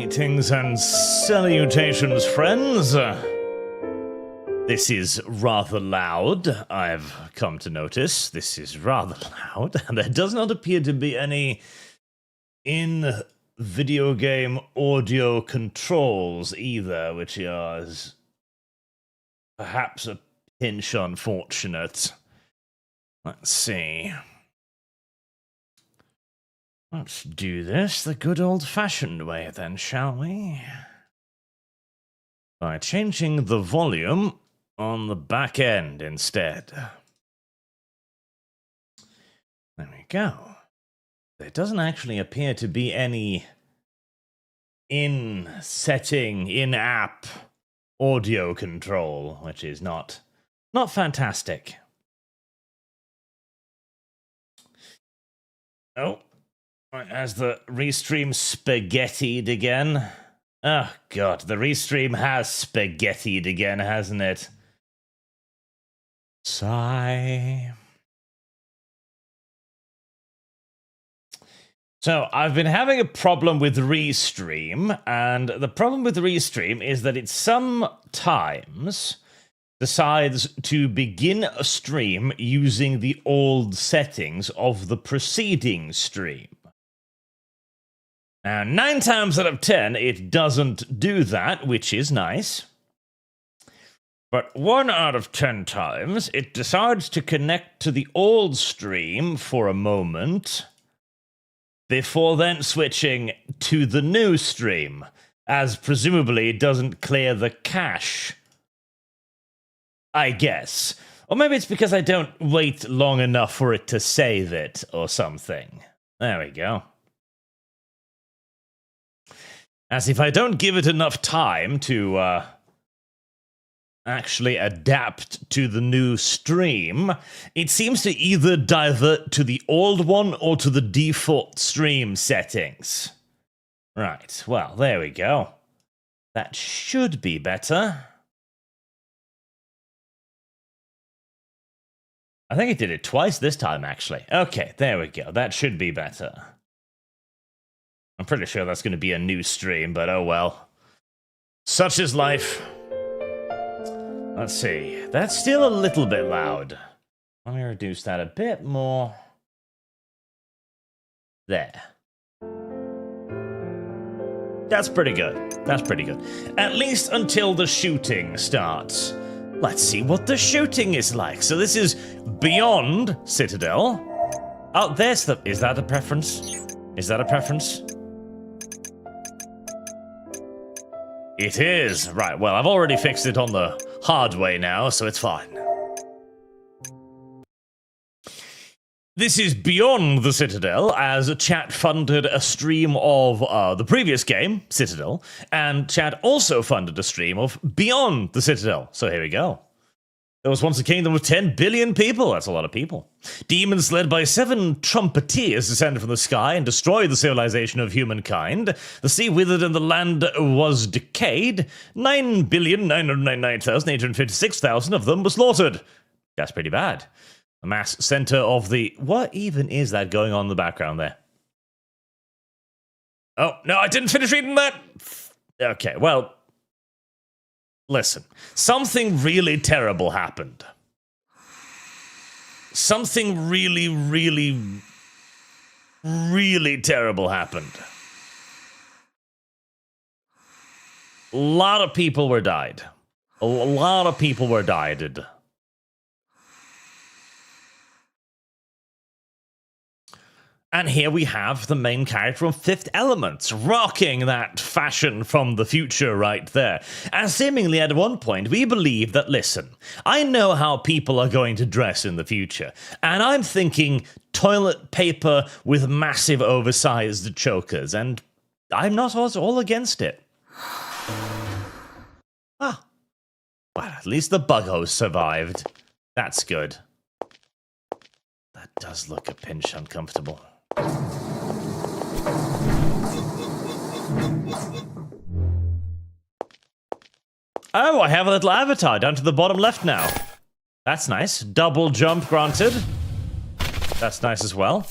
Greetings and salutations, friends. This is rather loud, I've come to notice. This is rather loud, and there does not appear to be any in-video game audio controls either, which is perhaps a pinch unfortunate. Let's see. Let's do this the good old-fashioned way then, shall we? By changing the volume on the back end instead. There we go. There doesn't actually appear to be any in-setting, in-app audio control, which is not fantastic. Oh. As the restream spaghettied again. Oh god, the restream has spaghettied again, hasn't it? Sigh. So, I've been having a problem with restream, and the problem with restream is that it sometimes decides to begin a stream using the old settings of the preceding stream. Now, 9 times out of 10, it doesn't do that, which is nice. But 1 out of 10 times, it decides to connect to the old stream for a moment, before then switching to the new stream, as presumably it doesn't clear the cache. I guess. Or maybe it's because I don't wait long enough for it to save it, or something. There we go. As if I don't give it enough time to actually adapt to the new stream, it seems to either divert to the old one or to the default stream settings. Right, well, there we go. That should be better. I think it did it twice this time, actually. Okay, there we go. That should be better. I'm pretty sure that's going to be a new stream, but oh well. Such is life. Let's see. That's still a little bit loud. Let me reduce that a bit more. There. That's pretty good. That's pretty good. At least until the shooting starts. Let's see what the shooting is like. So this is beyond Citadel. Oh, there's the... Is that a preference? Is that a preference? It is! Right, well, I've already fixed it on the hard way now, so it's fine. This is beyond the Citadel, as chat funded a stream of the previous game, Citadel, and chat also funded a stream of Beyond the Citadel. So here we go. There was once a kingdom of 10 billion people. That's a lot of people. Demons led by 7 trumpeteers descended from the sky and destroyed the civilization of humankind. The sea withered and the land was decayed. 9,999,856,000 of them were slaughtered. That's pretty bad. The mass center of the... What even is that going on in the background there? Oh, no, I didn't finish reading that! Okay, well... Listen, something really terrible happened. Something really, really, really terrible happened. A lot of people were died. A lot of people were died. And here we have the main character from Fifth Element, rocking that fashion from the future right there. And seemingly at one point, we believe that, listen, I know how people are going to dress in the future, and I'm thinking toilet paper with massive oversized chokers, and I'm not all against it. Ah. Well, at least the bug host survived. That's good. That does look a pinch uncomfortable. Oh, I have a little avatar down to the bottom left now. That's nice. Double jump granted. That's nice as well.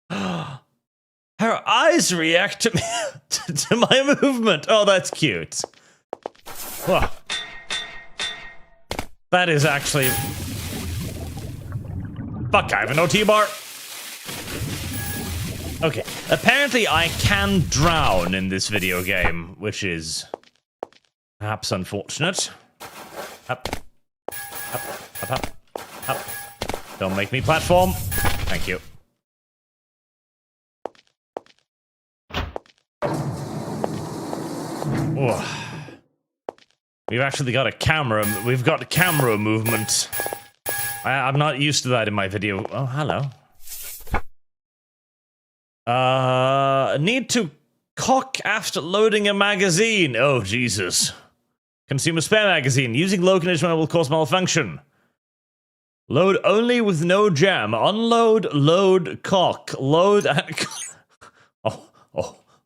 Her eyes react to me to my movement. Oh, that's cute. Whoa. That is actually... Fuck, I have an OT bar. Okay, apparently I can drown in this video game, which is perhaps unfortunate. Up, up, up, up, up. Don't make me platform. Thank you. Oh. We've actually got a camera. We've got camera movement. I'm not used to that in my video. Oh, hello. Need to cock after loading a magazine. Oh, Jesus. Consume a spare magazine. Using low condition will cause malfunction. Load only with no jam. Unload, load, cock. Load and... Oh,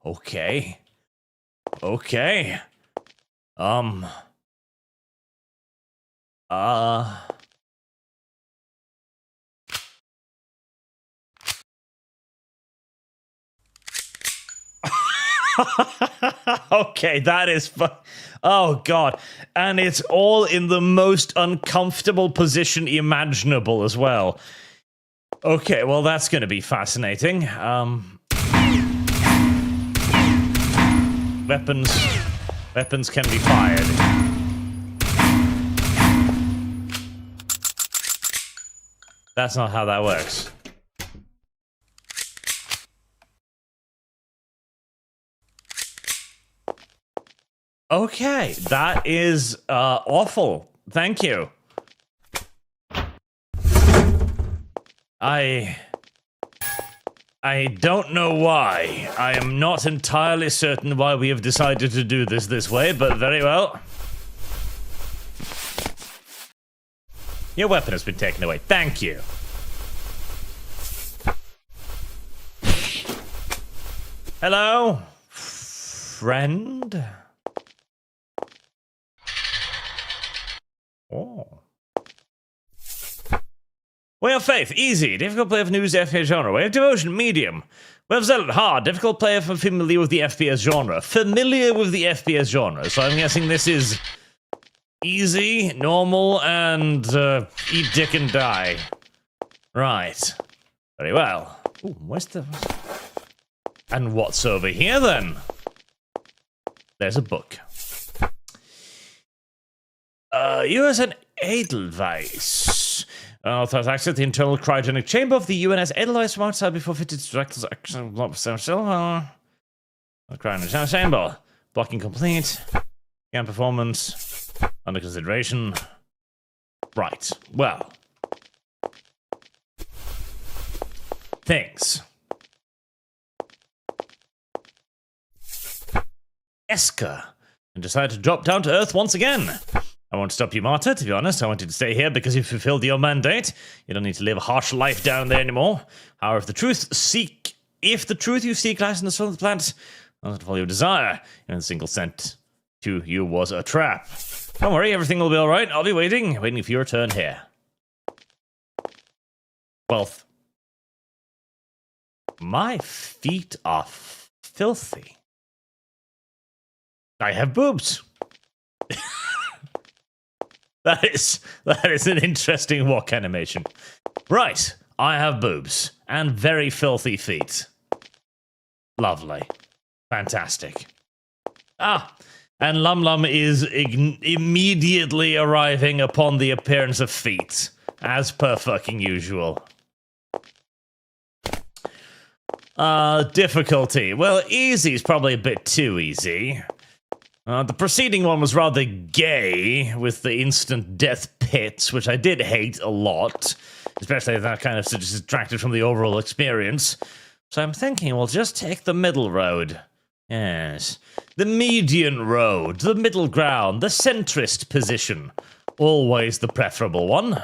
okay. Okay. Okay, that is oh god, and it's all in the most uncomfortable position imaginable as well. Okay, well that's going to be fascinating. Weapons can be fired. That's not how that works. Okay, that is awful. Thank you. I don't know why. I am not entirely certain why we have decided to do this way, but very well. Your weapon has been taken away. Thank you. Hello, friend. Oh. Way of faith, easy. Difficult play of news, FPS genre. Way of devotion, medium. Way of zealot, hard. Difficult player for familiar with the FPS genre. Familiar with the FPS genre. So I'm guessing this is easy, normal, and eat dick and die. Right. Very well. Ooh, where's the... And what's over here then? There's a book. US and Edelweiss. Authorize access to the internal cryogenic chamber of the UNS Edelweiss from outside before fitted to direct action. Cryogenic chamber. Blocking complete. Scan performance. Under consideration. Right. Well. Things. Esker. And decided to drop down to Earth once again. I won't stop you, Marta, to be honest. I want you to stay here because you fulfilled your mandate. You don't need to live a harsh life down there anymore. However, if the truth you seek lies in the soul of the planet, not all your desire, and the single sent to you was a trap. Don't worry, everything will be alright. I'll be waiting for your turn here. Wealth. My feet are filthy. I have boobs. That is an interesting walk animation. Right, I have boobs and very filthy feet. Lovely. Fantastic. Ah, and Lum Lum is immediately arriving upon the appearance of feet, as per fucking usual. Difficulty. Well, easy is probably a bit too easy. The preceding one was rather gay, with the instant death pits, which I did hate a lot. Especially that kind of distracted from the overall experience. So I'm thinking we'll just take the middle road. Yes. The median road, the middle ground, the centrist position. Always the preferable one.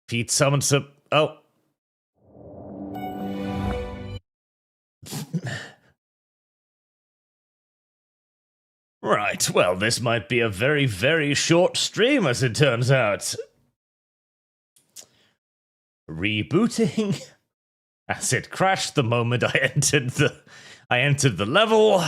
Pete summons up. Oh. Right, well, this might be a very, very short stream, as it turns out. Rebooting. As it crashed the moment I entered the level.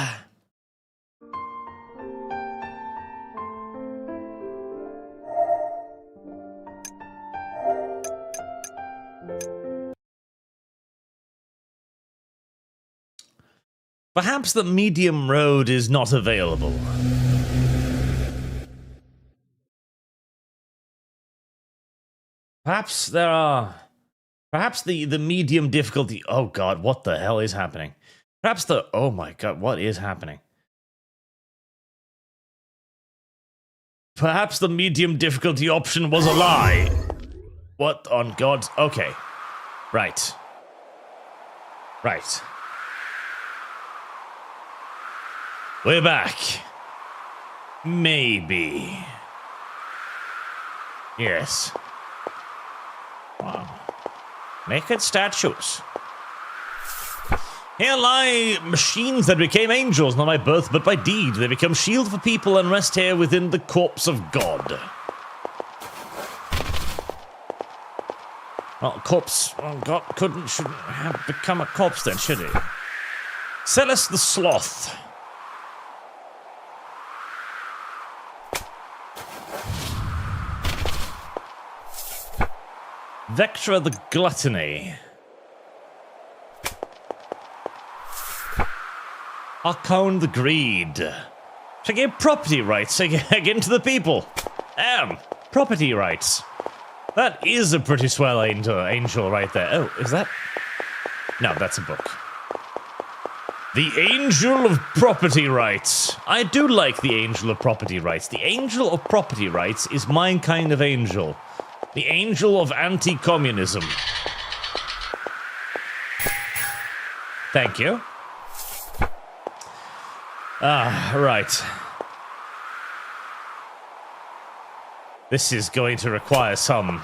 Perhaps the medium road is not available. Perhaps there are... Perhaps the medium difficulty... Oh god, what the hell is happening? Perhaps the... Oh my god, what is happening? Perhaps the medium difficulty option was a lie. What on God's... Okay. Right. Right. We're back. Maybe. Yes. Wow. Naked statues. Here lie machines that became angels, not by birth but by deed. They become shield for people and rest here within the corpse of God. Well, corpse... Well, God shouldn't have become a corpse then, should he? Celis the Sloth. Vectra the Gluttony. Archon the Greed. To give property rights again to the people. Property rights. That is a pretty swell angel right there. Oh, is that? No, that's a book. The Angel of Property Rights. I do like the Angel of Property Rights. The Angel of Property Rights is my kind of angel. The angel of anti-communism. Thank you. Right. This is going to require some...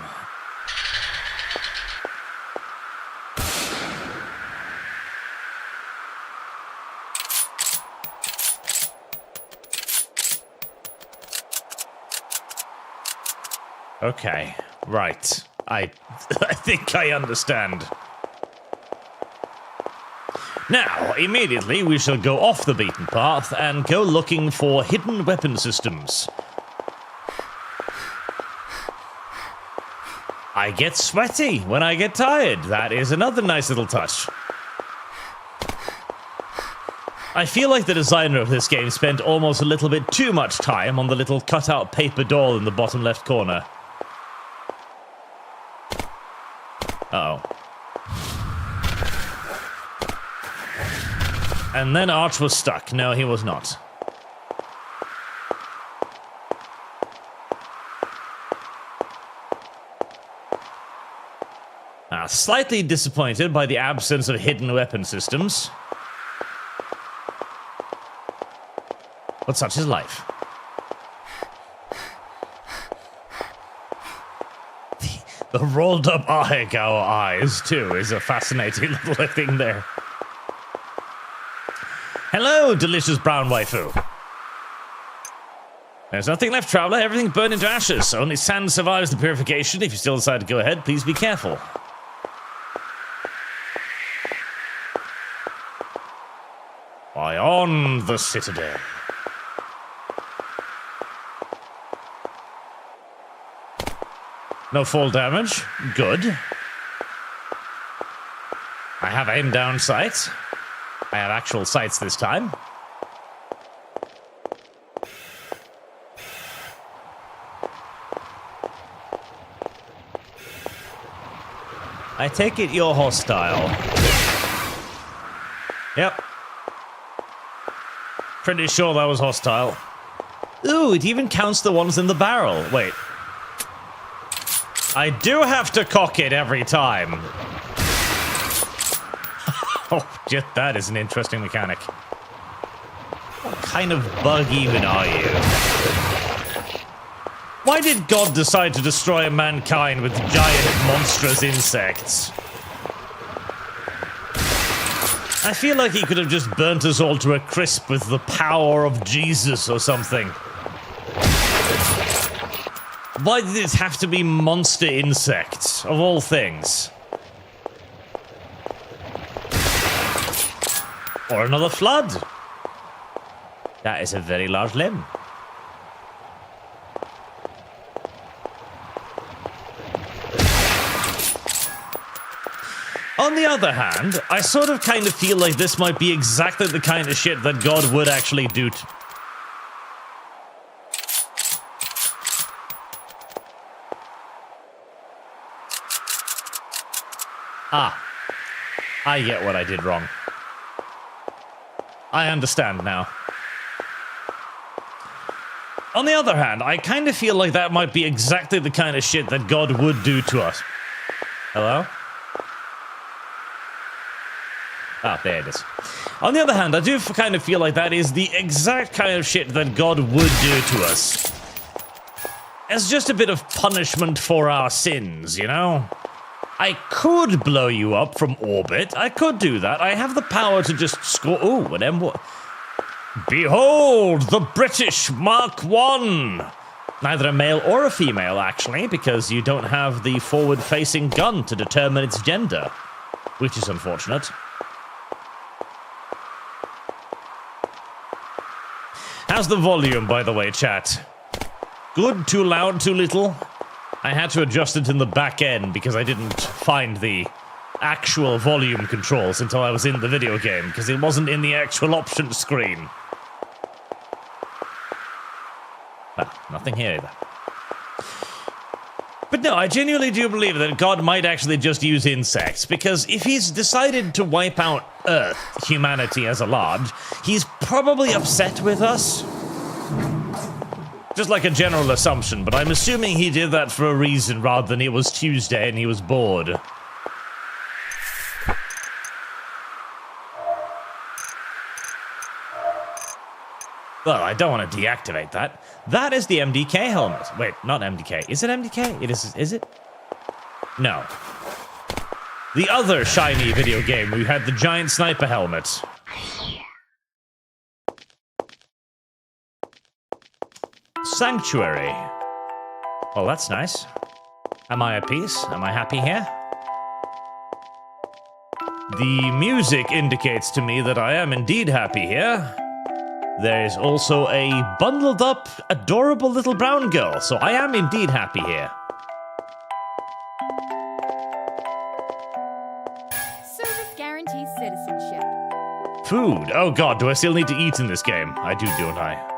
Okay. Right. I think I understand. Now, immediately we shall go off the beaten path and go looking for hidden weapon systems. I get sweaty when I get tired. That is another nice little touch. I feel like the designer of this game spent almost a little bit too much time on the little cutout paper doll in the bottom left corner. Uh-oh. And then Arch was stuck. No, he was not. Slightly disappointed by the absence of hidden weapon systems. But such is life. The rolled up Ahegao eyes, too, is a fascinating little thing there. Hello, delicious brown waifu. There's nothing left, traveler. Everything burned into ashes. Only sand survives the purification. If you still decide to go ahead, please be careful. Why, on the Citadel. No fall damage. Good. I have aim down sight. I have actual sights this time. I take it you're hostile. Yep. Pretty sure that was hostile. Ooh, it even counts the ones in the barrel. Wait. I do have to cock it every time. Oh, just that is an interesting mechanic. What kind of bug even are you? Why did God decide to destroy mankind with giant, monstrous insects? I feel like he could have just burnt us all to a crisp with the power of Jesus or something. Why did it have to be monster insects, of all things? Or another flood. That is a very large limb. On the other hand, I sort of kind of feel like this might be exactly the kind of shit that God would actually do to... Ah. I get what I did wrong. I understand now. On the other hand, I kind of feel like that might be exactly the kind of shit that God would do to us. Hello? Ah, there it is. On the other hand, I do kind of feel like that is the exact kind of shit that God would do to us. As just a bit of punishment for our sins, you know? I could blow you up from orbit. I could do that. I have the power to just score... Ooh, an M1. Behold, the British Mark I! Neither a male or a female, actually, because you don't have the forward-facing gun to determine its gender. Which is unfortunate. How's the volume, by the way, chat? Good, too loud, too little? I had to adjust it in the back end because I didn't find the actual volume controls until I was in the video game, because it wasn't in the actual options screen. Well, nothing here either. But no, I genuinely do believe that God might actually just use insects, because if he's decided to wipe out Earth, humanity as a large, he's probably upset with us. Just like a general assumption, but I'm assuming he did that for a reason rather than it was Tuesday and he was bored. Well, I don't want to deactivate that. That is the MDK helmet. Wait, not MDK. Is it MDK? It is it? No. The other shiny video game where you had the giant sniper helmet. Sanctuary. Well, that's nice. Am I at peace? Am I happy here? The music indicates to me that I am indeed happy here. There is also a bundled up, adorable little brown girl, so I am indeed happy here. Service guarantees citizenship. Food. Oh god, do I still need to eat in this game? I do, don't I?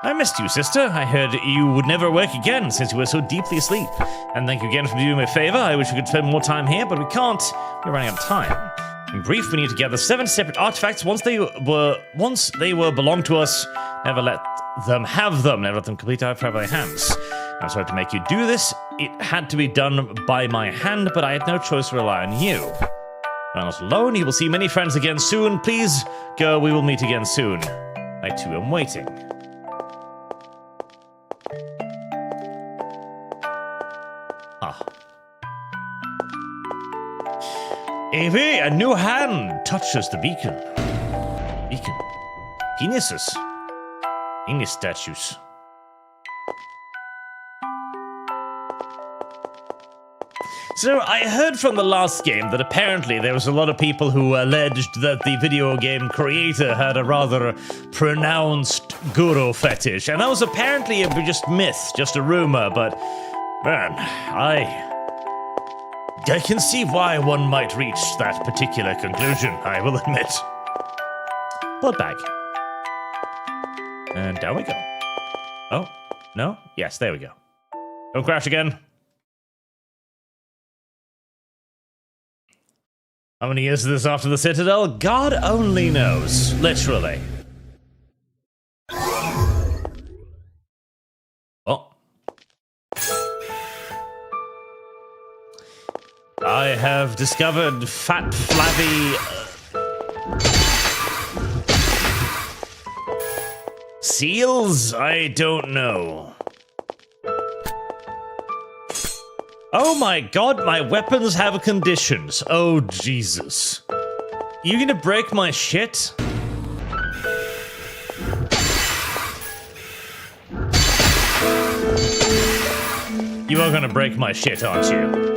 I missed you, sister. I heard you would never work again since you were so deeply asleep. And thank you again for doing me a favor. I wish we could spend more time here, but we can't. We're running out of time. In brief, we need to gather 7 separate artifacts. Once they were belonged to us, never let them have them. Never let them complete our by hands. I'm sorry to make you do this. It had to be done by my hand, but I had no choice to rely on you. When I'm not alone, you will see many friends again soon. Please go. We will meet again soon. I too am waiting. Evie, a new hand touches the beacon. Beacon. Penises. Penis statues. So, I heard from the last game that apparently there was a lot of people who alleged that the video game creator had a rather pronounced guru fetish, and that was apparently just myth, just a rumor, but man, I I can see why one might reach that particular conclusion, I will admit. Blood bag. And down we go. Oh, no? Yes, there we go. Don't crash again. How many years is this after the Citadel? God only knows. Literally. Oh. I have discovered fat, flabby... seals? I don't know. Oh my god, my weapons have conditions. Oh, Jesus. You gonna break my shit? You are gonna break my shit, aren't you?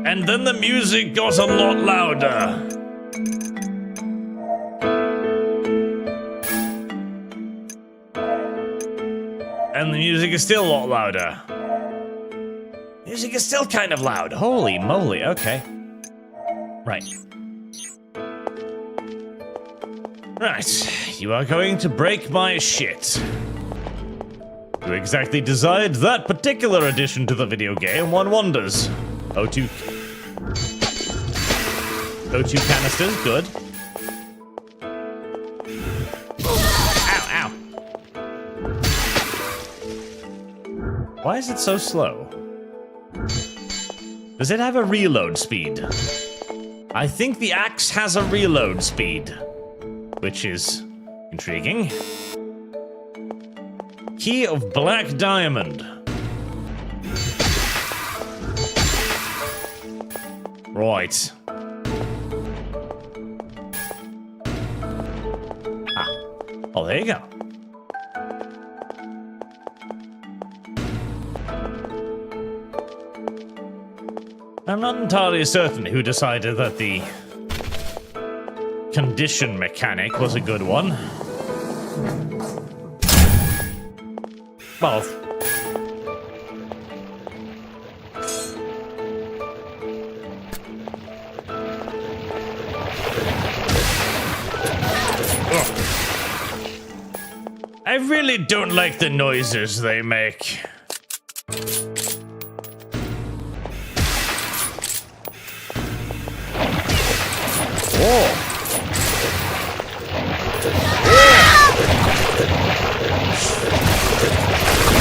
And then the music got a lot louder. And the music is still a lot louder. Music is still kind of loud. Holy moly, okay. Right. Right, you are going to break my shit. Who exactly designed that particular addition to the video game, one wonders. O2 canisters, good. Why is it so slow? Does it have a reload speed? I think the axe has a reload speed, which is intriguing. Key of Black Diamond. Right. Ah. Oh, there you go. I'm not entirely certain who decided that the condition mechanic was a good one. Well, I really don't like the noises they make.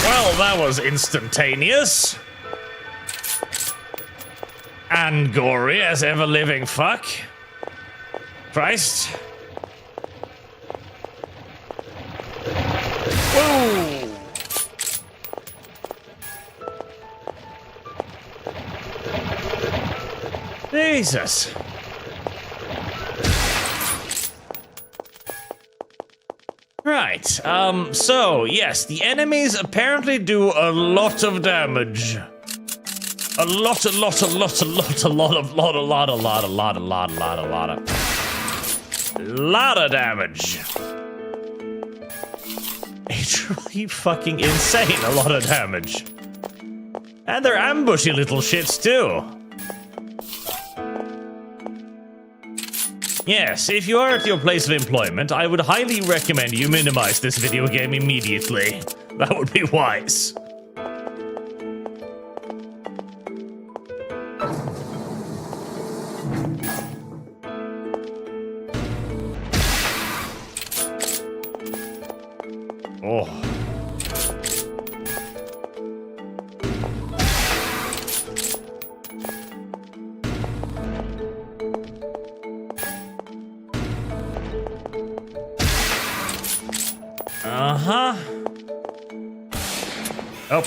Well, that was instantaneous. And gory as ever living fuck. Christ. Whoa! Jesus. Right, so, yes, the enemies apparently do a lot of damage. A lot of damage. It's really fucking insane, a lot of damage. And they're ambushy little shits, too. Yes, if you are at your place of employment, I would highly recommend you minimize this video game immediately. That would be wise. Oh. Uh-huh. Oh,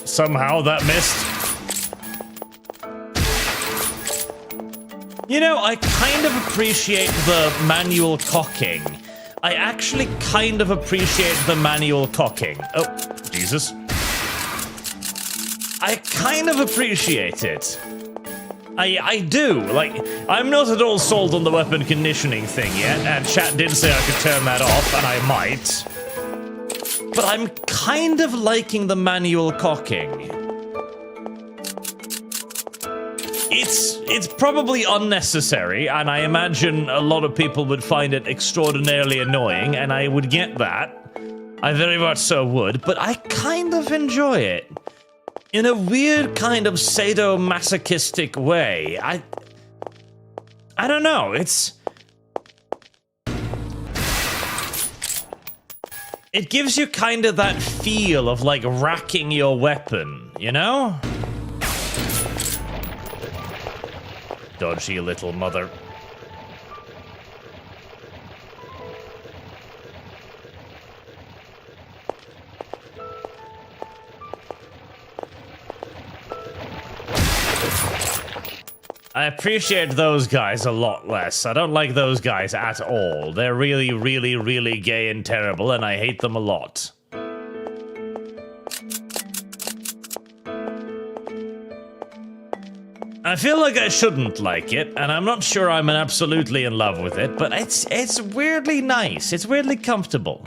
somehow that missed. You know, I kind of appreciate the manual cocking. I actually kind of appreciate the manual cocking. Oh, Jesus. I kind of appreciate it. I do. Like, I'm not at all sold on the weapon conditioning thing yet, and chat did say I could turn that off, and I might. but I'm kind of liking the manual cocking. It's probably unnecessary, and I imagine a lot of people would find it extraordinarily annoying, and I would get that. I very much so would, but I kind of enjoy it. In a weird kind of sadomasochistic way. I don't know, it gives you kind of that feel of like racking your weapon, you know? Dodgy little mother. I appreciate those guys a lot less. I don't like those guys at all. They're really, really, really gay and terrible, and I hate them a lot. I feel like I shouldn't like it, and I'm not sure I'm absolutely in love with it, but it's weirdly nice. It's weirdly comfortable.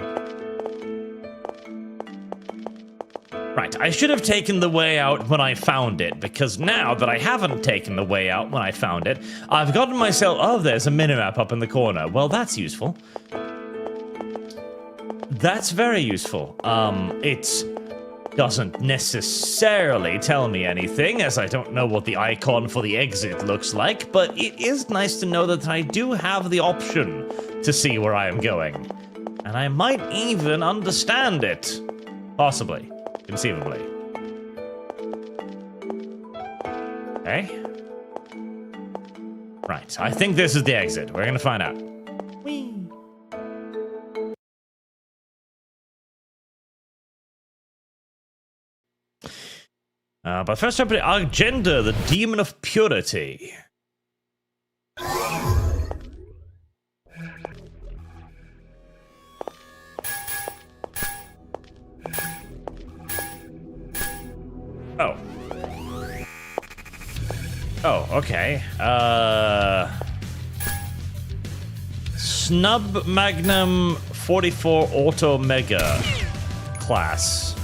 Right, I should have taken the way out when I found it, because now that I haven't taken the way out when I found it, I've gotten myself... Oh, there's a minimap up in the corner. Well, that's useful. That's very useful. It doesn't necessarily tell me anything, as I don't know what the icon for the exit looks like, but it is nice to know that I do have the option to see where I am going. And I might even understand it. Possibly. Conceivably. Okay. Right, I think this is the exit. We're gonna find out. Whee! But first up, Agenda, the Demon of Purity. Oh. Oh, okay. Snub Magnum 44 Auto Mega class.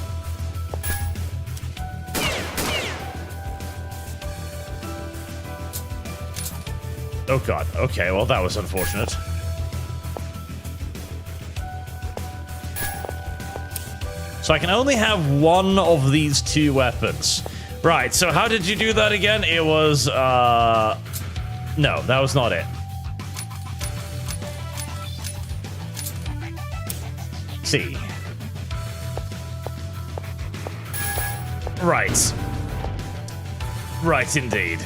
Oh god, okay, well that was unfortunate. So I can only have one of these two weapons. Right, so how did you do that again? It was, no, that was not it. C. Right. Right, indeed.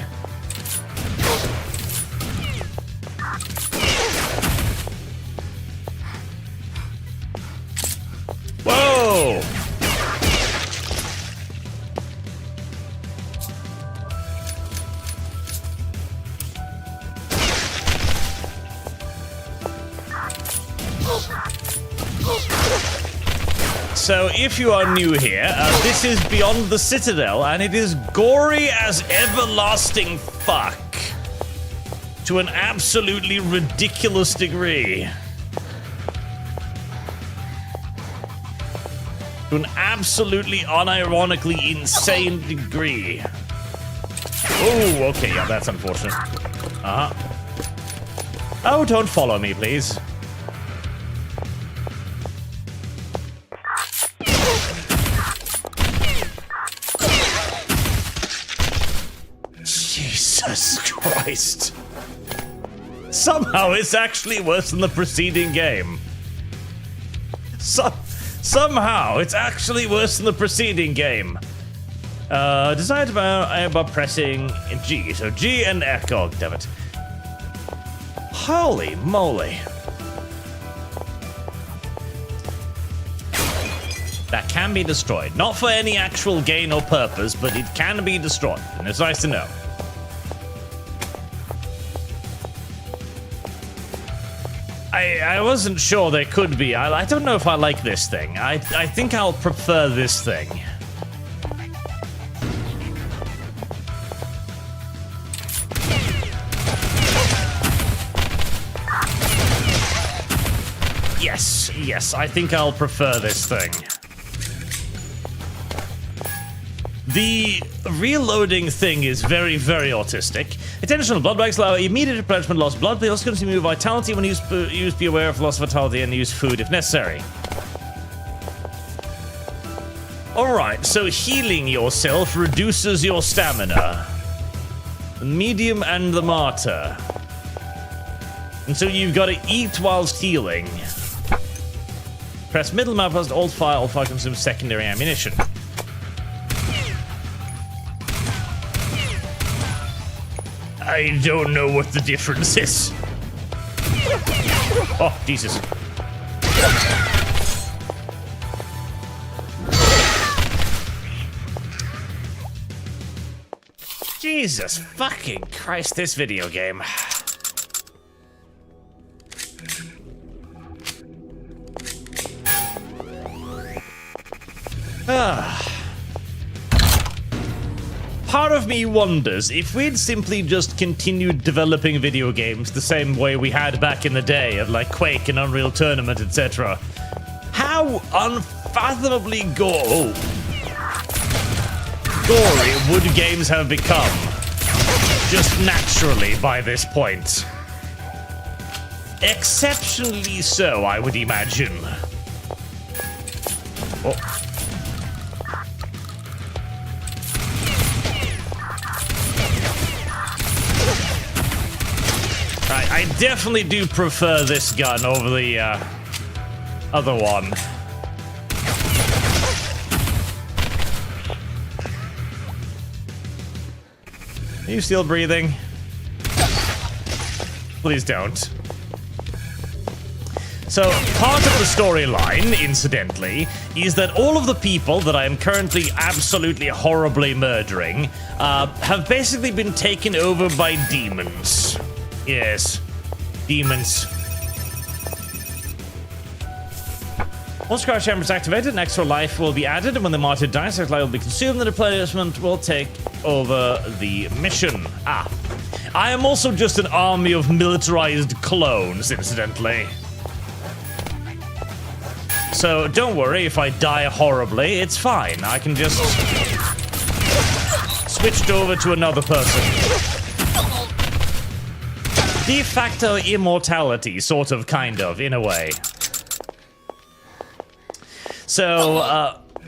Whoa! So, if you are new here, this is Beyond the Citadel, and it is gory as everlasting fuck. To an absolutely ridiculous degree. To an absolutely unironically insane degree. Oh, okay, yeah, that's unfortunate. Uh-huh. Oh, don't follow me, please. Jesus Christ. Somehow it's actually worse than the preceding game. Somehow it's actually worse than the preceding game. Desired by pressing G. So G and F. Oh, damn it. Holy moly. That can be destroyed. Not for any actual gain or purpose, but it can be destroyed. And it's nice to know. I wasn't sure there could be. I don't know if I like this thing. I think I'll prefer this thing. Yes, I think I'll prefer this thing. The reloading thing is very, very autistic. Attention, blood bags allow immediate replenishment, loss of blood. They also consume vitality when used. Be aware of loss of vitality and use food if necessary. Alright, so healing yourself reduces your stamina. The medium and the martyr. And so you've got to eat whilst healing. Press middle mouse plus alt-fire. Alt-fire consumes secondary ammunition. I don't know what the difference is. Oh, Jesus. Jesus fucking Christ, this video game. Part of me wonders if we'd simply just continued developing video games the same way we had back in the day of like Quake and Unreal Tournament, etc. How unfathomably gory would games have become just naturally by this point? Exceptionally so, I would imagine. Oh. I definitely do prefer this gun over the other one. Are you still breathing? Please don't. So, part of the storyline, incidentally, is that all of the people that I am currently absolutely horribly murdering have basically been taken over by demons. Yes, demons. Once crouch chamber is activated, an extra life will be added, and when the martyr dies, that life will be consumed, the replenishment will take over the mission. I am also just an army of militarized clones, incidentally. So don't worry if I die horribly, it's fine. I can just switch over to another person. De facto immortality, sort of, kind of, in a way. So,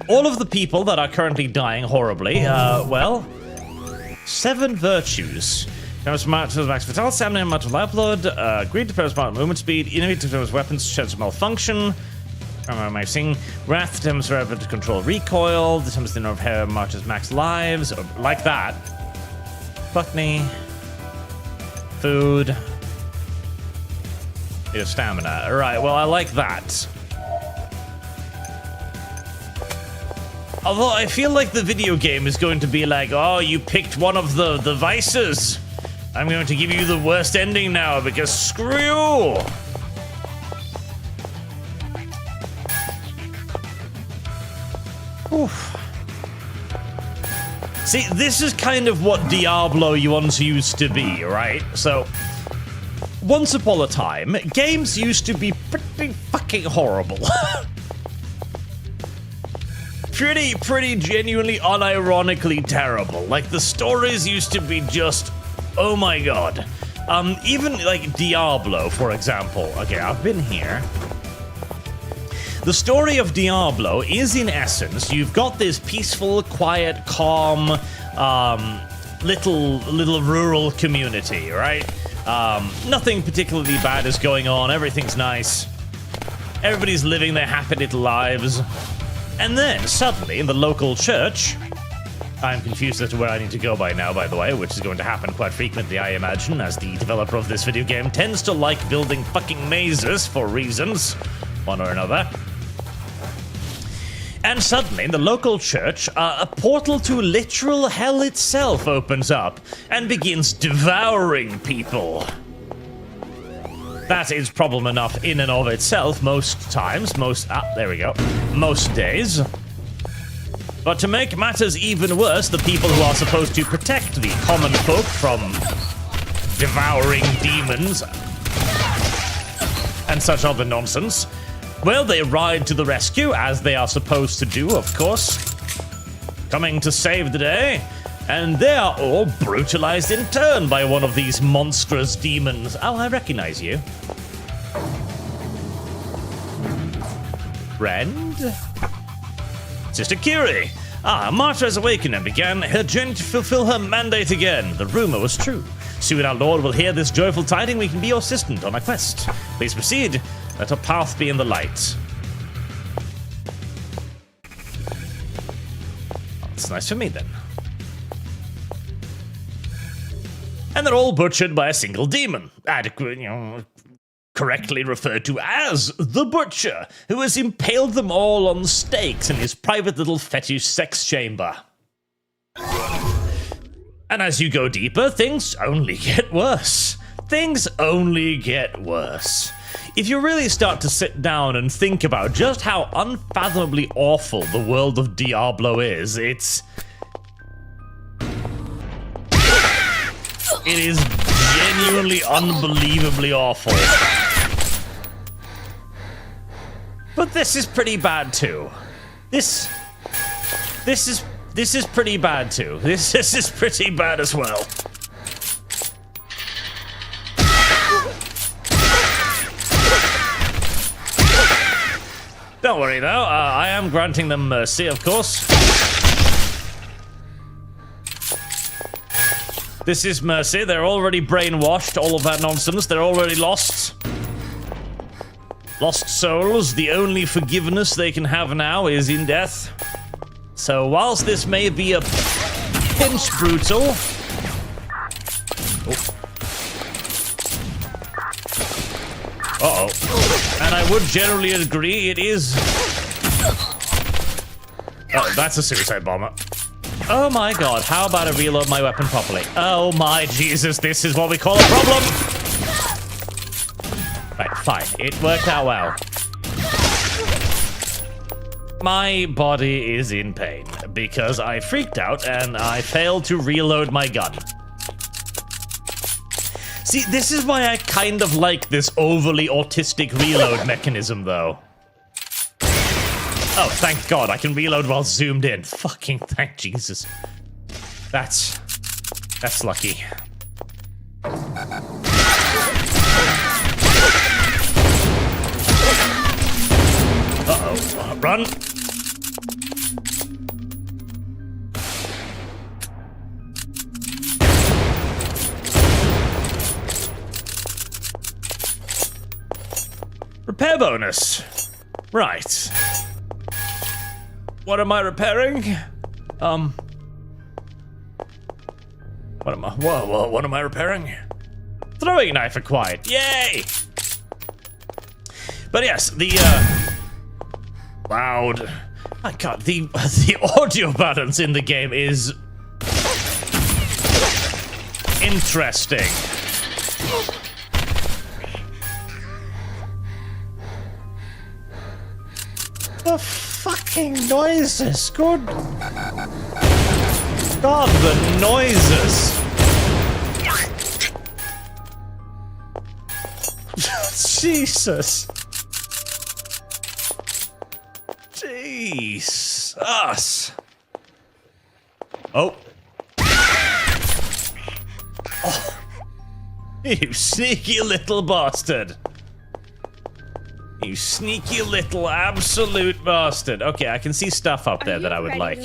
all of the people that are currently dying horribly, well, 7 virtues. Max vitality, stamina, amount of lifeblood, greed to smart movement speed, innovative to weapons, chance of malfunction, wrath, attempts to control recoil, attempts to repair marches max lives, like that. Gluttony. Food. Bit of stamina. Alright, well, I like that. Although I feel like the video game is going to be like, oh, you picked one of the vices. I'm going to give you the worst ending now because screw you. Oof. See, this is kind of what Diablo once used to be, right? So, once upon a time, games used to be pretty fucking horrible. pretty genuinely unironically terrible. Like, the stories used to be just, oh my god. Even, like, Diablo, for example. Okay, I've been here. The story of Diablo is, in essence, you've got this peaceful, quiet, calm, little rural community, right? Nothing particularly bad is going on. Everything's nice. Everybody's living their happy little lives. And then, suddenly, in the local church... I'm confused as to where I need to go by now, by the way, which is going to happen quite frequently, I imagine, as the developer of this video game tends to like building fucking mazes for reasons, one or another. And suddenly, in the local church, a portal to literal hell itself opens up and begins devouring people. That is problem enough in and of itself most times, there we go, most days. But to make matters even worse, the people who are supposed to protect the common folk from devouring demons and such other nonsense, well, they ride to the rescue, as they are supposed to do, of course. coming to save the day, and they are all brutalized in turn by one of these monstrous demons. Oh, I recognize you. Friend? Sister Kiri. Marta has awakened and began her journey to fulfill her mandate again. The rumor was true. Soon our Lord will hear this joyful tiding. We can be your assistant on our quest. Please proceed. Let our path be in the light. That's nice for me then. And they're all butchered by a single demon. Adequate, correctly referred to as the Butcher, who has impaled them all on stakes in his private little fetish sex chamber. And as you go deeper, things only get worse. Things only get worse. If you really start to sit down and think about just how unfathomably awful the world of Diablo is, it is genuinely unbelievably awful. But this is pretty bad too. This is pretty bad too. This is pretty bad as well. Don't worry though, I am granting them mercy, of course. This is mercy. They're already brainwashed, all of that nonsense. They're already lost. Lost souls. The only forgiveness they can have now is in death. So whilst this may be a pinch brutal... Uh-oh. And I would generally agree it is... Oh, that's a suicide bomber. Oh my god, how about I reload my weapon properly? Oh my Jesus, this is what we call a problem! Right, fine, it worked out well. My body is in pain because I freaked out and I failed to reload my gun. See, this is why I kind of like this overly autistic reload mechanism, though. Oh, thank God, I can reload while zoomed in. Fucking thank Jesus. That's lucky. Uh-oh, run. Repair bonus. Right. What am I repairing? What am I repairing? Throwing knife acquired. Yay! But yes, the loud. My God, the audio balance in the game is interesting. The fucking noises, good God, the noises. Jesus. Jesus. Oh. Oh. You sneaky little bastard. You sneaky little absolute bastard. Okay, I can see stuff up there that I would like.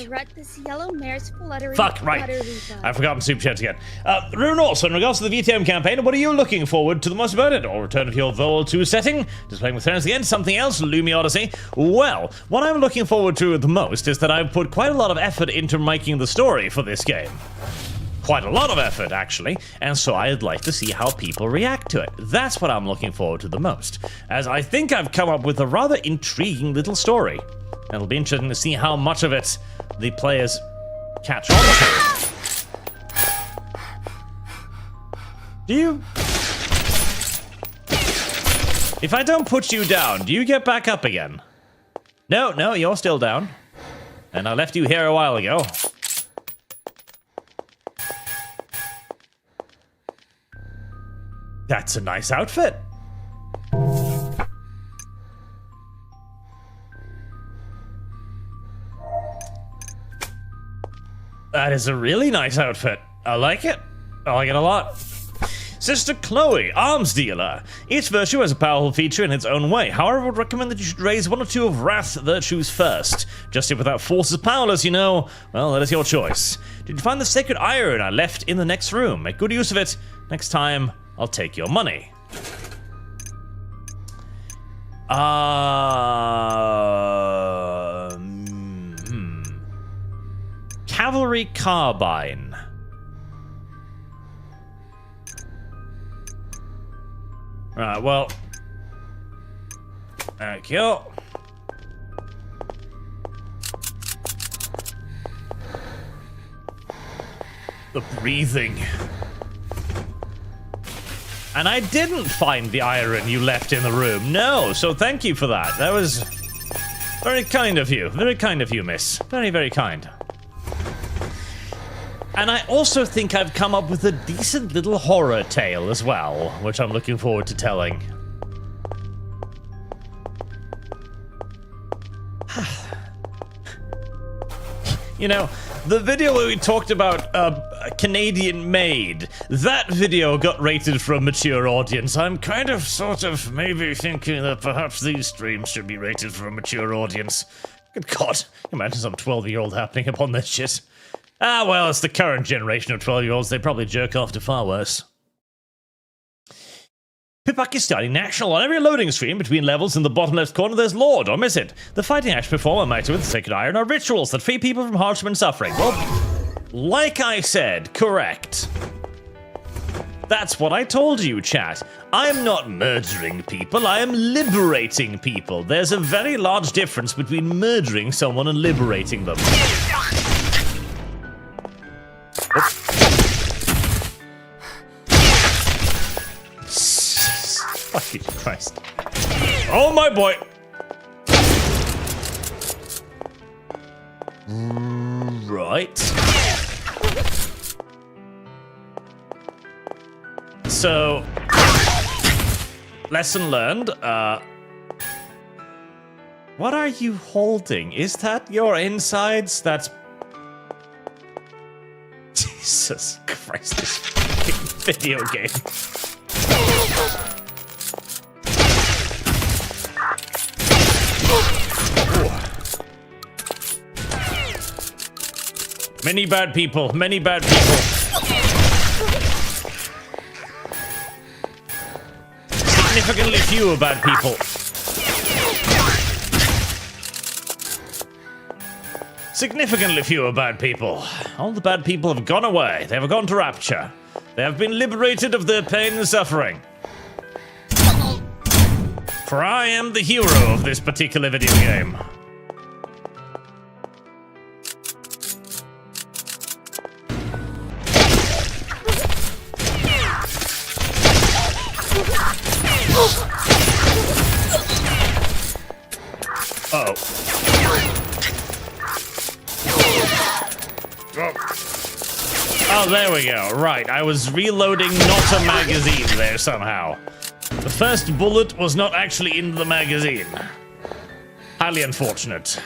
Fuck, right. I've forgotten Superchats again. Rune also, in regards to the VTM campaign, what are you looking forward to the most about it? Or return of your Vol 2 setting? Just playing with friends again? Something else? Lumi Odyssey? Well, what I'm looking forward to the most is that I've put quite a lot of effort into making the story for this game. Quite a lot of effort, actually, and so I'd like to see how people react to it. That's what I'm looking forward to the most, as I think I've come up with a rather intriguing little story. And it'll be interesting to see how much of it the players catch on to. Do you... If I don't put you down, do you get back up again? No, you're still down. And I left you here a while ago. That's a nice outfit. That is a really nice outfit. I like it. I like it a lot. Sister Chloe, arms dealer. Each virtue has a powerful feature in its own way. However, I would recommend that you should raise one or two of Wrath's virtues first. Just here without force is powerless, you know. Well, that is your choice. Did you find the sacred iron I left in the next room? Make good use of it. Next time, I'll take your money. Cavalry carbine. Right, well. Thank you. The breathing. And I didn't find the iron you left in the room. No, so thank you for that. That was very kind of you. Very kind of you, miss. Very, very kind. And I also think I've come up with a decent little horror tale as well, which I'm looking forward to telling. You know, the video where we talked about a Canadian maid, that video got rated for a mature audience. I'm kind of, sort of, maybe thinking that perhaps these streams should be rated for a mature audience. Good God, imagine some 12-year-old happening upon this shit. Ah, well, it's the current generation of 12-year-olds. They probably jerk off to far worse. Pipak is starting national. On every loading screen between levels in the bottom left corner, there's Lord, or miss it. The fighting acts performed by with the Sacred Iron are rituals that free people from hardship and suffering. Well, like I said, correct. That's what I told you, chat. I'm not murdering people, I am liberating people. There's a very large difference between murdering someone and liberating them. Fucking Christ. Oh my boy! Right. So, lesson learned. What are you holding? Is that your insides? That's... Jesus Christ, this fucking video game. Many bad people, many bad people. Significantly fewer bad people. Significantly fewer bad people. All the bad people have gone away. They have gone to Rapture. They have been liberated of their pain and suffering. For I am the hero of this particular video game. Uh-oh. Oh, there we go. Right, I was reloading not a magazine there somehow. The first bullet was not actually in the magazine. Highly unfortunate.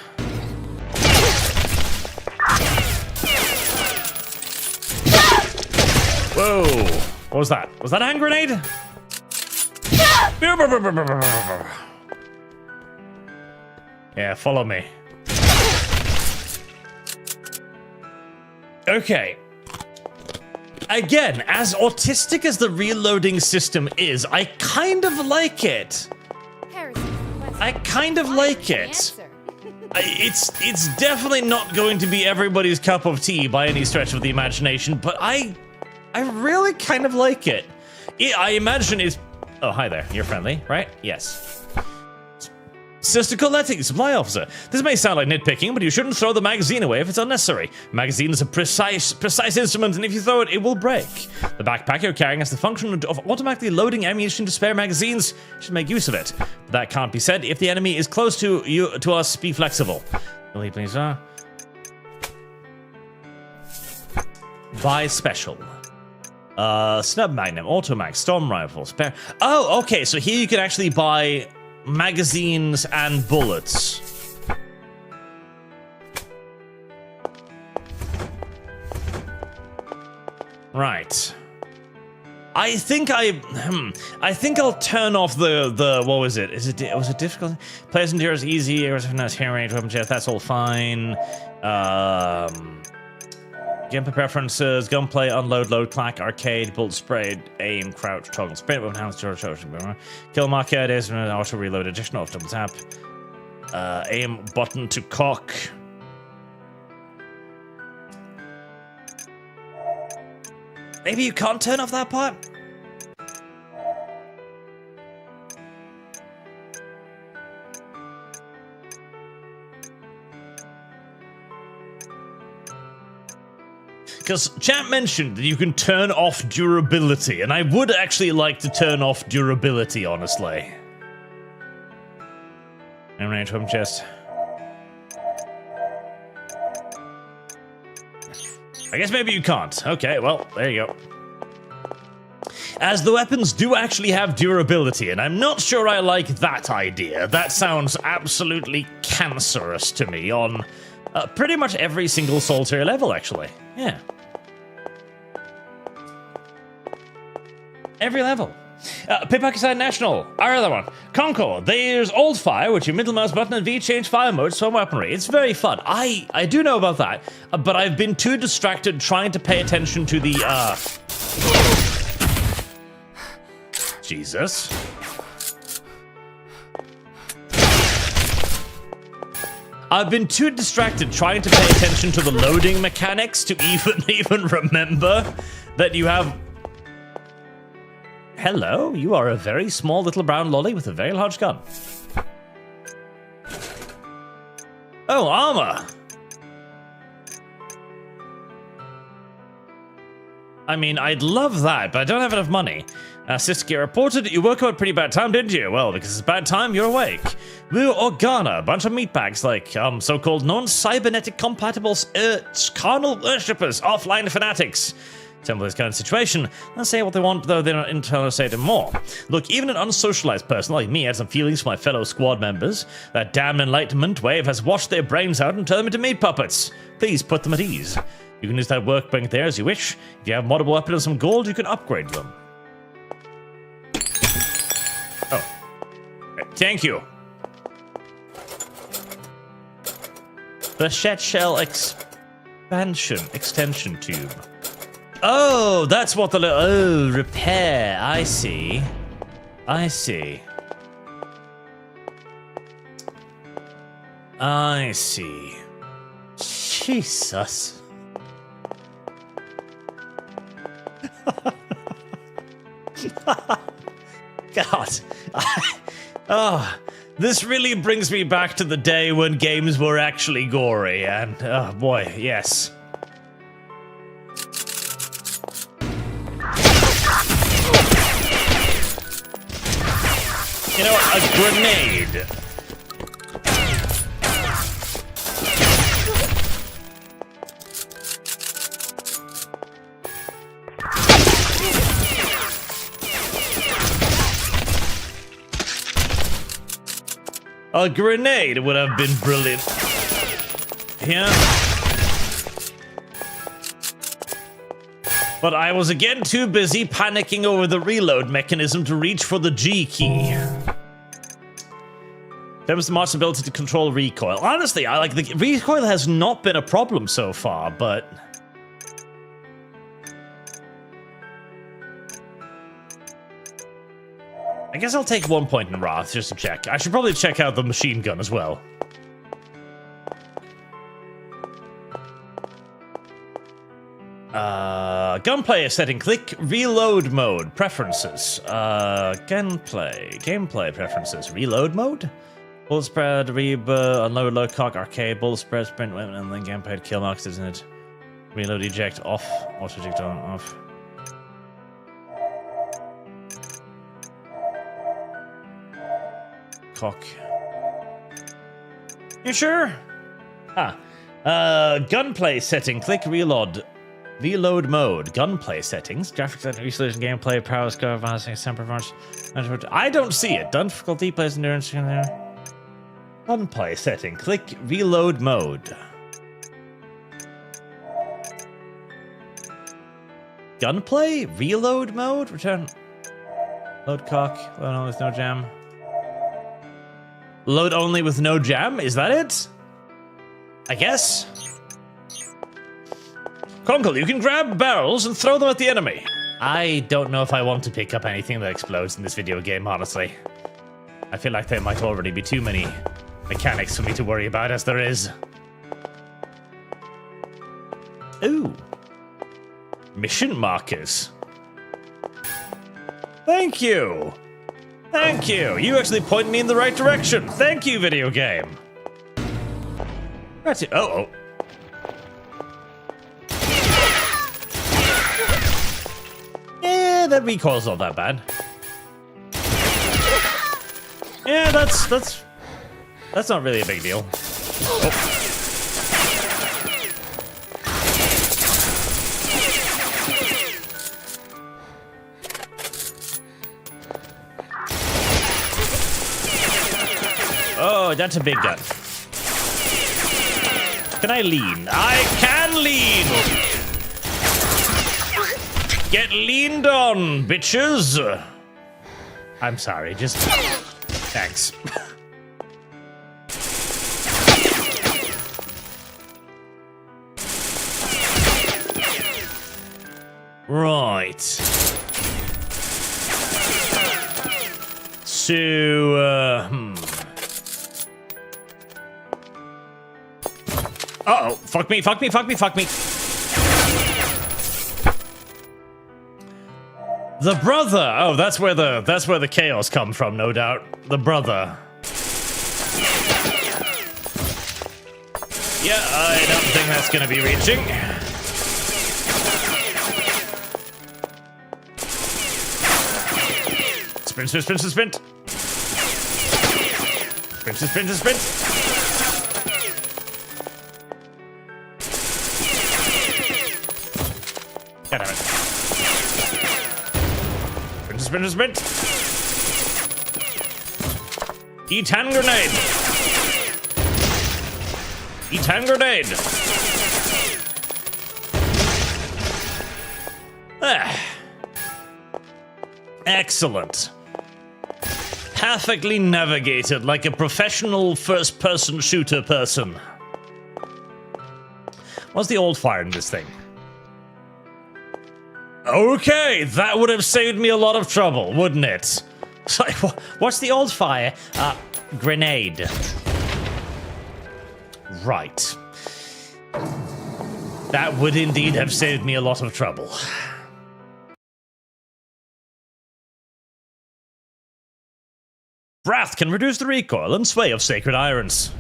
Whoa. What was that? Was that a hand grenade? Yeah, follow me. Okay. Again, as autistic as the reloading system is, I kind of like it. I kind of like it. It's definitely not going to be everybody's cup of tea by any stretch of the imagination, but I really kind of like it. I imagine it's... Oh, hi there. You're friendly, right? Yes. Sister Coletti, supply officer. This may sound like nitpicking, but you shouldn't throw the magazine away if it's unnecessary. Magazine is a precise instrument, and if you throw it, it will break. The backpack you're carrying has the function of automatically loading ammunition to spare magazines. You should make use of it. But that can't be said. If the enemy is close to you, to us, be flexible. Really, please, sir. Buy special. Snub Magnum, Automag, Storm Rifle, spare. Oh, okay, so here you can actually buy magazines and bullets. Right. I think I'll turn off the what was it? Was it difficult? Players endures easy. Hearing rate, that's all fine. Gameplay preferences: gunplay, unload, load, clack, arcade, bolt, spray, aim, crouch, toggle, sprint, weapon, hands, kill marker, is auto reload, additional double tap, aim button to cock. Maybe you can't turn off that part? Because chat mentioned that you can turn off durability, and I would actually like to turn off durability, honestly. I'm ready to home chest. I guess maybe you can't. Okay, well, there you go. As the weapons do actually have durability, and I'm not sure I like that idea. That sounds absolutely cancerous to me on pretty much every single solitaire level, actually. Yeah. Every level. Pakistan National, our other one. Concord, there's Old Fire, which your middle mouse button and V change fire mode, swap weaponry. It's very fun. I do know about that, but I've been too distracted trying to pay attention to the, Jesus. I've been too distracted trying to pay attention to the loading mechanics to even remember that you have... Hello, you are a very small little brown lolly with a very large gun. Oh, armor! I mean, I'd love that, but I don't have enough money. Siski reported you woke up at a pretty bad time, didn't you? Well, because it's a bad time, you're awake. We're Organa, a bunch of meatbags like, so-called non-cybernetic compatible carnal worshippers, offline fanatics. Simple this kind of situation. They'll say what they want, though they're not entitled to say it more. Look, even an unsocialized person like me has some feelings for my fellow squad members. That damn enlightenment wave has washed their brains out and turned them into meat puppets. Please put them at ease. You can use that workbank there as you wish. If you have moddable weapon and some gold, you can upgrade them. Oh. Thank you. The Shet Shell extension tube. Oh, that's what the... Oh, repair. I see. I see. I see. Jesus. God. Oh, this really brings me back to the day when games were actually gory, and oh boy, yes. You know what? A grenade. A grenade would have been brilliant. Yeah. But I was again too busy panicking over the reload mechanism to reach for the G key. There was the March's ability to control recoil. Honestly, I like the recoil has not been a problem so far, but I guess I'll take 1 point in Wrath just to check. I should probably check out the machine gun as well. Gunplay setting, click reload mode, preferences. Gameplay preferences, reload mode? Bullet spread, unload, load, cock, arcade, bullet spread, sprint, weapon, and then gameplay, kill marks, isn't it? Reload, eject, off, auto eject on, off. Cock. You sure? Gunplay setting, click reload. Reload mode, gunplay settings, graphics and resolution, gameplay, power, score, advancing, some performance. I don't see it. Difficulty, plays endurance. Gunplay setting, click reload mode. Gunplay? Reload mode? Return. Load cock. Load only with no jam. Load only with no jam? Is that it? I guess. Conkle, you can grab barrels and throw them at the enemy. I don't know if I want to pick up anything that explodes in this video game, honestly. I feel like there might already be too many mechanics for me to worry about as there is. Ooh. Mission markers. Thank you. Thank you. You actually point me in the right direction. Thank you, video game. That's it. Oh. Yeah, that recoil's not that bad. Yeah, that's not really a big deal. Oh, that's a big gun. Can I lean? I can lean! Get leaned on, bitches! I'm sorry, just... Thanks. Right. So, Uh-oh. Fuck me, fuck me, fuck me, fuck me. The brother! Oh, that's where the chaos comes from, no doubt. The brother. Yeah, I don't think that's gonna be reaching. Sprint, sprint, sprint, sprint. Sprint, sprint, sprint, sprint. God damn it. Sprint, sprint, sprint. Eat hand grenade. Eat hand grenade. Ah. Excellent. Perfectly navigated like a professional first-person shooter person. What's the old fire in this thing? Okay, that would have saved me a lot of trouble, wouldn't it? Sorry, what's the old fire? Grenade. Right. That would indeed have saved me a lot of trouble. Wrath can reduce the recoil and sway of sacred irons.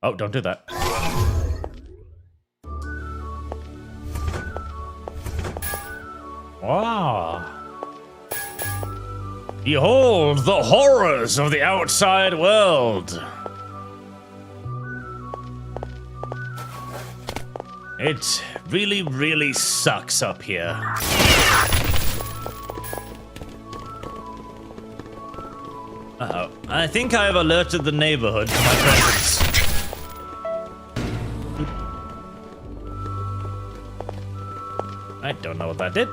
Oh, don't do that. Wow. Behold the horrors of the outside world. It really, really sucks up here. Uh-oh. I think I have alerted the neighborhood to my presence. I don't know what that did.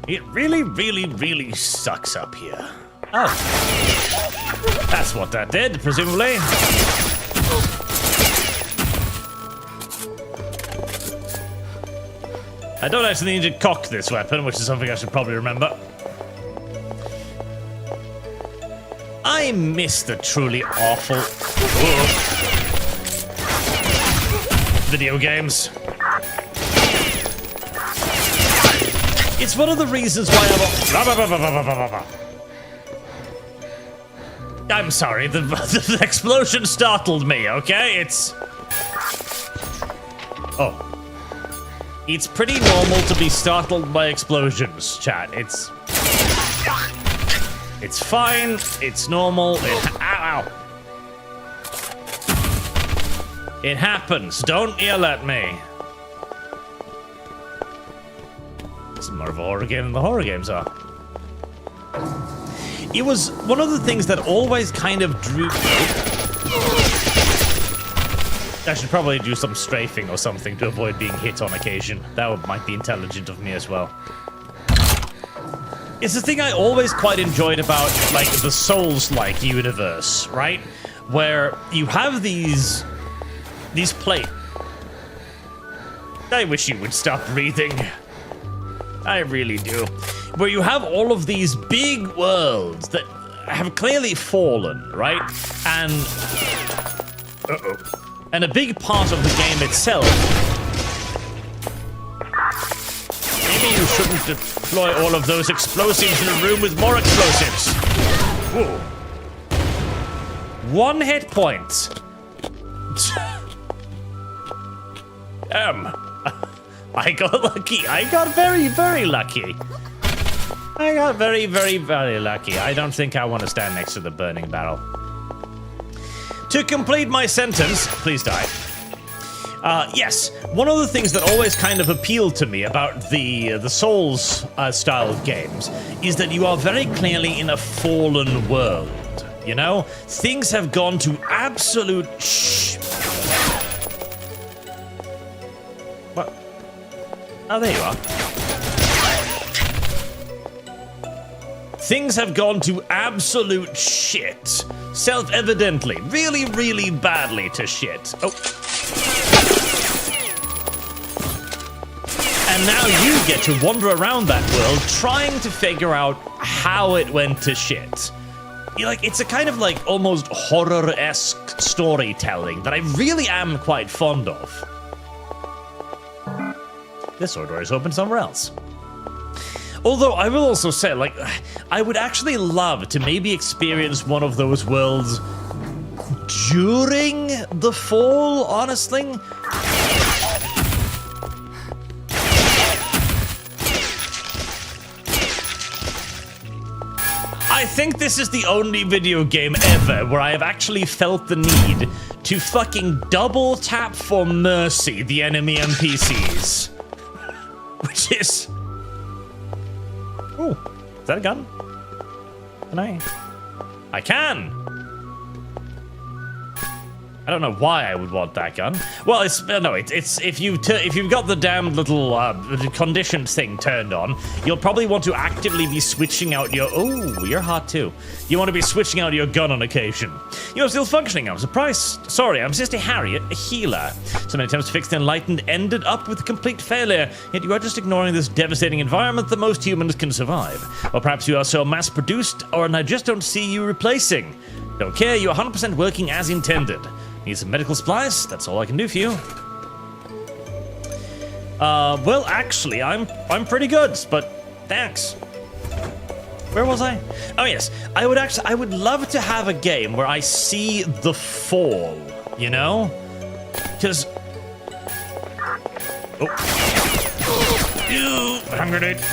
It really, really, really sucks up here. Oh. That's what that did, presumably. I don't actually need to cock this weapon, which is something I should probably remember. I miss the truly awful video games. It's one of the reasons why I'm sorry, the explosion startled me, okay? It's... Oh. It's pretty normal to be startled by explosions, chat. It's fine. It's normal. Ow. It happens. Don't yell at me. It's more of a horror game than the horror games are. it was one of the things that always kind of drew... I should probably do some strafing or something to avoid being hit on occasion. That might be intelligent of me as well. It's the thing I always quite enjoyed about, like, the Souls-like universe, right? Where you have these plates. I wish you would stop breathing. I really do. Where you have all of these big worlds that have clearly fallen, right? And... And a big part of the game itself... Maybe you shouldn't deploy all of those explosives in a room with more explosives. Whoa. 1 hit point. I got lucky. I got very, very lucky. I got very, very, very lucky. I don't think I want to stand next to the burning barrel. To complete my sentence, please die. Yes, one of the things that always kind of appealed to me about the Souls style games is that you are very clearly in a fallen world. You know, things have gone to absolute What? Oh, there you are. Things have gone to absolute shit. Self-evidently. Really, really badly to shit. Oh. And now you get to wander around that world trying to figure out how it went to shit. Like, it's a kind of like almost horror-esque storytelling that I really am quite fond of. This door is open somewhere else. Although I will also say, like, I would actually love to maybe experience one of those worlds during the fall, honestly. I think this is the only video game ever where I have actually felt the need to fucking double tap for mercy the enemy NPCs. Which is... Oh, is that a gun? Can I can! I don't know why I would want that gun. Well, it's no, it's if you've got the damn little conditioned thing turned on, you'll probably want to actively be switching out your. Oh, you're hot too. You want to be switching out your gun on occasion. You're still functioning. I'm surprised. Sorry, I'm Sister Harriet, a healer. So many attempts to fix the Enlightened ended up with complete failure. Yet you are just ignoring this devastating environment that most humans can survive. Or perhaps you are so mass-produced, and I just don't see you replacing. Don't care. You're 100% working as intended. Need some medical supplies? That's all I can do for you. Well, actually, I'm pretty good, but thanks. Where was I? Oh yes, I would love to have a game where I see the fall. You know, because hand grenade.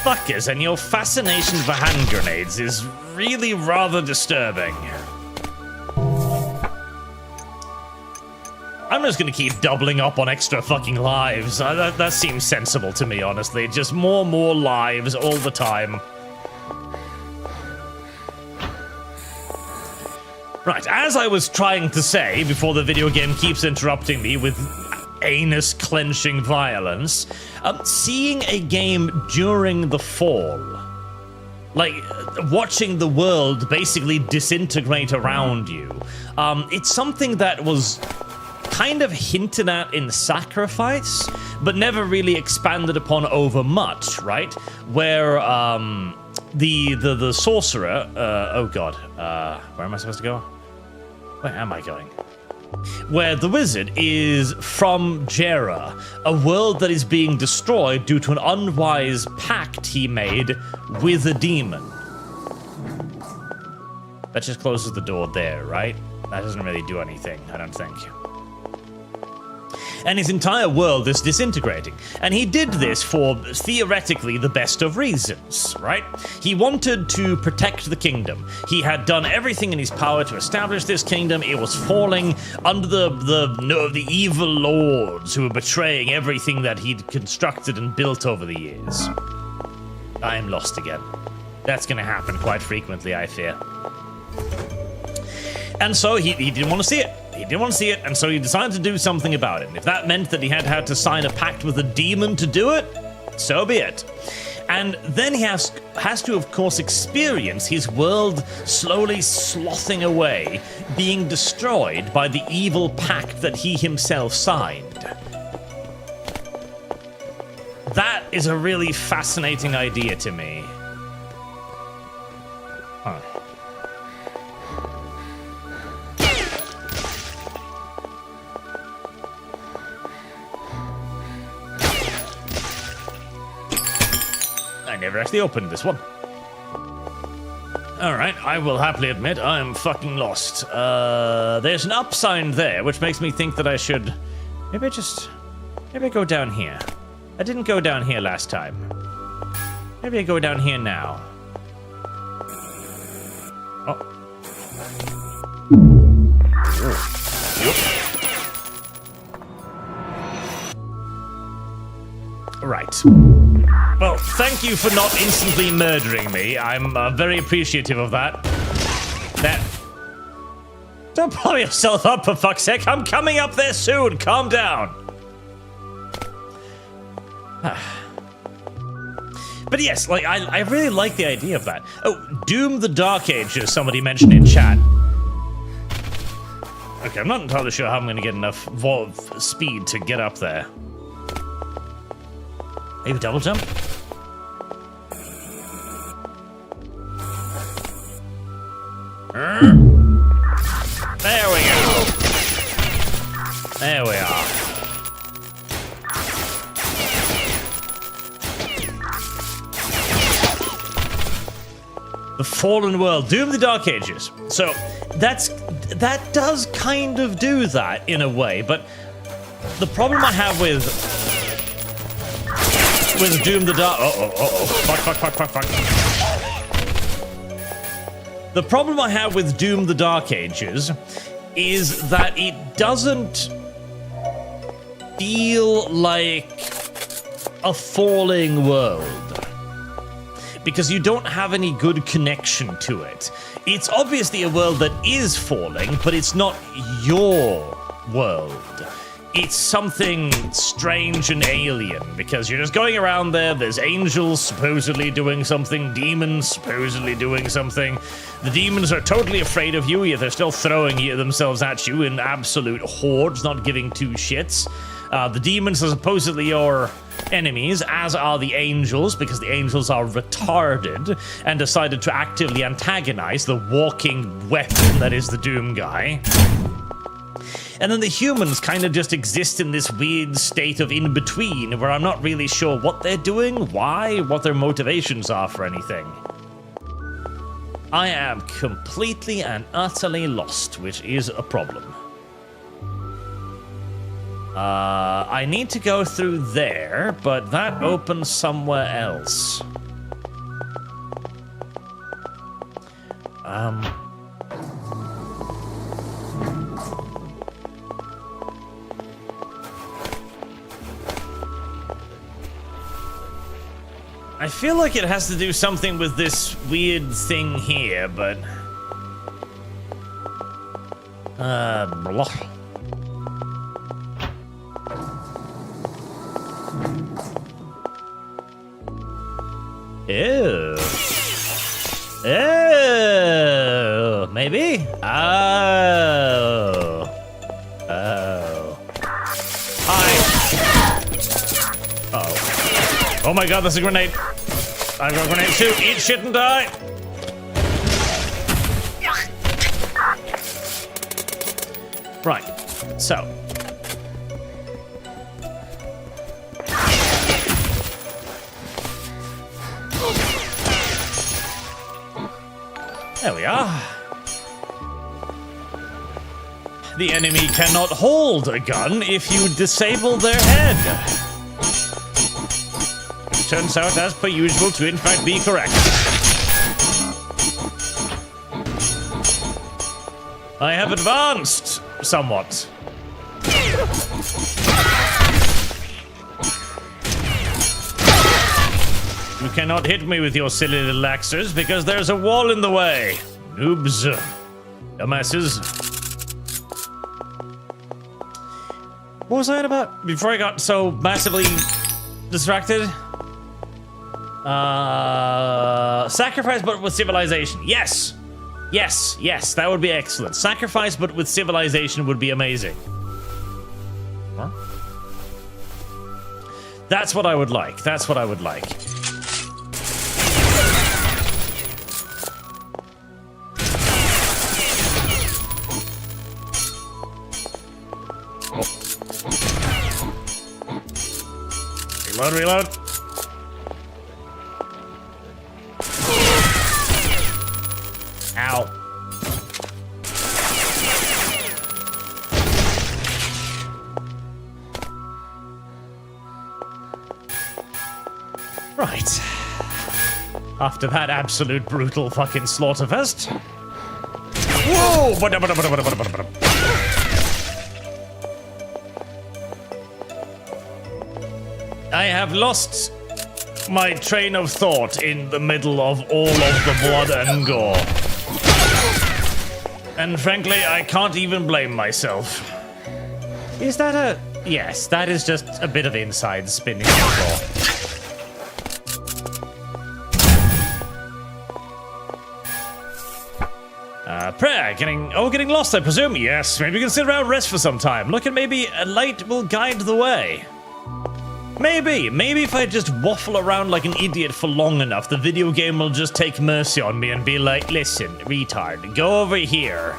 Fuckers, and your fascination for hand grenades is really rather disturbing. I'm just gonna keep doubling up on extra fucking lives. That seems sensible to me, honestly. Just more lives all the time. Right, as I was trying to say before the video game keeps interrupting me with anus-clenching violence, seeing a game during the fall, like watching the world basically disintegrate around you, it's something that was kind of hinted at in Sacrifice, but never really expanded upon over much, right? Where the sorcerer, oh god, where am I supposed to go? Where am I going? Where the wizard is from Jera, a world that is being destroyed due to an unwise pact he made with a demon. That just closes the door there, right? That doesn't really do anything, I don't think. and his entire world is disintegrating. And he did this for, theoretically, the best of reasons, right? He wanted to protect the kingdom. He had done everything in his power to establish this kingdom. It was falling under the evil lords who were betraying everything that he'd constructed and built over the years. I am lost again. That's going to happen quite frequently, I fear. And so he didn't want to see it. He didn't want to see it, and so he decided to do something about it. And if that meant that he had to sign a pact with a demon to do it, so be it. And then he has to, of course, experience his world slowly slothing away, being destroyed by the evil pact that he himself signed. That is a really fascinating idea to me. Huh. I never actually opened this one. Alright, I will happily admit I am fucking lost. There's an up sign there, which makes me think that I should... Maybe I go down here. I didn't go down here last time. Maybe I go down here now. Oh. Right. Well, thank you for not instantly murdering me. I'm very appreciative of that. Don't blow yourself up, for fuck's sake. I'm coming up there soon. Calm down. But yes, like I really like the idea of that. Oh, Doom the Dark Ages, somebody mentioned in chat. Okay, I'm not entirely sure how I'm going to get enough speed to get up there. Maybe double jump? There we go. There we are. The Fallen World, Doom the Dark Ages. So that does kind of do that in a way, but the problem I have with Doom the Dark... Fuck. The problem I have with Doom the Dark Ages is that it doesn't feel like a falling world. Because you don't have any good connection to it. It's obviously a world that is falling, but it's not your world. It's something strange and alien, because you're just going around there's angels supposedly doing something, demons supposedly doing something. The demons are totally afraid of you, yet they're still throwing themselves at you in absolute hordes, not giving two shits. The demons are supposedly your enemies, as are the angels, because the angels are retarded and decided to actively antagonize the walking weapon that is the Doom guy. And then the humans kind of just exist in this weird state of in-between, where I'm not really sure what they're doing, why, what their motivations are for anything. I am completely and utterly lost, which is a problem. I need to go through there, but that opens somewhere else. I feel like it has to do something with this weird thing here, but... blah. Ew. Ew. Maybe? Oh. Oh. Hi. Oh. Oh my god, that's a grenade. I've got a grenade too. Eat shit and die. Right. So. There we are. the enemy cannot hold a gun if you disable their head. Turns out, as per usual, to in fact be correct. I have advanced somewhat. You cannot hit me with your silly little axes because there's a wall in the way. Noobs. Dumbasses. What was I about before I got so massively distracted? Sacrifice but with civilization. Yes. Yes, yes, that would be excellent. Sacrifice but with civilization would be amazing. Huh? That's what I would like. That's what I would like. Reload, reload. Ow. Right. After that absolute brutal fucking slaughterfest. Whoa! I have lost my train of thought in the middle of all of the blood and gore. And frankly, I can't even blame myself. Is that a... Yes, that is just a bit of inside spinning the floor. Prayer, getting lost, I presume? Yes, maybe we can sit around and rest for some time. Look, and maybe a light will guide the way. Maybe if I just waffle around like an idiot for long enough, the video game will just take mercy on me and be like, listen, retard, go over here.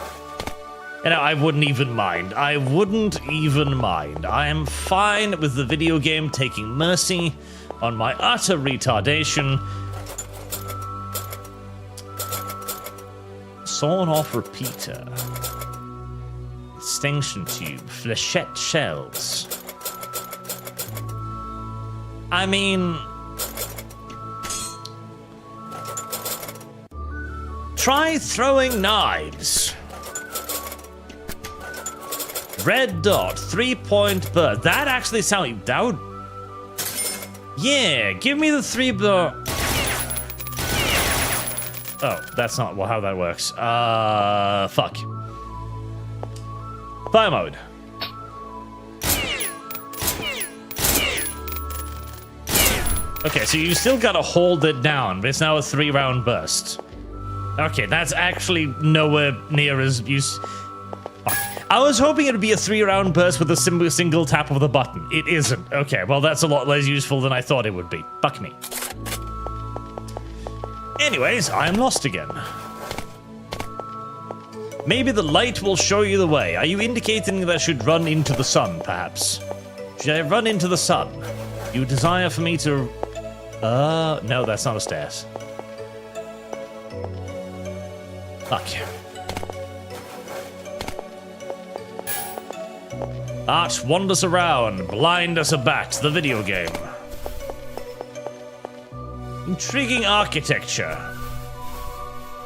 And I wouldn't even mind. I wouldn't even mind. I am fine with the video game taking mercy on my utter retardation. Sawn off repeater. Extinction tube. Flechette shells. I mean... Try throwing knives. Red dot, 3-point burst. That actually sounds... That would... Yeah, give me the 3-dot... Oh, that's not how that works. Fuck. Fire mode. Okay, so you still gotta hold it down, but it's now a 3-round burst. Okay, that's actually nowhere near as use. I was hoping it'd be a 3-round burst with a single tap of the button. It isn't. Okay, well, that's a lot less useful than I thought it would be. Fuck me. Anyways, I am lost again. Maybe the light will show you the way. Are you indicating that I should run into the sun, perhaps? Should I run into the sun? You desire for me to... no, that's not a stairs. Fuck. Arch wanders around, blind as a bat, the video game. Intriguing architecture.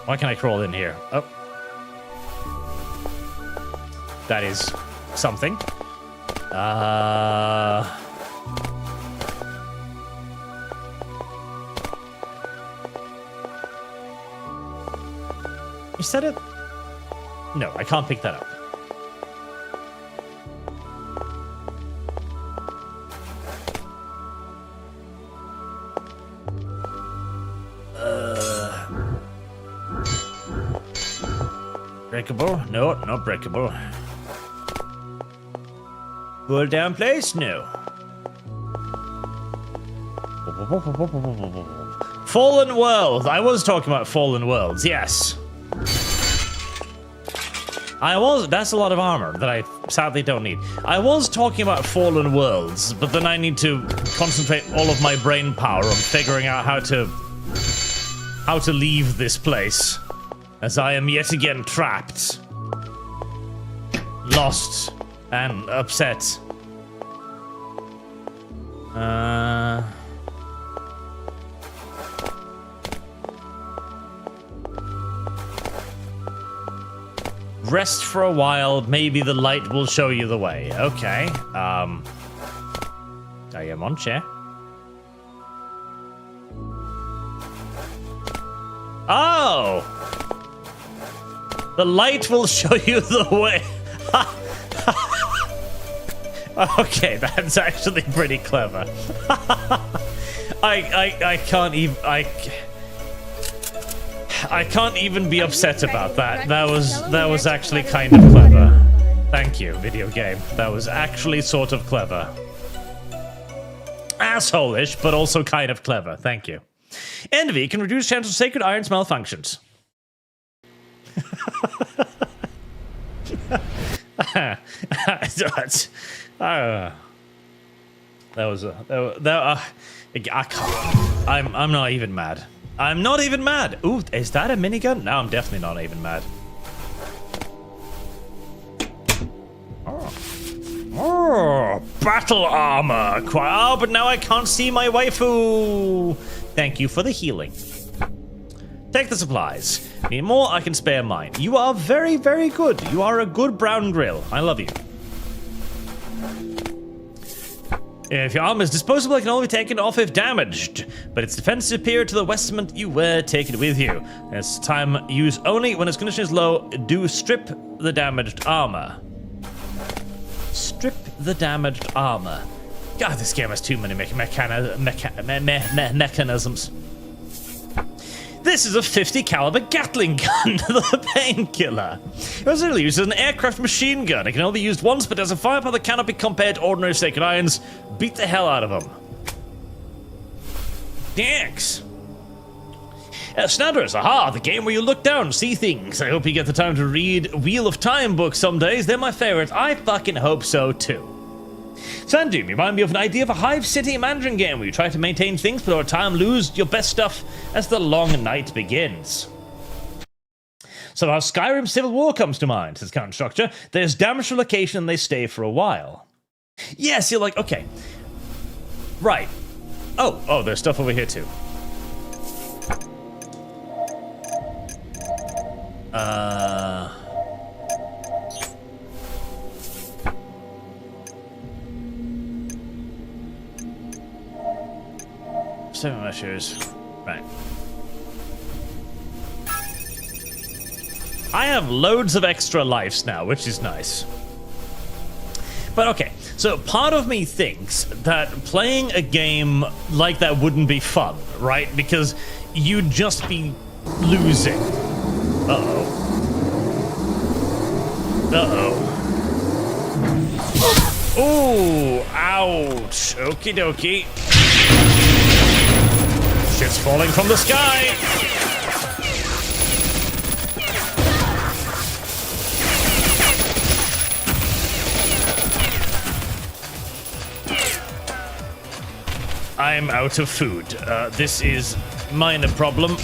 Why can I crawl in here? Oh. That is something. You said it? No, I can't pick that up. Breakable? No, not breakable. Pull down place? No. Fallen World. I was talking about Fallen Worlds, yes. That's a lot of armor that I sadly don't need. I was talking about Fallen Worlds, but then I need to concentrate all of my brain power on figuring out how to leave this place, as I am yet again trapped. lost and upset. Rest for a while, maybe the light will show you the way. Okay. I am on chair. Oh! The light will show you the way. Okay, that's actually pretty clever. I can't even I can't even be upset about that. That was actually kind of clever. Thank you, video game. That was actually sort of clever. Asshole-ish, but also kind of clever. Thank you. Envy can reduce chance of sacred iron's malfunctions. I can't. I'm not even mad. I'm not even mad. Ooh, is that a minigun? No, I'm definitely not even mad. Oh, battle armor. Oh, but now I can't see my waifu. Thank you for the healing. Take the supplies. Need more? I can spare mine. You are very, very good. You are a good brown grill. I love you. If your armor is disposable, it can only be taken off if damaged, but its defense is superior to the vestment you wear. Take it with you. It's time use only when its condition is low. Do strip the damaged armor. Strip the damaged armor. God, this game has too many mechanisms. This is a 50 caliber Gatling gun, the painkiller. It was really used as an aircraft machine gun. It can only be used once, but as a firepower that cannot be compared to ordinary sacred irons. Beat the hell out of them. Thanks. Snadders, aha, the game where you look down and see things. I hope you get the time to read Wheel of Time books some days. They're my favorites. I fucking hope so too. Sandoom, you remind me of an idea of a Hive City Mandarin game where you try to maintain things but over time lose your best stuff as the long night begins. So how Skyrim Civil War comes to mind, says Count Structure. There's damage to location and they stay for a while. Yes, you're like, okay. Right. Oh, there's stuff over here too. Seven measures. Right. I have loads of extra lives now, which is nice. But okay, so part of me thinks that playing a game like that wouldn't be fun, right? Because you'd just be losing. Uh-oh. Ooh, ouch. Okie dokie. Shit's falling from the sky. I'm out of food. This is minor problem.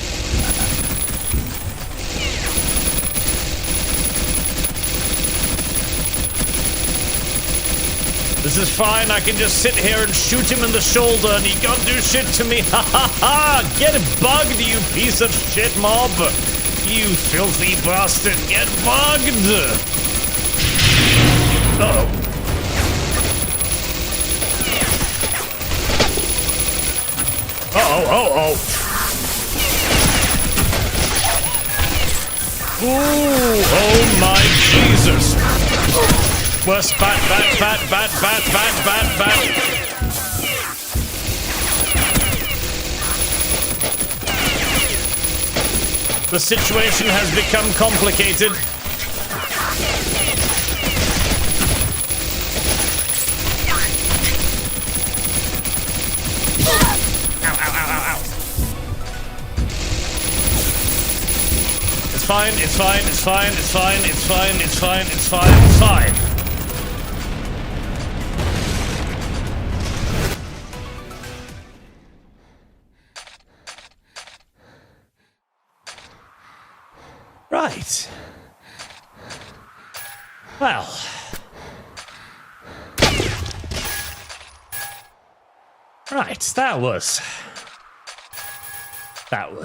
This is fine. I can just sit here and shoot him in the shoulder and he can't do shit to me. Ha ha ha! Get bugged, you piece of shit mob! You filthy bastard! Get bugged! Uh-oh. Ooh, oh my Jesus! Worst bat. The situation has become complicated. Ow. It's fine. Right. Well. Right, that was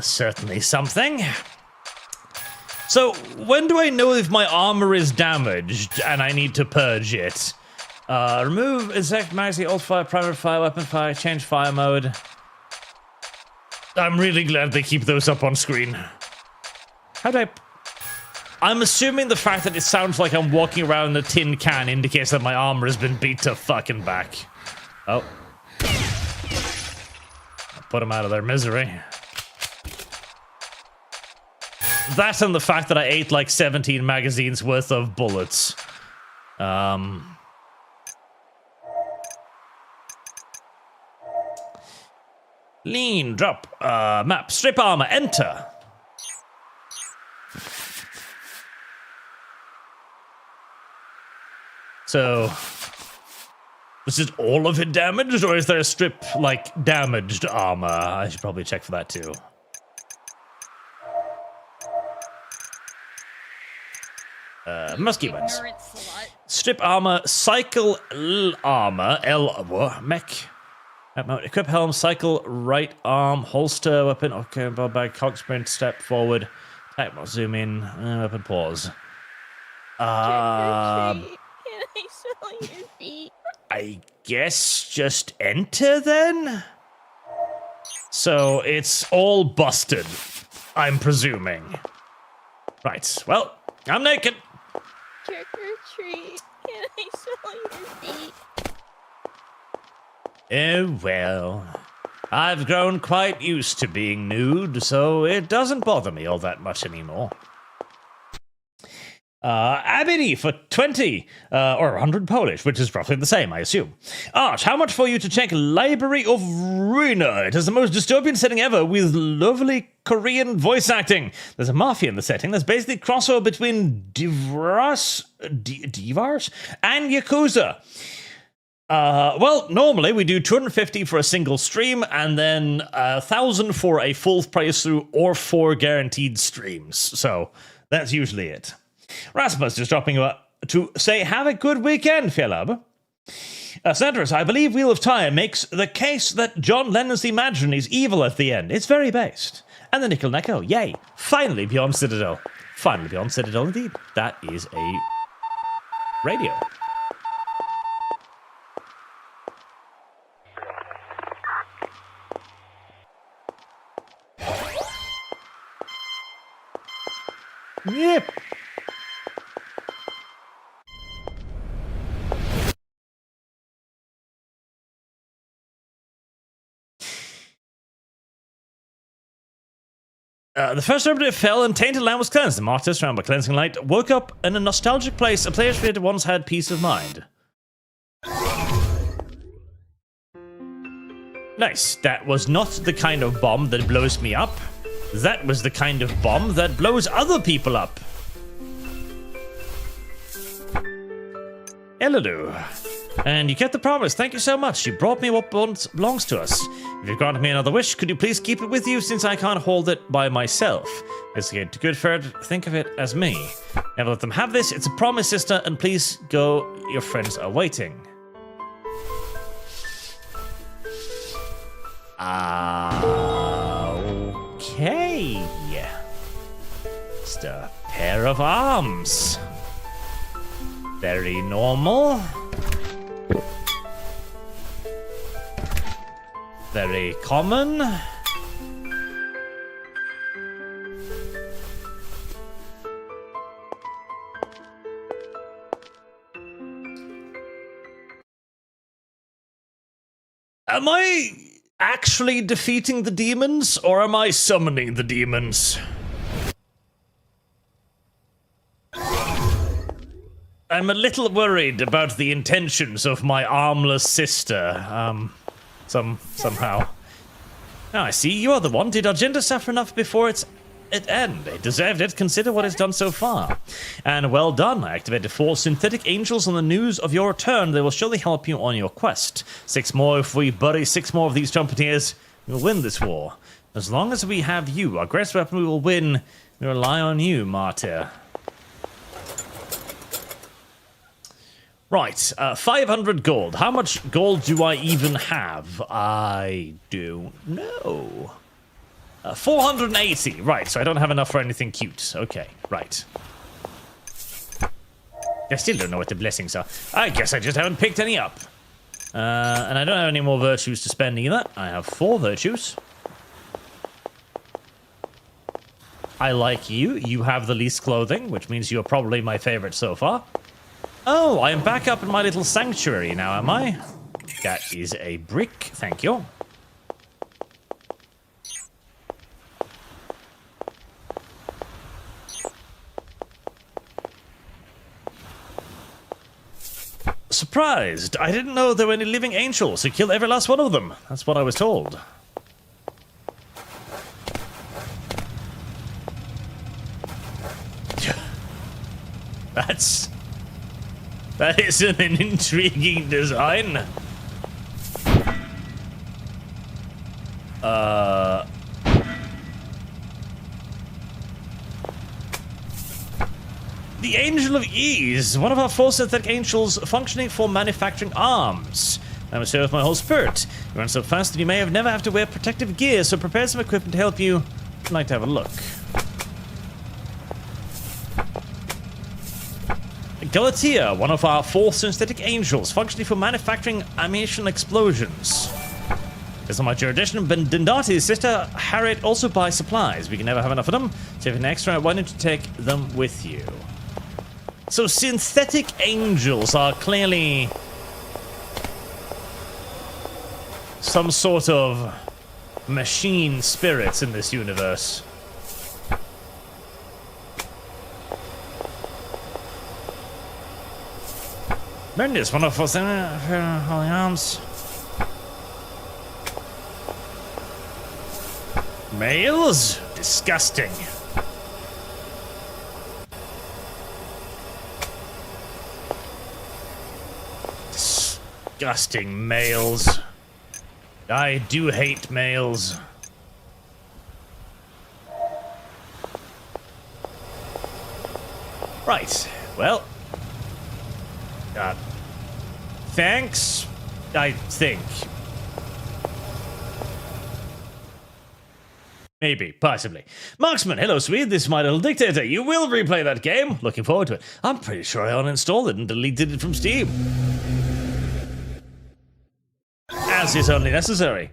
certainly something. So, when do I know if my armor is damaged and I need to purge it? Remove insect magazine, alt fire, primary fire, weapon fire, change fire mode. I'm really glad they keep those up on screen. How do I... I'm assuming the fact that it sounds like I'm walking around a tin can indicates that my armor has been beat to fucking back. Oh. I'll put them out of their misery. That and the fact that I ate like 17 magazines worth of bullets. Lean, drop, map, strip armor, enter. So, is it all of it damaged, or is there a strip, like, damaged armor? I should probably check for that, too. Musky ones. Strip armor, cycle armor, mech. Equip helm, cycle, right arm, holster, weapon, okay, ball bag, cog sprint, step forward, attack, zoom in, weapon, pause. I guess just enter then? So it's all busted, I'm presuming. Right, well, I'm naked. Trick or treat, can I smell your feet? Oh, well, I've grown quite used to being nude, so it doesn't bother me all that much anymore. Abini for 20, or 100 Polish, which is roughly the same, I assume. Arch, how much for you to check Library of Ruina? It is the most dystopian setting ever, with lovely Korean voice acting. There's a mafia in the setting. There's basically crossover between Divars and Yakuza. Well, normally we do 250 for a single stream, and then 1,000 for a full playthrough or 4 guaranteed streams. So that's usually it. Rasmus is dropping to say, have a good weekend, Philip. Cedrus, I believe Wheel of Time makes the case that John Lennon's Imagine is evil at the end. It's very based. And the Nickel Neko, yay. Finally beyond Citadel. Finally beyond Citadel, indeed. That is a radio. Yep. The first operative fell and tainted land was cleansed. The martyr, surrounded by cleansing light, woke up in a nostalgic place a player's creator once had peace of mind. Nice. That was not the kind of bomb that blows me up. That was the kind of bomb that blows other people up. Hello. And you kept the promise. Thank you so much. You brought me what belongs to us. If you've granted me another wish, could you please keep it with you, since I can't hold it by myself? It's good for it. Think of it as me. Never let them have this. It's a promise, sister, and please go. Your friends are waiting. Okay. Just a pair of arms. Very normal. Very common. Am I actually defeating the demons, or am I summoning the demons? I'm a little worried about the intentions of my armless sister. Somehow. Oh, I see. You are the one. Did Argenta suffer enough before it end? It deserved it. Consider what it's done so far. And well done. I activated 4 synthetic angels on the news of your return. They will surely help you on your quest. 6 more. If we bury 6 more of these trumpeteers, we'll win this war. As long as we have you, our greatest weapon, we will win. We rely on you, martyr. Right, 500 gold. How much gold do I even have? I don't know. 480. Right, so I don't have enough for anything cute. Okay, right. I still don't know what the blessings are. I guess I just haven't picked any up. And I don't have any more virtues to spend either. I have 4 virtues. I like you. You have the least clothing, which means you're probably my favorite so far. Oh, I am back up in my little sanctuary now, am I? That is a brick. Thank you. Surprised. I didn't know there were any living angels, so kill every last one of them. That's what I was told. That is an intriguing design. The Angel of Ease, one of our 4 synthetic angels functioning for manufacturing arms. I must say with my whole spirit. You run so fast that you may never have to wear protective gear, so prepare some equipment to help you. I'd like to have a look. Galatea, one of our 4 synthetic angels, functioning for manufacturing ammunition explosions. Based on my jurisdiction, Dendati's sister Harriet also buys supplies. We can never have enough of them, so if an extra, why don't you take them with you? So synthetic angels are clearly some sort of machine spirits in this universe. Tremendous, one of us holy arms. Males? Disgusting. Disgusting males. I do hate males. Right, well. Thanks, I think. Maybe, possibly. Marksman, hello, Swede. This is my little dictator. You will replay that game. Looking forward to it. I'm pretty sure I uninstalled it and deleted it from Steam. As is only necessary.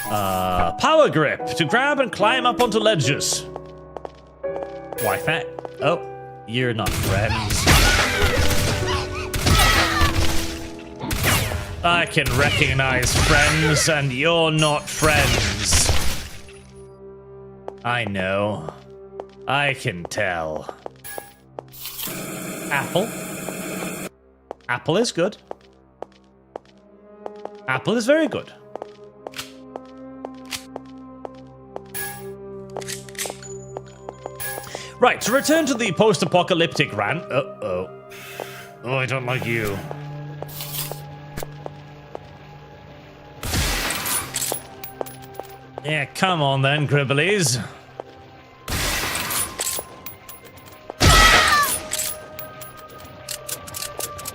Power grip to grab and climb up onto ledges. Why that? Oh, you're not friends. I can recognize friends, and you're not friends. I know. I can tell. Apple. Apple is good. Apple is very good. Right, to return to the post-apocalyptic rant. Uh-oh. Oh, I don't like you. Yeah, come on then, Gribblies.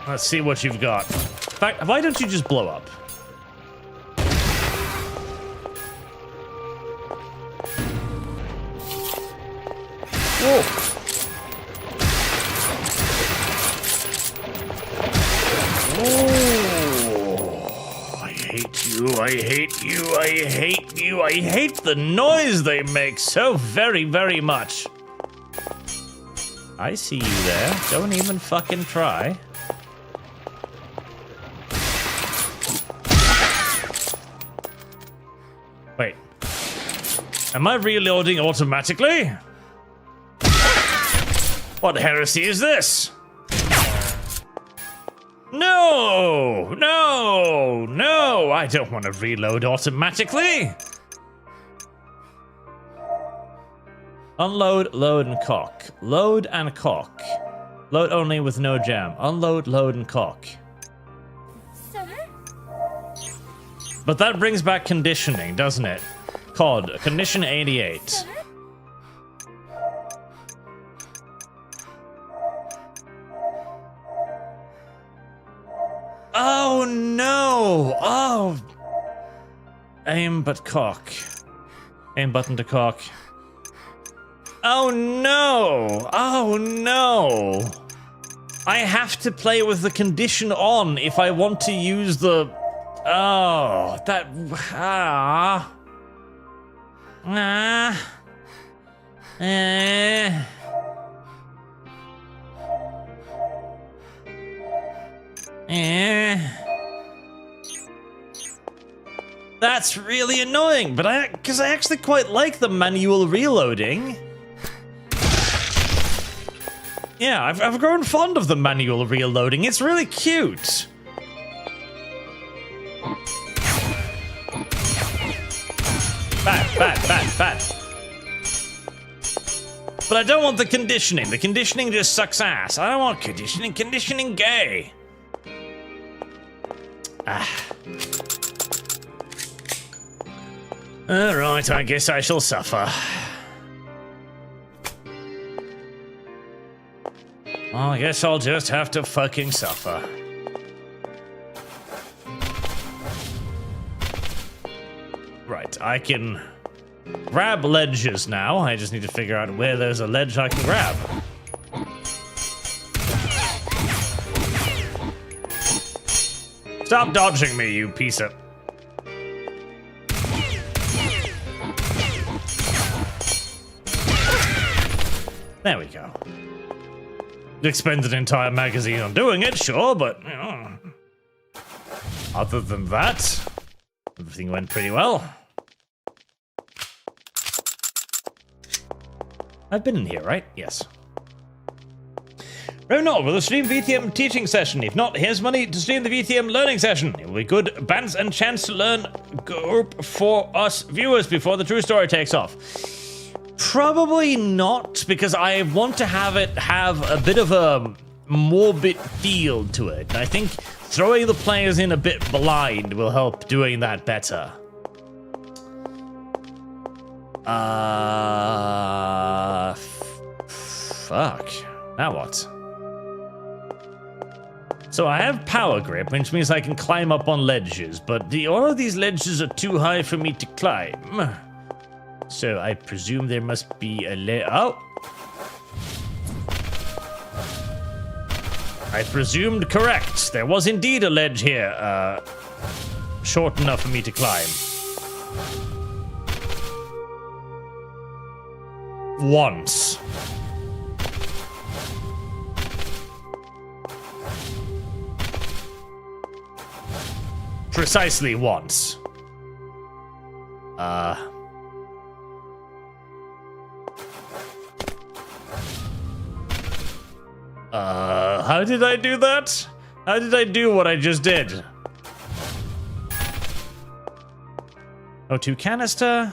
Let's see what you've got. In fact, why don't you just blow up? Whoa. I hate you, I hate you, I hate you, I hate the noise they make so very, very much. I see you there. Don't even fucking try. Wait. Am I reloading automatically? What heresy is this? No! No! No! I don't want to reload automatically! Unload, load, and cock. Load and cock. Load only with no jam. Unload, load, and cock. Sir? But that brings back conditioning, doesn't it? COD, condition 88. Sir? Oh no! Oh! Aim but cock. Aim button to cock. Oh no! Oh no! I have to play with the condition on if I want to use the... Oh, that... That's really annoying, but because I actually quite like the manual reloading. Yeah, I've grown fond of the manual reloading. It's really cute. Bad. But I don't want the conditioning. The conditioning just sucks ass. I don't want conditioning. Conditioning gay. Alright, I guess I shall suffer. Well, I guess I'll just have to fucking suffer. Right, I can grab ledges now. I just need to figure out where there's a ledge I can grab. Stop dodging me, you piece of... There we go. Expend an entire magazine on doing it, sure, but you know, other than that, everything went pretty well. I've been in here, right? Yes. Ronald, will stream VTM teaching session? If not, here's money to stream the VTM learning session. It will be good bands and chance to learn group for us viewers before the true story takes off. Probably not, because I want to have it have a bit of a morbid feel to it. And I think throwing the players in a bit blind will help doing that better. Fuck. Now what? So I have power grip, which means I can climb up on ledges, but all of these ledges are too high for me to climb. So I presume there must be a oh! I presumed correct. There was indeed a ledge here, short enough for me to climb. Once. Precisely once. How did I do that? How did I do what I just did? O2 canister.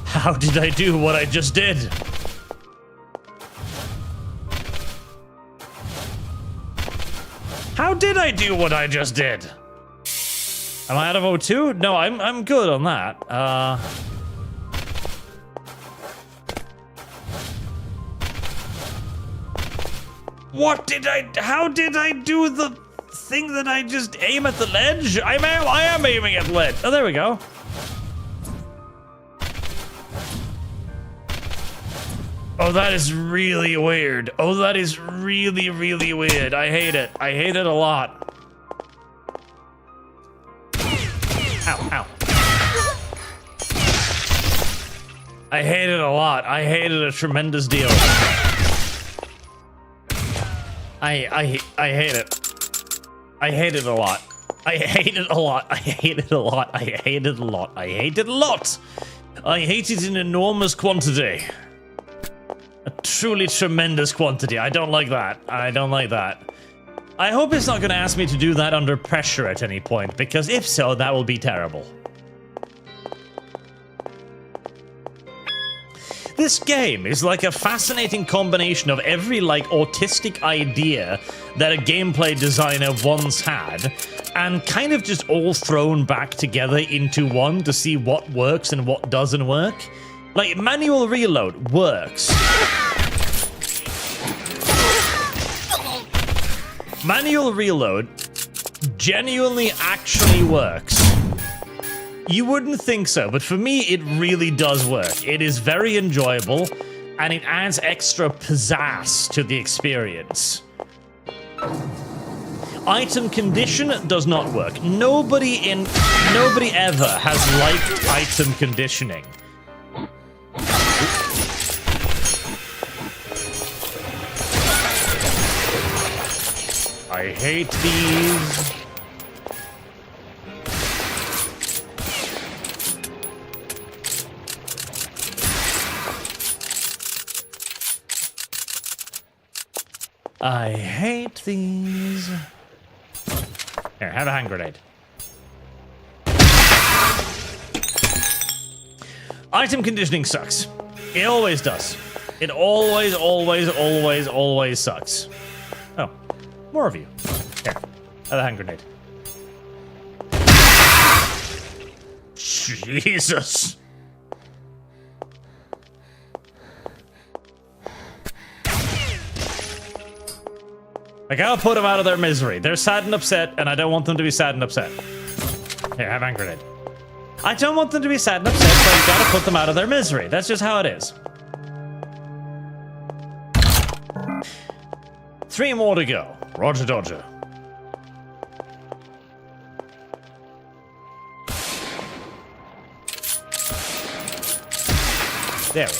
How did I do what I just did? How did I do what I just did? Am I out of O2? No, I'm good on that. How did I do the thing that I just aim at the ledge? I am aiming at the ledge. Oh, there we go. Oh, that is really weird. Oh, that is really, really weird. I hate it. I hate it a lot. Ow, ow. I hate it a lot. I hate it a tremendous deal. I hate it. I hate it a lot. I hate it a lot. I hate it a lot. I hate it a lot. I hate it a lot. I hate it in enormous quantity. A truly tremendous quantity. I don't like that. I don't like that. I hope it's not going to ask me to do that under pressure at any point, because if so, that will be terrible. This game is like a fascinating combination of every, like, autistic idea that a gameplay designer once had, and kind of just all thrown back together into one to see what works and what doesn't work. Like, manual reload works. Manual reload genuinely actually works. You wouldn't think so, but for me, it really does work. It is very enjoyable, and it adds extra pizzazz to the experience. Item condition does not work. Nobody ever has liked item conditioning. I hate these. I hate these. Here, have a hand grenade. Item conditioning sucks. It always does. It always, always, always, always sucks. Oh, more of you. Here, have a hand grenade. Jesus. I gotta put them out of their misery. They're sad and upset, and I don't want them to be sad and upset. Here, have a hand grenade. I don't want them to be sad and upset, so I gotta put them out of their misery. That's just how it is. 3 more to go. Roger Dodger. There we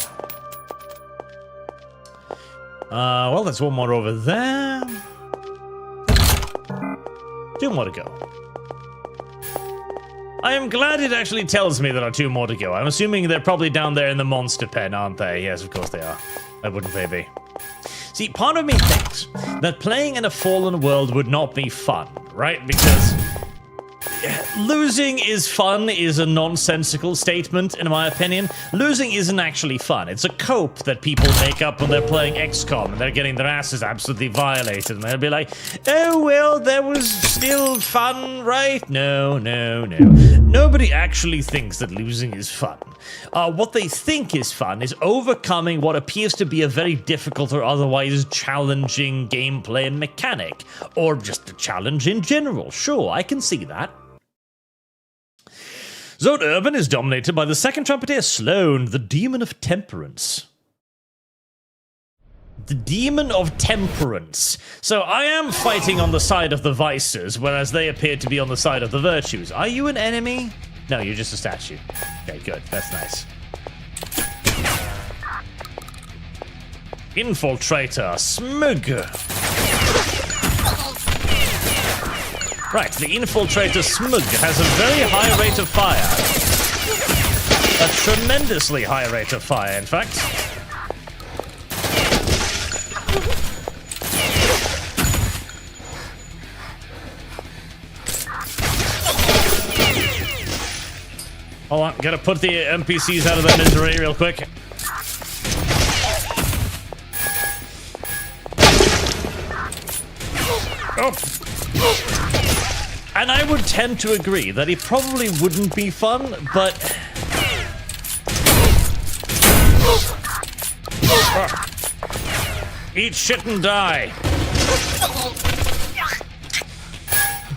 are. Well, there's one more over there. 2 more to go. I am glad it actually tells me there are 2 more to go. I'm assuming they're probably down there in the monster pen, aren't they? Yes, of course they are. Why wouldn't they be? See, part of me thinks that playing in a fallen world would not be fun, right? Because losing is fun is a nonsensical statement, in my opinion. Losing isn't actually fun. It's a cope that people make up when they're playing XCOM and they're getting their asses absolutely violated. And they'll be like, oh, well, that was still fun, right? No, no, no. Nobody actually thinks that losing is fun. What they think is fun is overcoming what appears to be a very difficult or otherwise challenging gameplay and mechanic. Or just a challenge in general. Sure, I can see that. Zone Urban is dominated by the second trumpeter Sloan, the Demon of Temperance. The Demon of Temperance. So I am fighting on the side of the vices, whereas they appear to be on the side of the virtues. Are you an enemy? No, you're just a statue. Okay, good. That's nice. Infiltrator, Smug. Right, the Infiltrator Smug has a very high rate of fire. A tremendously high rate of fire, in fact. Hold on, gotta put the NPCs out of their misery real quick. Oh! And I would tend to agree that it probably wouldn't be fun, but... Eat shit and die.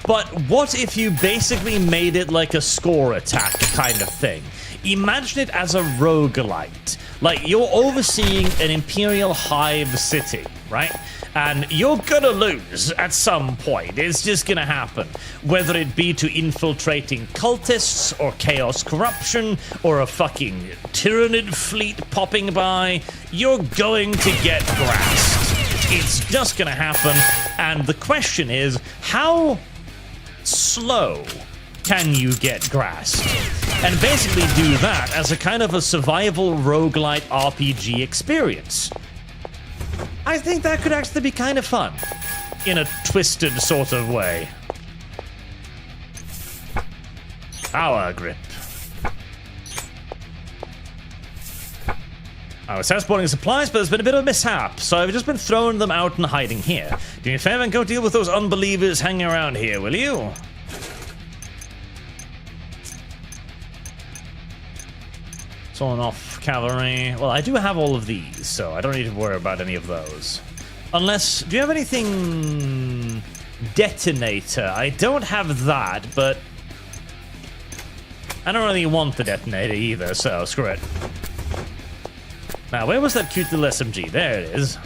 But what if you basically made it like a score attack kind of thing? Imagine it as a roguelite. Like, you're overseeing an Imperial Hive city, right? And you're gonna lose at some point. It's just gonna happen. Whether it be to infiltrating cultists, or chaos corruption, or a fucking Tyranid fleet popping by, you're going to get grassed. It's just gonna happen. And the question is, how slow can you get grassed? And basically do that as a kind of a survival roguelite RPG experience. I think that could actually be kind of fun, in a twisted sort of way. Power grip. I was transporting supplies, but there's been a bit of a mishap, so I've just been throwing them out and hiding here. Do me a favor and go deal with those unbelievers hanging around here, will you? Sawing off cavalry. Well, I do have all of these, so I don't need to worry about any of those. Unless, do you have anything... Detonator? I don't have that, but... I don't really want the detonator either, so screw it. Now, where was that cute little SMG? There it is.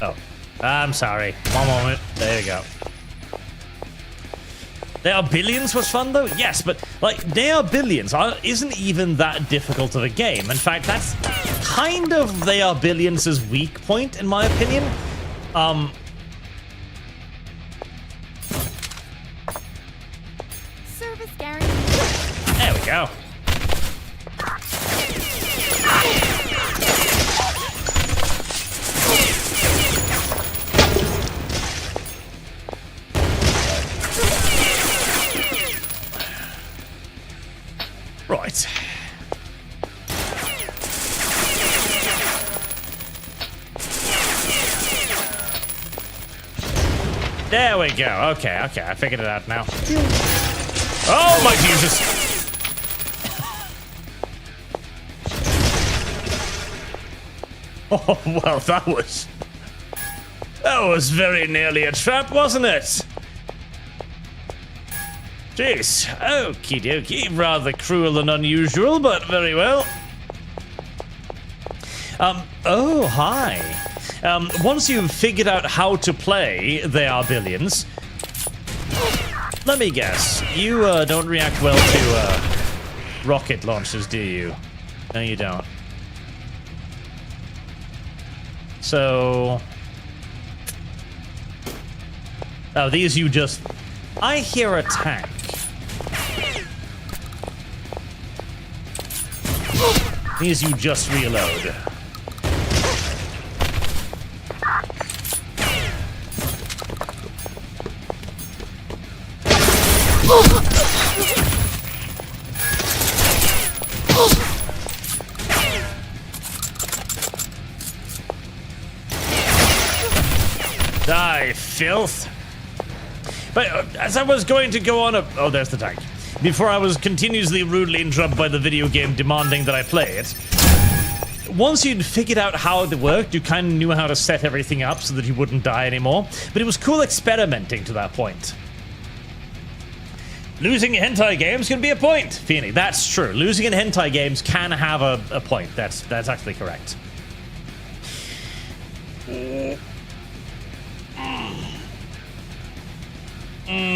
Oh, I'm sorry. One moment. There you go. There Are Billions was fun, though? Yes, but, like, There Are Billions isn't even that difficult of a game. In fact, that's kind of There Are Billions' weak point, in my opinion. Service guarantee. There we go. Right. There we go. Okay, I figured it out now. Oh my Jesus! Oh well, that was very nearly a trap, wasn't it? Jeez, okie dokie, rather cruel and unusual, but very well. Oh, hi. Once you've figured out how to play There Are Billions, let me guess, you don't react well to rocket launches, do you? No, you don't. So... Oh, these you just... I hear a tank. These you just reload. Die, filth. But as I was going to go on oh, there's the tank. Before I was continuously rudely interrupted by the video game demanding that I play it. Once you'd figured out how it worked, you kind of knew how to set everything up so that you wouldn't die anymore. But it was cool experimenting to that point. Losing in hentai games can be a point, Feeny. That's true. Losing in hentai games can have a point. That's actually correct.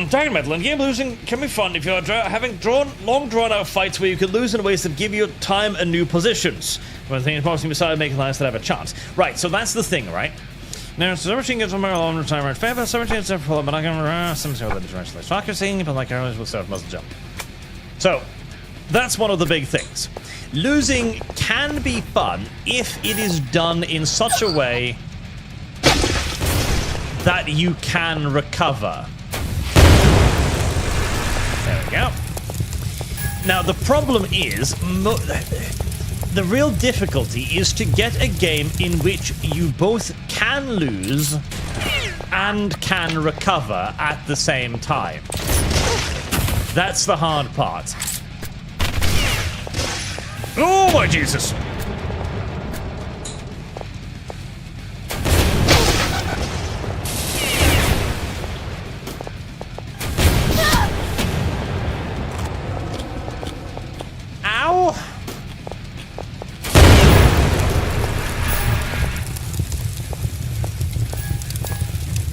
Dragon Metal, in game losing can be fun if you're having long drawn-out fights where you can lose in ways that give you time and new positions. When things possibly beside making lives that have a chance. Right, so that's the thing, right? Now, 17 gets on my own retirement favor, 17 is for but I can some sort of international soccer scene, but like I always will start muscle jump. So, that's one of the big things. Losing can be fun if it is done in such a way that you can recover. There we go. Now, the problem is, the real difficulty is to get a game in which you both can lose and can recover at the same time. That's the hard part. Oh my Jesus!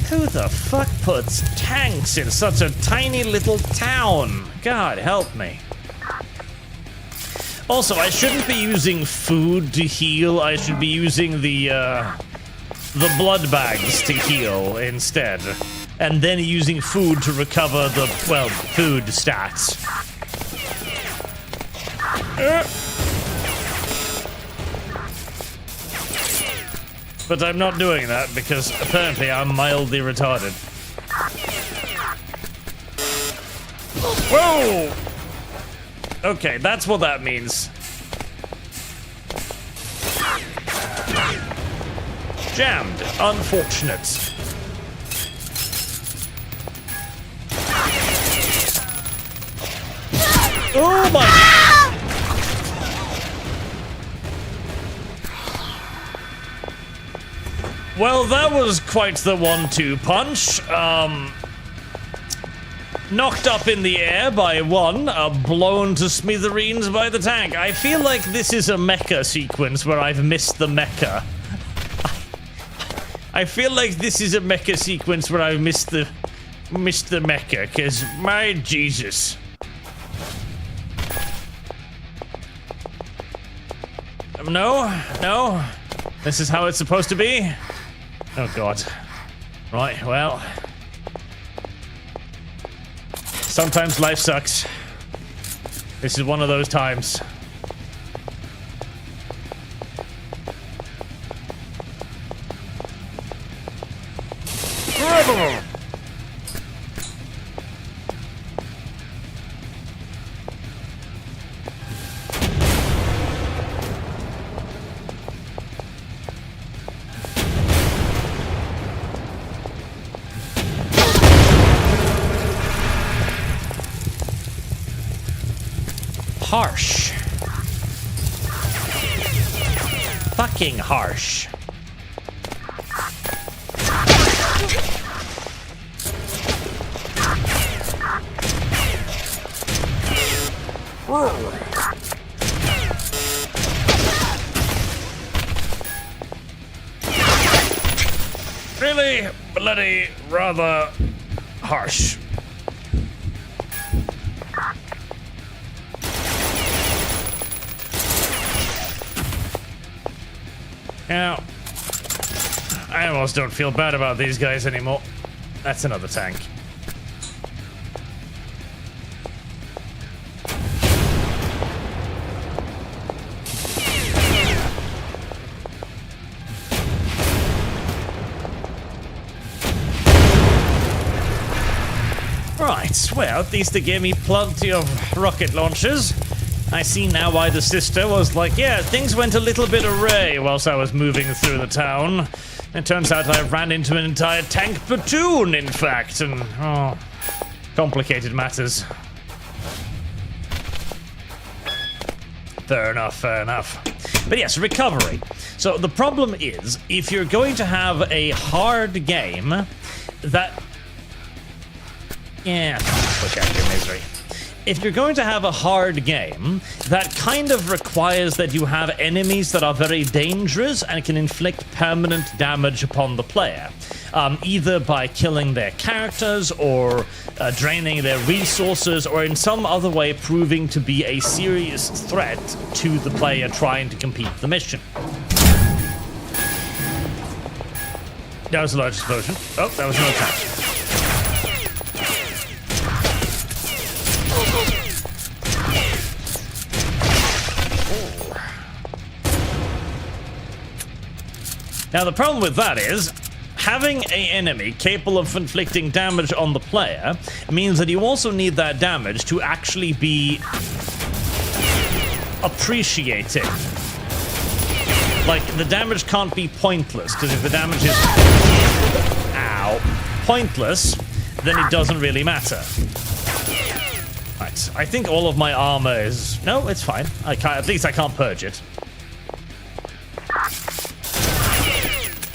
Who the fuck puts tanks in such a tiny little town? God help me. Also, I shouldn't be using food to heal. I should be using the blood bags to heal instead. And then using food to recover the, well, food stats. But I'm not doing that because apparently I'm mildly retarded. Whoa! Okay, that's what that means. Jammed. Unfortunate. Oh my! Well, that was quite the 1-2 punch. Knocked up in the air by one, blown to smithereens by the tank. I feel like this is a mecha sequence where I've missed the mecha. I feel like this is a mecha sequence where I've missed the mecha, because my Jesus. No. This is how it's supposed to be. Oh God. Right, well. Sometimes life sucks. This is one of those times. Harsh. Fucking harsh. Really bloody rather harsh. Now, I almost don't feel bad about these guys anymore. That's another tank. Right, well, at least they gave me plenty of rocket launchers. I see now why the sister was like, yeah, things went a little bit awry whilst I was moving through the town. It turns out I ran into an entire tank platoon, in fact, and, oh, complicated matters. Fair enough, fair enough. But yes, recovery. So the problem is, if you're going to have a hard game that... Yeah, push out your misery. If you're going to have a hard game, that kind of requires that you have enemies that are very dangerous and can inflict permanent damage upon the player. Either by killing their characters, or draining their resources, or in some other way proving to be a serious threat to the player trying to complete the mission. That was a large explosion. Oh, that was another tank. Now the problem with that is, having an enemy capable of inflicting damage on the player means that you also need that damage to actually be appreciated. Like, the damage can't be pointless, because if the damage is pointless, then it doesn't really matter. Right, I think all of my armor is... No, it's fine. At least I can't purge it.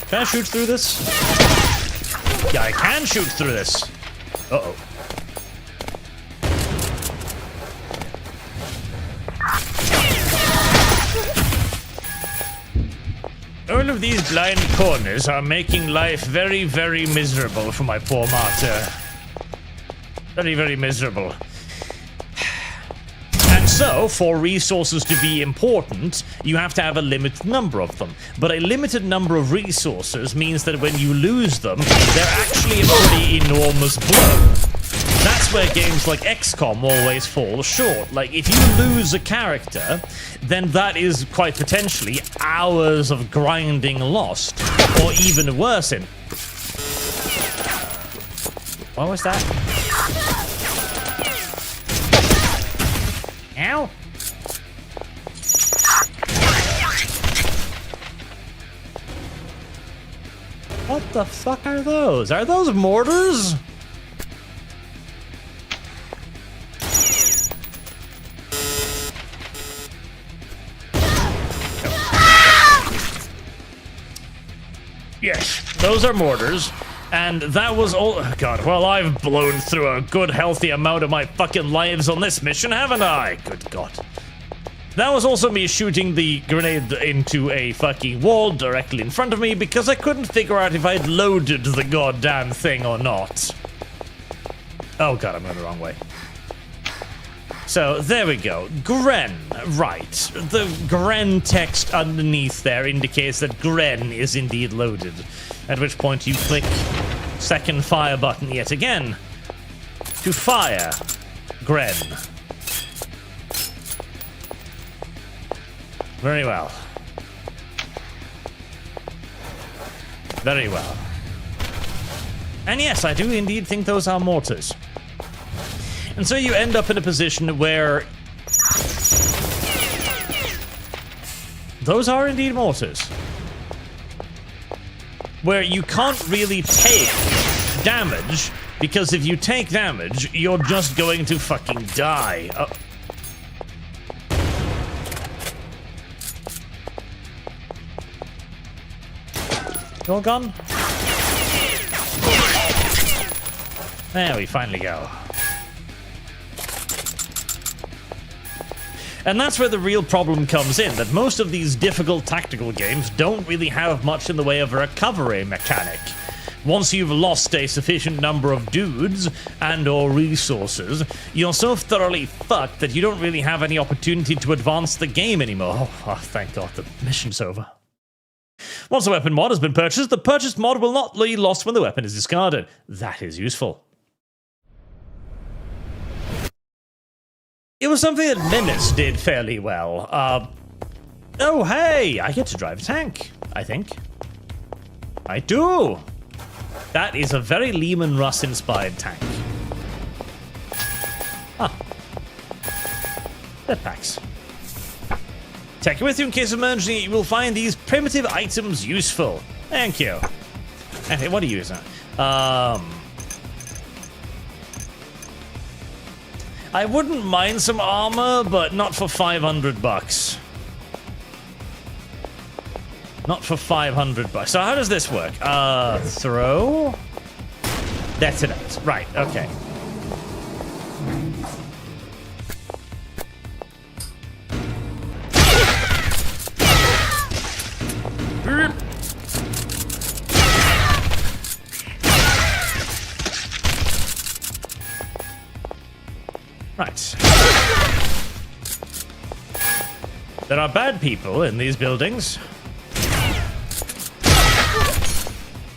Can I shoot through this? Yeah, I can shoot through this. Uh-oh. All of these blind corners are making life very, very miserable for my poor martyr. Very, very miserable. So, for resources to be important, you have to have a limited number of them. But a limited number of resources means that when you lose them, they're actually a pretty enormous blow. That's where games like XCOM always fall short. Like, if you lose a character, then that is quite potentially hours of grinding lost. Or even worse in... What was that? Ow! What the fuck are those? Are those mortars? Yes, those are mortars. And that was all. Oh God, well, I've blown through a good, healthy amount of my fucking lives on this mission, haven't I? Good God. That was also me shooting the grenade into a fucking wall directly in front of me because I couldn't figure out if I'd loaded the goddamn thing or not. Oh God, I'm going the wrong way. So, there we go. Gren, right. The Gren text underneath there indicates that Gren is indeed loaded. At which point you click second fire button yet again to fire Gren. Very well. Very well. And yes, I do indeed think those are mortars. And so you end up in a position where those are indeed mortars. Where you can't really take damage, because if you take damage, you're just going to fucking die. Your gun? There we finally go. And that's where the real problem comes in, that most of these difficult tactical games don't really have much in the way of a recovery mechanic. Once you've lost a sufficient number of dudes and or resources, you're so thoroughly fucked that you don't really have any opportunity to advance the game anymore. Oh, thank God, the mission's over. Once a weapon mod has been purchased, the purchased mod will not be lost when the weapon is discarded. That is useful. It was something that Menace did fairly well. Oh, hey, I get to drive a tank, I think. I do. That is a very Lehman Russ-inspired tank. Huh. Jetpacks. Take it with you in case of emergency. You will find these primitive items useful. Thank you. Okay, what are you using? I wouldn't mind some armor, but not for $500. Not for $500. So how does this work? Throw? Detonate. Right, okay. Right. There are bad people in these buildings.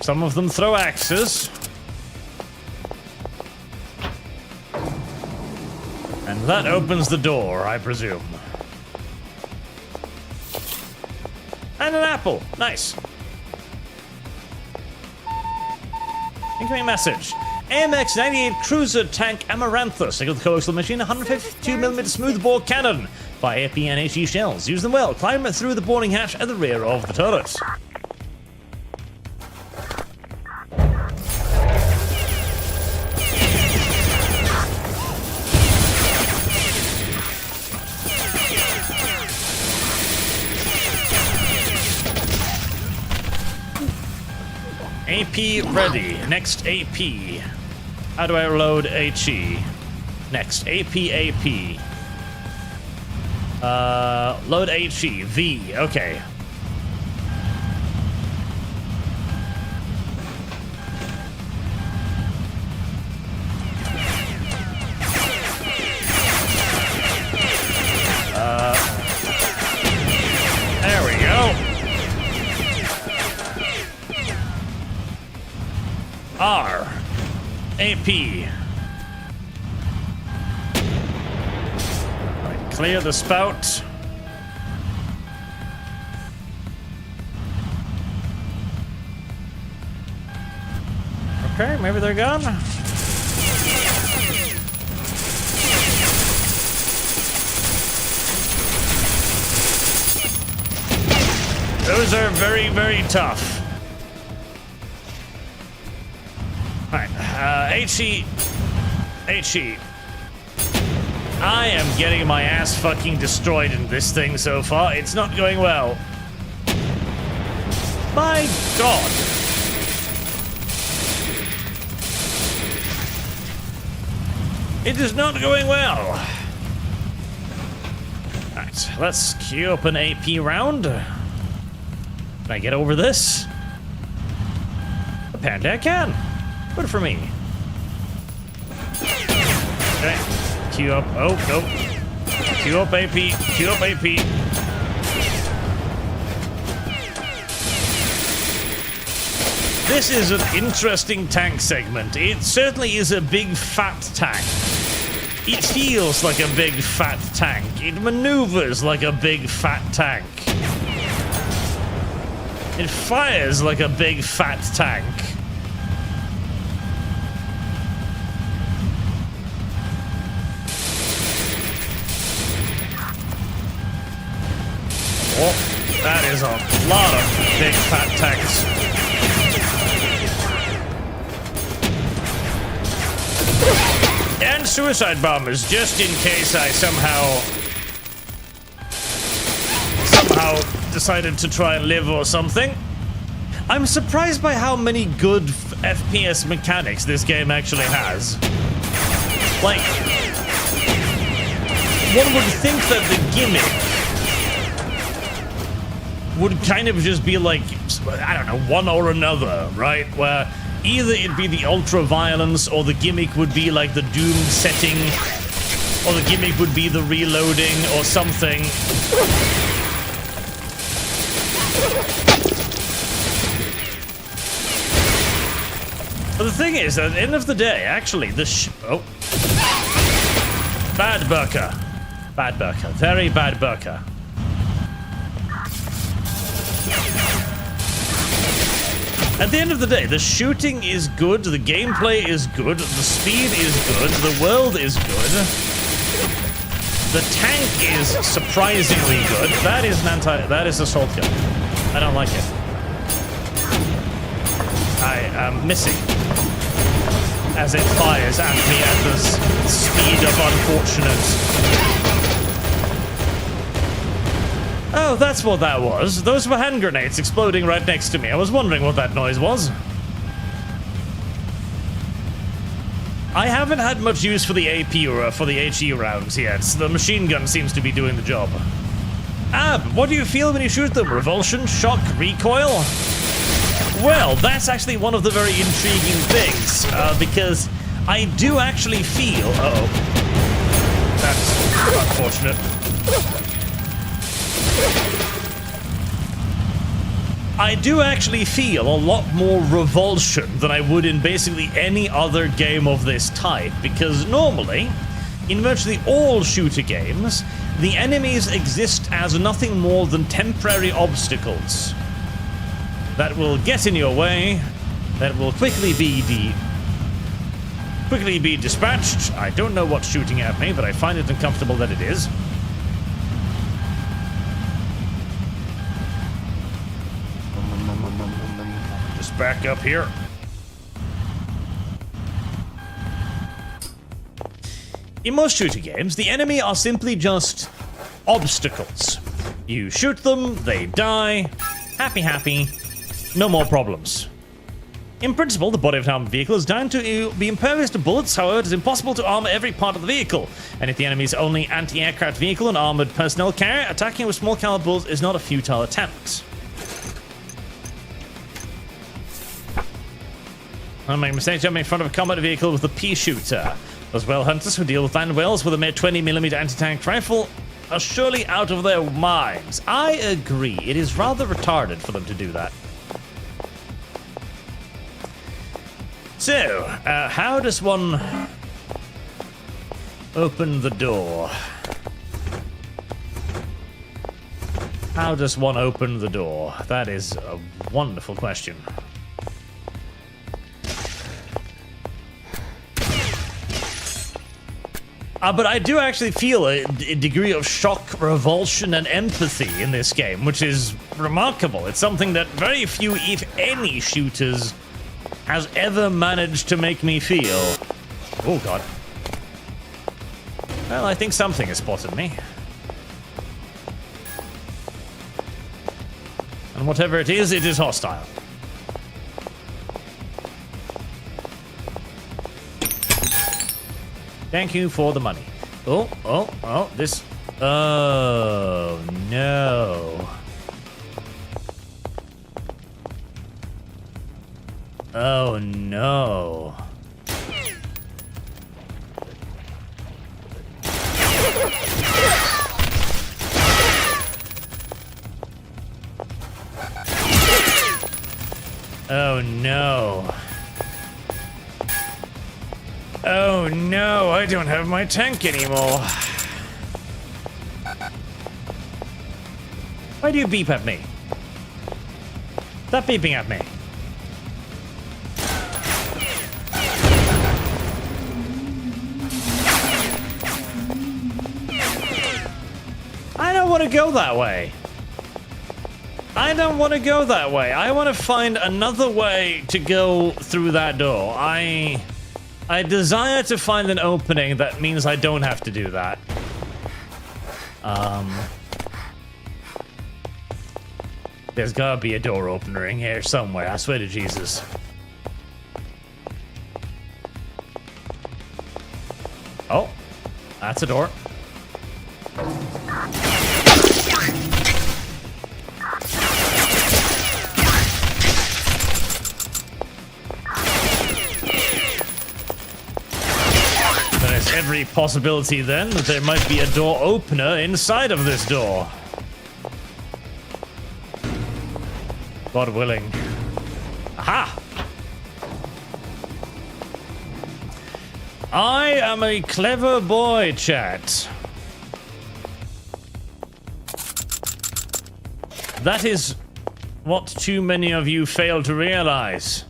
Some of them throw axes. And that opens the door, I presume. And an apple. Nice. Incoming message. AMX 98 Cruiser Tank Amaranthus. Single coaxial machine, 152mm smoothbore cannon. Fire AP and HE shells. Use them well. Climb through the boarding hatch at the rear of the turret. AP ready. Next AP. How do I load HE? Next, AP. Load HE. V. Okay. There we go. R. AP. Right, clear the spout. Okay, maybe they're gone. Those are very, very tough. Alright, HE. I am getting my ass fucking destroyed in this thing so far. It's not going well. My God. It is not going well. Right, let's queue up an AP round. Can I get over this? Apparently I can. Good for me. Okay, queue up. Oh, no. Queue up AP. Queue up AP. This is an interesting tank segment. It certainly is a big fat tank. It feels like a big fat tank. It maneuvers like a big fat tank. It fires like a big fat tank. Oh, that is a lot of big fat tanks. And suicide bombers, just in case I somehow decided to try and live or something. I'm surprised by how many good FPS mechanics this game actually has. Like, one would think that the gimmick would kind of just be like, I don't know, one or another, right? Where either it'd be the ultra-violence, or the gimmick would be like the doomed setting, or the gimmick would be the reloading, or something. But the thing is, at the end of the day, actually, bad burka. Bad burka. Very bad burka. At the end of the day, the shooting is good, the gameplay is good, the speed is good, the world is good. The tank is surprisingly good. That is that is assault gun. I don't like it. I am missing as it fires at me at the speed of unfortunate. Oh, that's what that was. Those were hand grenades exploding right next to me. I was wondering what that noise was. I haven't had much use for the AP or for the HE rounds yet. The machine gun seems to be doing the job. Ab, what do you feel when you shoot them? Revulsion, shock, recoil? Well, that's actually one of the very intriguing things, because I do actually feel... Uh-oh. That's unfortunate. I do actually feel a lot more revulsion than I would in basically any other game of this type, because normally, in virtually all shooter games, the enemies exist as nothing more than temporary obstacles that will get in your way, that will quickly be dispatched. I don't know what's shooting at me, but I find it uncomfortable that it is. Just back up here. In most shooter games, the enemy are simply just obstacles. You shoot them, they die, happy, happy, no more problems. In principle, the body of an armored vehicle is designed to be impervious to bullets. However, it is impossible to armor every part of the vehicle. And if the enemy's only anti-aircraft vehicle and armored personnel carrier, attacking with small caliber bullets is not a futile attempt. Don't make a mistake jumping in front of a combat vehicle with a pea shooter. Those whale hunters who deal with land whales with a mere 20mm anti-tank rifle are surely out of their minds. I agree. It is rather retarded for them to do that. So, how does one open the door? How does one open the door? That is a wonderful question. But I do actually feel a degree of shock, revulsion, and empathy in this game, which is remarkable. It's something that very few, if any, shooters has ever managed to make me feel. Oh, God. Well, I think something has spotted me. And whatever it is hostile. Thank you for the money. Oh, this... Oh, no. Oh, no. Oh, no. Oh, no, I don't have my tank anymore. Why do you beep at me? Stop beeping at me. I don't want to go that way. I don't want to go that way. I want to find another way to go through that door. I desire to find an opening that means I don't have to do that. There's gotta be a door opener in here somewhere, I swear to Jesus. Oh, that's a door. There's every possibility then that there might be a door opener inside of this door. God willing. Aha! I am a clever boy, chat. That is what too many of you fail to realize.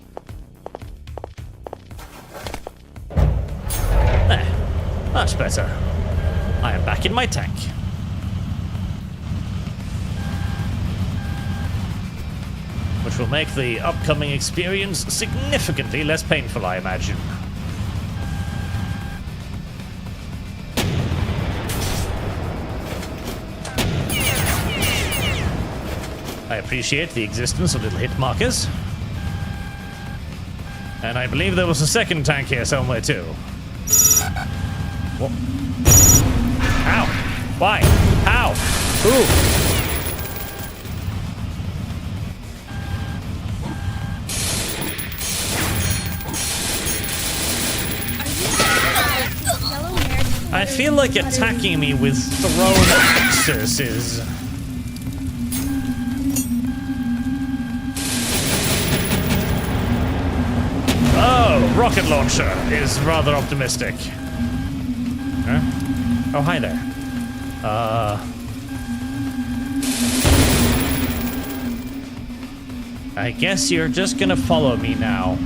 There. Much better. I am back in my tank. Which will make the upcoming experience significantly less painful, I imagine. I appreciate the existence of little hit markers. And I believe there was a second tank here somewhere too. Whoa. How? Why? How? Who? I feel like attacking me with thrown axes is... Oh, rocket launcher is rather optimistic. Huh? Oh, hi there. I guess you're just gonna follow me now.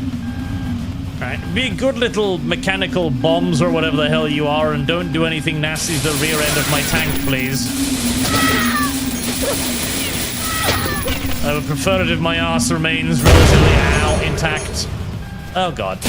Alright, be good little mechanical bombs or whatever the hell you are, and don't do anything nasty to the rear end of my tank, please. I would prefer it if my ass remains relatively intact. Oh god.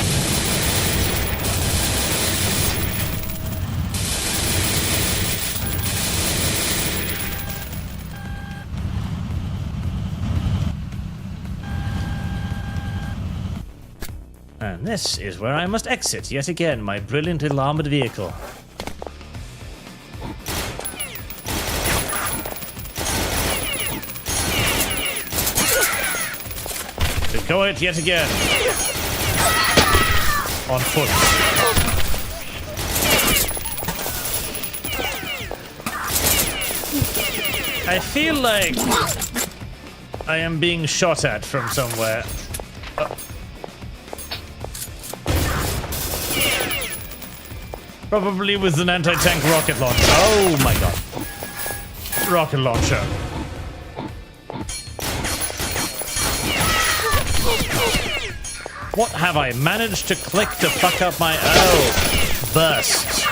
And this is where I must exit yet again, my brilliant little armored vehicle. To go it yet again. On foot. I feel like I am being shot at from somewhere. Probably with an anti-tank rocket launcher. Oh my god. Rocket launcher. What have I managed to click to fuck up my... Oh. Burst.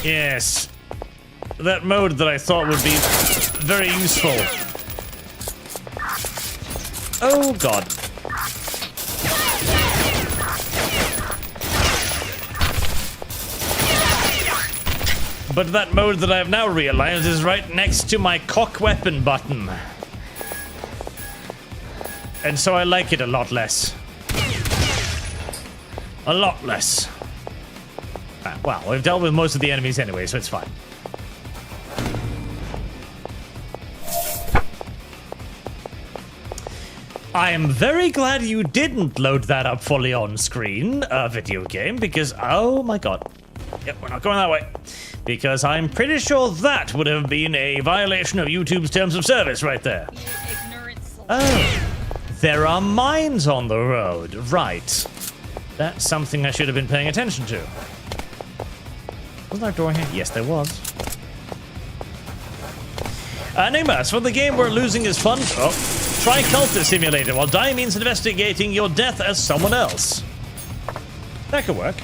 Yes. That mode that I thought would be very useful. Oh god. but that mode that I have now realized is right next to my cock weapon button. And so I like it a lot less. A lot less. Well, we've dealt with most of the enemies anyway, so it's fine. I am very glad you didn't load that up fully on screen, video game, because, oh my god. Yep, we're not going that way. Because I'm pretty sure that would have been a violation of YouTube's terms of service right there. You ignorant soul. Oh, there are mines on the road, right. That's something I should have been paying attention to. Was there a door here? Yes, there was. Nimas, for the game we're losing is fun. Oh, try Cultist Simulator while dying means investigating your death as someone else. That could work.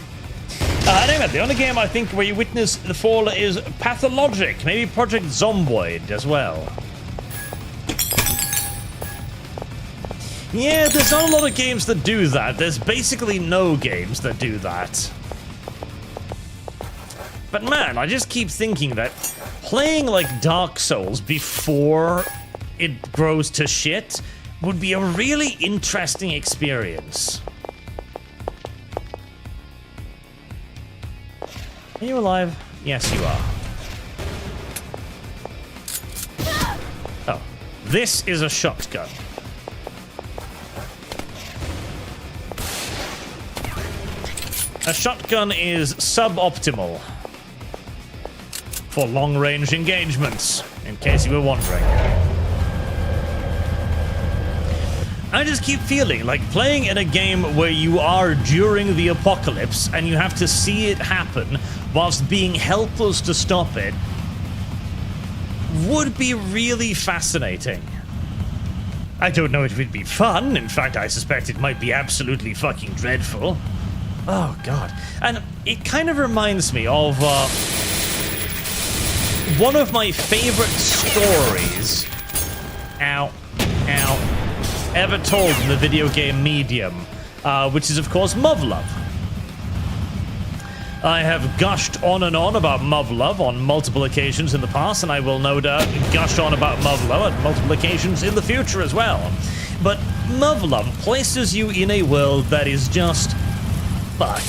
Anyway, the only game I think where you witness the fall is Pathologic, maybe Project Zomboid as well. Yeah, there's not a lot of games that do that. There's basically no games that do that. But man, I just keep thinking that playing like Dark Souls before it grows to shit would be a really interesting experience. Are you alive? Yes, you are. Oh, this is a shotgun. A shotgun is suboptimal for long-range engagements, in case you were wondering. I just keep feeling like playing in a game where you are during the apocalypse and you have to see it happen whilst being helpless to stop it would be really fascinating. I don't know if it would be fun. In fact, I suspect it might be absolutely fucking dreadful. Oh, God. And it kind of reminds me of one of my favorite stories ever told in the video game medium, which is, of course, Muv-Luv. I have gushed on and on about Muv-Luv on multiple occasions in the past, and I will no doubt gush on about Muv-Luv at multiple occasions in the future as well. But Muv-Luv places you in a world that is just fucked.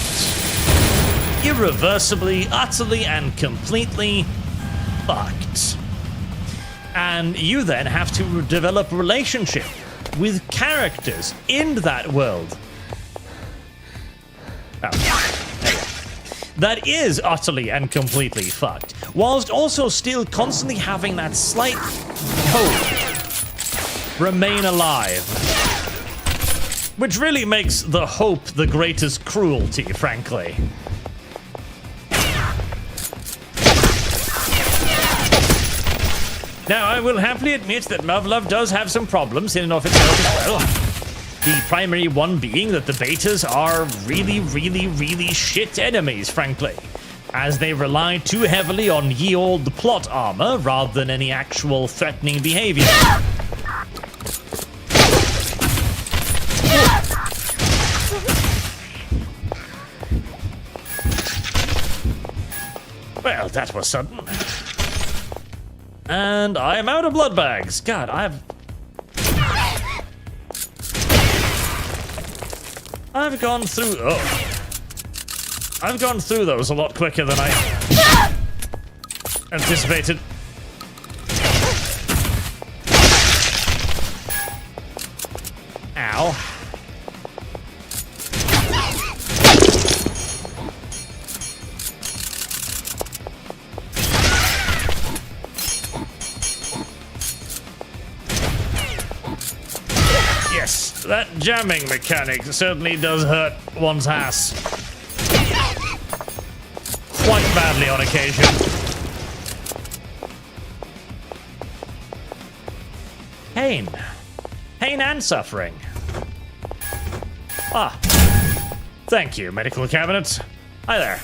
Irreversibly, utterly, and completely fucked. And you then have to develop a relationship with characters in that world. That is utterly and completely fucked, whilst also still constantly having that slight hope remain alive. Which really makes the hope the greatest cruelty, frankly. Now, I will happily admit that Muv-Luv does have some problems in and of itself as well. The primary one being that the betas are really, really, really shit enemies, frankly, as they rely too heavily on ye olde plot armor rather than any actual threatening behavior. Well, that was sudden. And I am out of blood bags. God, I've gone through... Oh. I've gone through those a lot quicker than I anticipated. Ow. Yes, that jamming mechanic certainly does hurt one's ass. Quite badly on occasion. Pain. Pain and suffering. Ah. Thank you, medical cabinet. Hi there.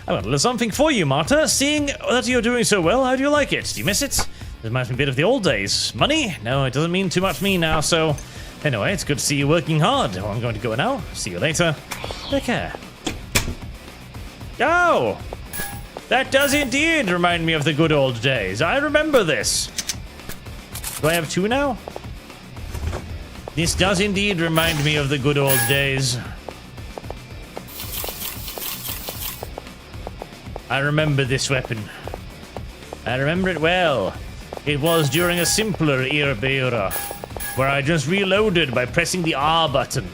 I've got a little something for you, Marta. Seeing that you're doing so well, how do you like it? Do you miss it? It reminds me a bit of the old days. Money? No, it doesn't mean too much to me now, so... Anyway, it's good to see you working hard. Well, I'm going to go now. See you later. Take care. Go! That does indeed remind me of the good old days. I remember this. Do I have 2 now? This does indeed remind me of the good old days. I remember this weapon. I remember it well. It was during a simpler era, where I just reloaded by pressing the R button.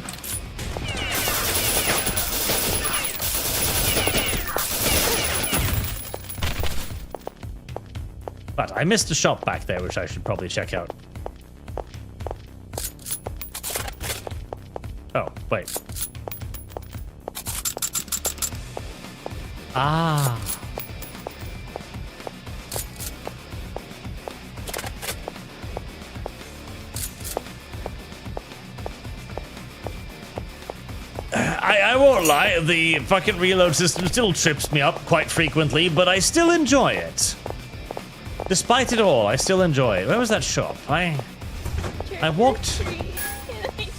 But I missed a shop back there, which I should probably check out. Oh, wait. Ah. I won't lie, the fucking reload system still trips me up quite frequently, but I still enjoy it. Despite it all, I still enjoy it. Where was that shop? I walked...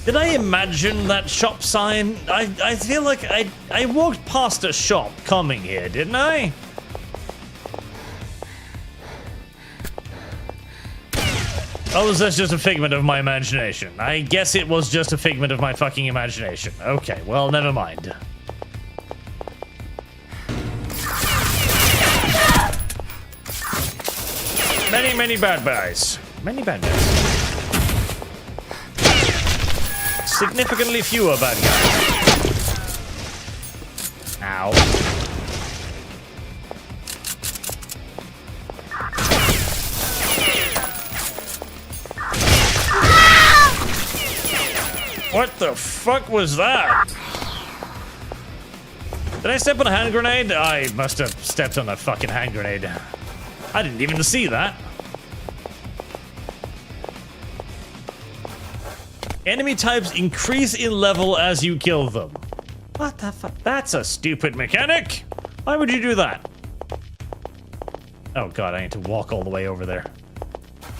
Did I imagine that shop sign? I feel like I walked past a shop coming here, didn't I? Oh, was that just a figment of my imagination? I guess it was just a figment of my fucking imagination. Okay, well, never mind. Many bad guys. Many bad guys. Significantly fewer bad guys. Ow. What the fuck was that? Did I step on a hand grenade? I must have stepped on a fucking hand grenade. I didn't even see that. Enemy types increase in level as you kill them. What the fuck? That's a stupid mechanic. Why would you do that? Oh god, I need to walk all the way over there.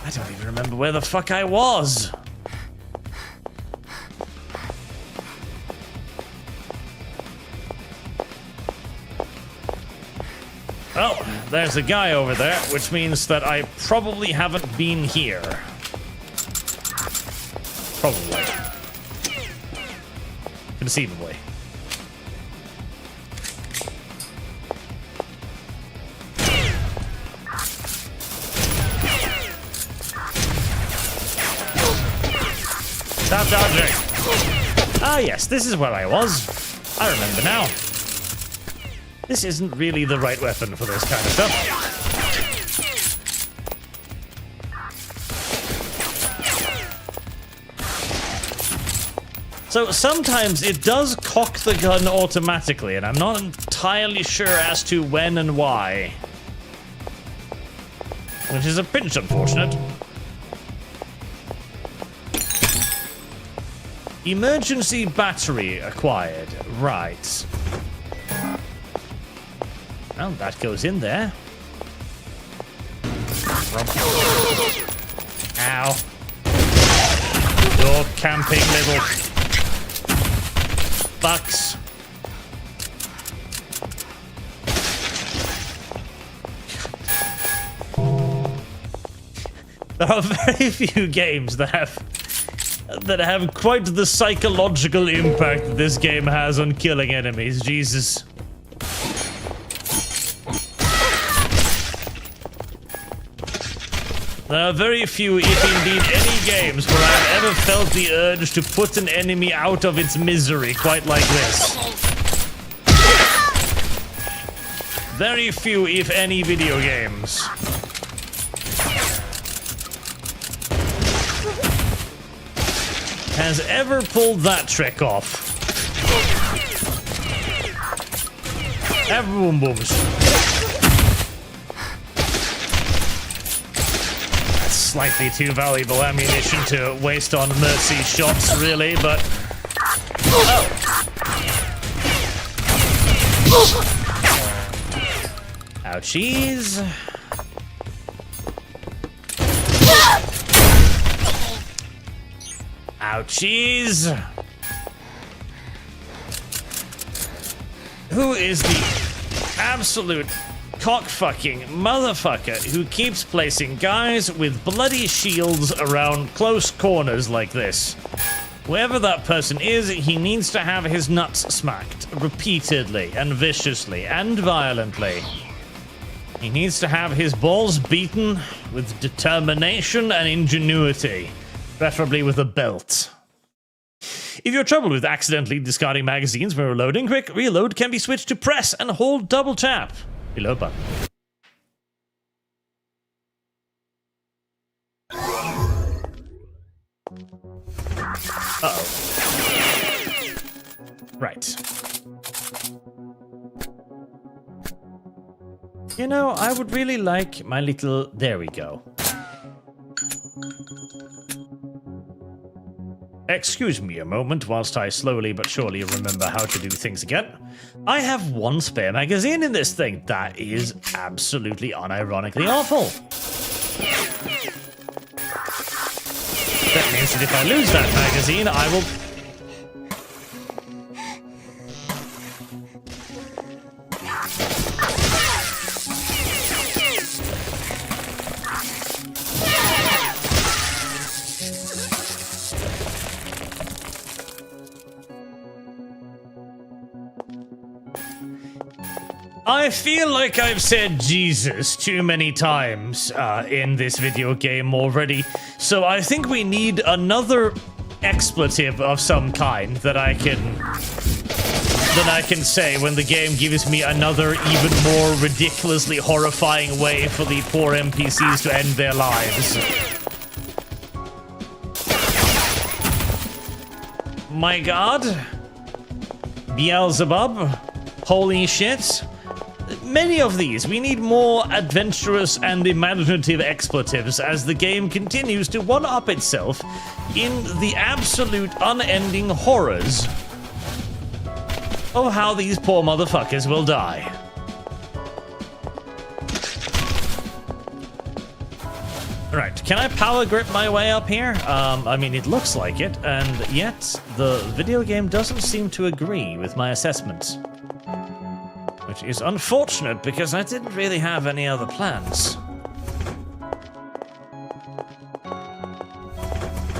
I don't even remember where the fuck I was. Well, there's a guy over there, which means that I probably haven't been here. Probably. Conceivably. Stop dodging! Ah yes, this is where I was. I remember now. This isn't really the right weapon for this kind of stuff. So sometimes it does cock the gun automatically, and I'm not entirely sure as to when and why. Which is a pinch unfortunate. Emergency battery acquired. Right. Well, that goes in there. Ow. You're camping little fucks. There are very few games that have quite the psychological impact that this game has on killing enemies. Jesus. There are very few, if indeed any, games where I've ever felt the urge to put an enemy out of its misery quite like this. Very few, if any, video games. Has ever pulled that trick off. Boom booms. Slightly too valuable ammunition to waste on mercy shots, really, but... Oh! Ouchies. Ouchies. Who is the absolute cockfucking motherfucker who keeps placing guys with bloody shields around close corners like this. Whoever that person is, he needs to have his nuts smacked repeatedly and viciously and violently. He needs to have his balls beaten with determination and ingenuity, preferably with a belt. If you're troubled with accidentally discarding magazines when reloading, quick reload can be switched to press and hold double tap. Reload button. Uh-oh. Right. You know, I would really like my little... There we go. Excuse me a moment whilst I slowly but surely remember how to do things again. I have one spare magazine in this thing. That is absolutely unironically awful. That means that if I lose that magazine, I will... I feel like I've said Jesus too many times in this video game already, so I think we need another expletive of some kind that I can say when the game gives me another even more ridiculously horrifying way for the poor NPCs to end their lives. My god. Beelzebub. Holy shit. Many of these. We need more adventurous and imaginative expletives as the game continues to one-up itself in the absolute unending horrors of how these poor motherfuckers will die. Right, can I power grip my way up here? I mean, it looks like it, and yet the video game doesn't seem to agree with my assessment. Which is unfortunate because I didn't really have any other plans.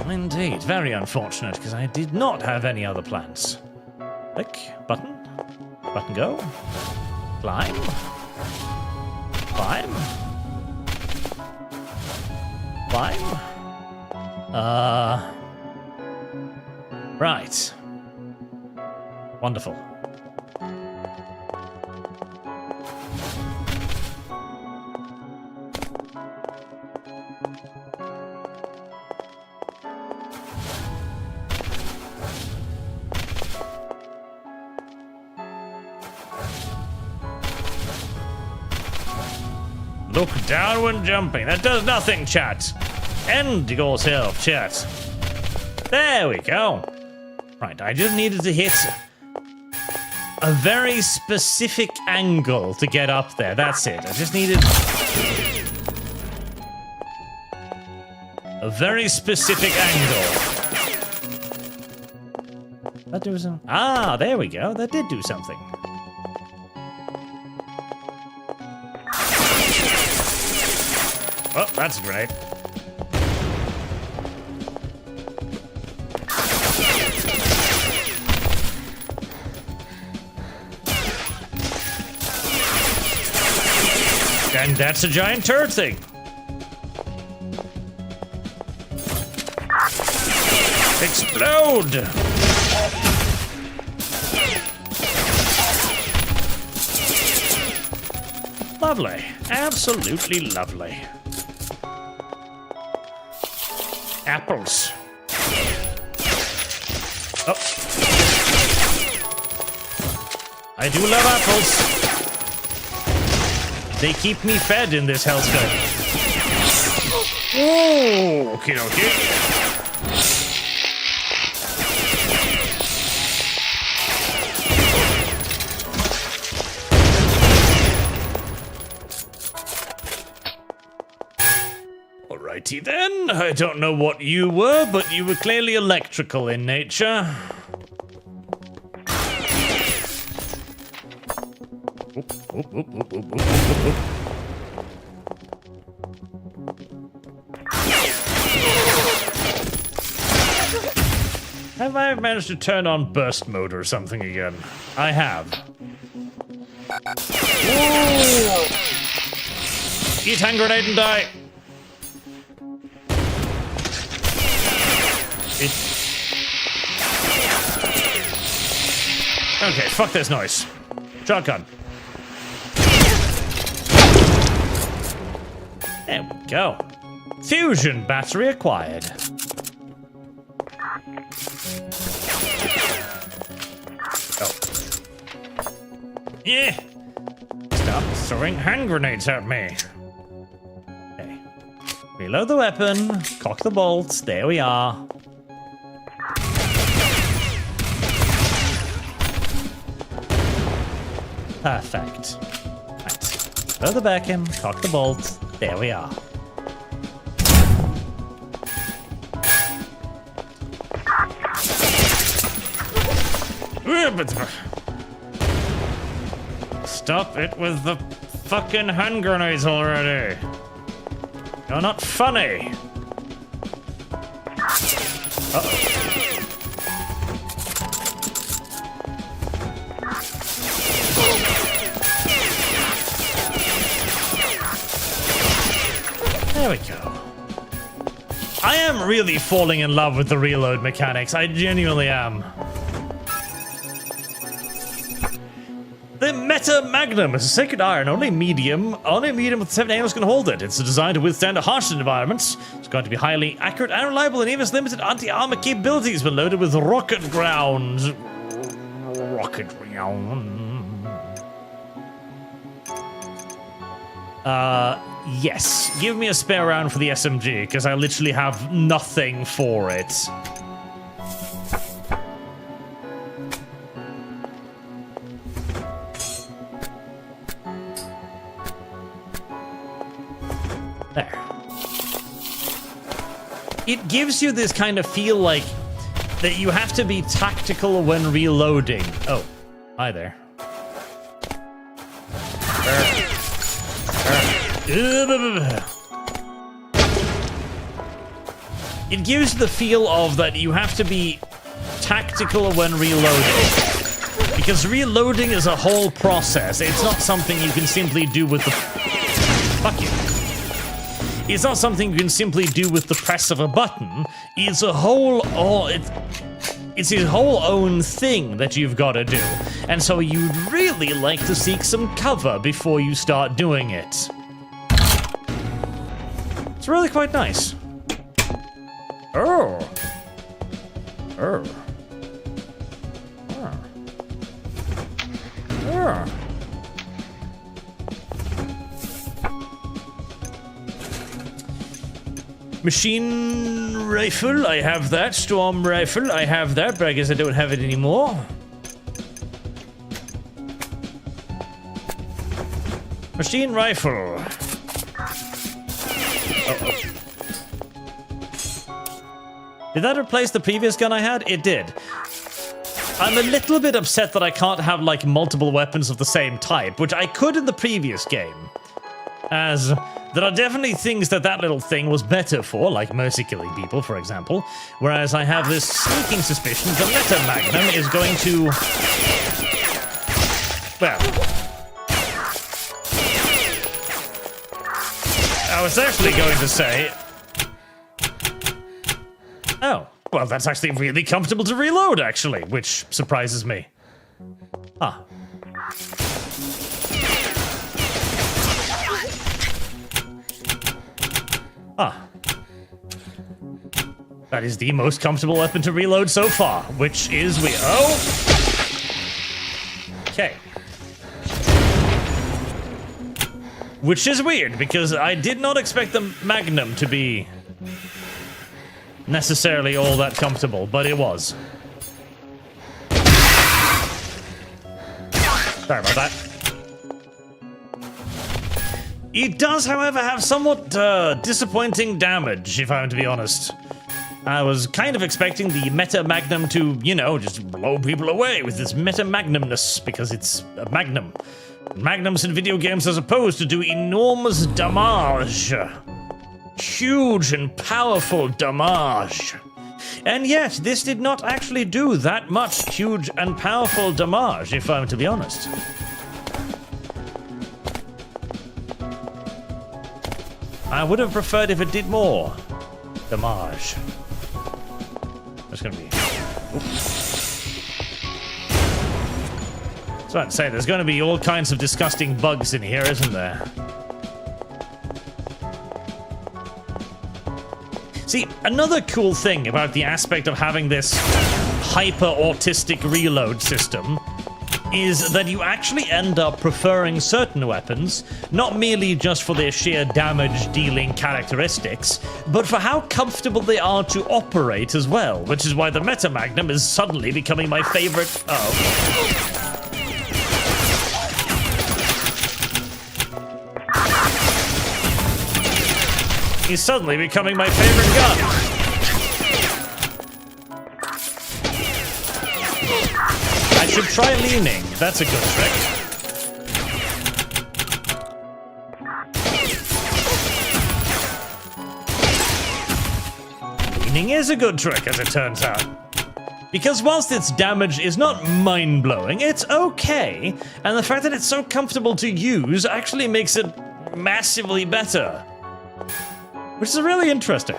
Indeed, very unfortunate because I did not have any other plans. Click, button, button go, climb, climb, climb. Right. Wonderful. Look down when jumping. That does nothing, chat. End yourself, chat. There we go. Right, I just needed to hit a very specific angle to get up there. That's it. I just needed a very specific angle. That do some... Ah, there we go. That did do something. Oh, that's great. And that's a giant turd thing. Explode! Lovely. Absolutely lovely. Apples. Oh. I do love apples. They keep me fed in this hellscape. Oh, okie dokie. Alrighty then. I don't know what you were, but you were clearly electrical in nature. Oh. Oop, oop, oop, oop, oop, oop, oop. Have I managed to turn on burst mode or something again? I have. Ooh. Eat hand grenade and die. Okay, fuck this noise. Shotgun. There we go. Fusion battery acquired. Oh. Yeah. Stop throwing hand grenades at me. Okay. Reload the weapon. Cock the bolts. There we are. Perfect. Right. Throw the back in, cock the bolt. There we are. Stop it with the fucking hand grenades already. You're not funny. Uh-oh. There we go. I am really falling in love with the reload mechanics. I genuinely am. The Meta Magnum is a sacred iron, only medium with 7 angles can hold it. It's designed to withstand harsh environments. It's going to be highly accurate and reliable, and even has limited anti-armor capabilities when loaded with rocket rounds. Rocket round. Yes. Give me a spare round for the SMG, because I literally have nothing for it. There. It gives you this kind of feel like that you have to be tactical when reloading. Oh, hi there. It gives the feel of that you have to be tactical when reloading. Because reloading is a whole process. It's not something you can simply do with the... Fuck you. It's not something you can simply do with the press of a button. It's a whole... It's his whole own thing that you've got to do. And so you'd really like to seek some cover before you start doing it. It's really quite nice. Oh. Oh. Oh. Oh. Machine rifle, I have that. Storm rifle, I have that, but I guess I don't have it anymore. Machine rifle. Uh-oh. Did that replace the previous gun I had? It did. I'm a little bit upset that I can't have, like, multiple weapons of the same type, which I could in the previous game. As there are definitely things that little thing was better for, like mercy killing people, for example. Whereas I have this sneaking suspicion the Meta Magnum is going to... Well... I was actually going to say... Oh, well, that's actually really comfortable to reload, actually, which surprises me. Huh. Ah. That is the most comfortable weapon to reload so far, which is oh! Okay. Which is weird, because I did not expect the Magnum to be necessarily all that comfortable, but it was. Sorry about that. It does, however, have somewhat disappointing damage, if I'm to be honest. I was kind of expecting the Meta Magnum to, you know, just blow people away with this Meta Magnumness, because it's a Magnum. Magnums in video games are supposed to do enormous damage. Huge and powerful damage. And yet, this did not actually do that much huge and powerful damage, if I'm to be honest. I would have preferred if it did more damage. That's gonna be... Oops. That's what I'm saying, there's gonna be all kinds of disgusting bugs in here, isn't there? See, another cool thing about the aspect of having this hyper-autistic reload system is that you actually end up preferring certain weapons, not merely just for their sheer damage-dealing characteristics, but for how comfortable they are to operate as well, which is why the Meta Magnum is suddenly becoming my favorite... Oh. He's suddenly becoming my favorite gun. I should try leaning. That's a good trick. Leaning is a good trick, as it turns out. Because whilst its damage is not mind-blowing, it's okay, and the fact that it's so comfortable to use actually makes it massively better. Which is really interesting.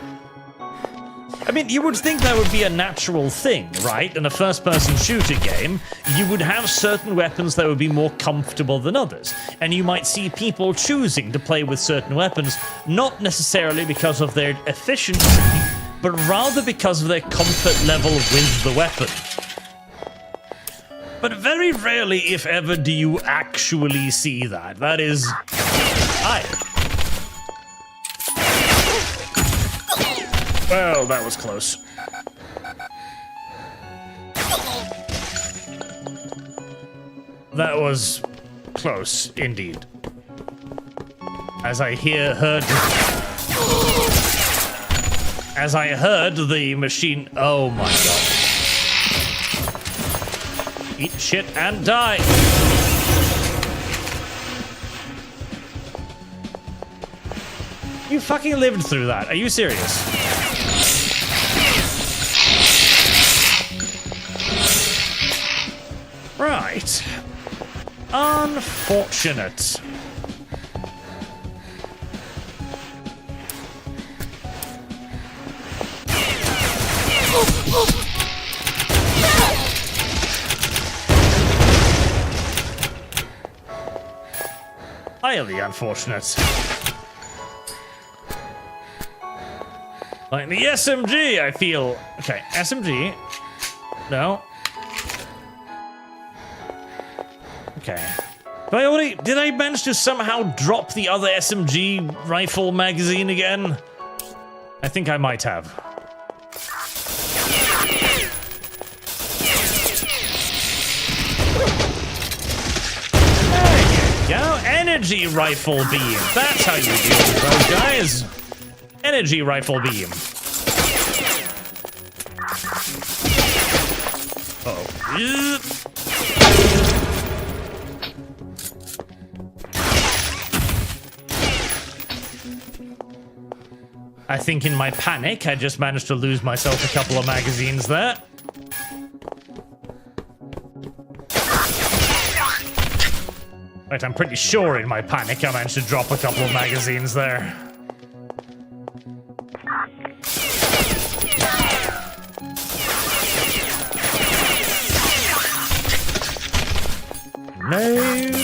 I mean, you would think that would be a natural thing, right? In a first-person shooter game, you would have certain weapons that would be more comfortable than others. And you might see people choosing to play with certain weapons, not necessarily because of their efficiency, but rather because of their comfort level with the weapon. But very rarely, if ever, do you actually see that. That is... Hi. Well, that was close. That was close, indeed. As I heard the machine... Oh my god. Eat shit and die. You fucking lived through that. Are you serious? Right. Unfortunate. Highly unfortunate. Like the SMG, I feel... Okay, SMG. No. Okay. Did I manage to somehow drop the other SMG rifle magazine again? I think I might have. There you go. Energy rifle beam. That's how you deal with those guys. Energy rifle beam. Oh. I think in my panic, I just managed to lose myself a couple of magazines there. Right, I'm pretty sure in my panic I managed to drop a couple of magazines there. Nade.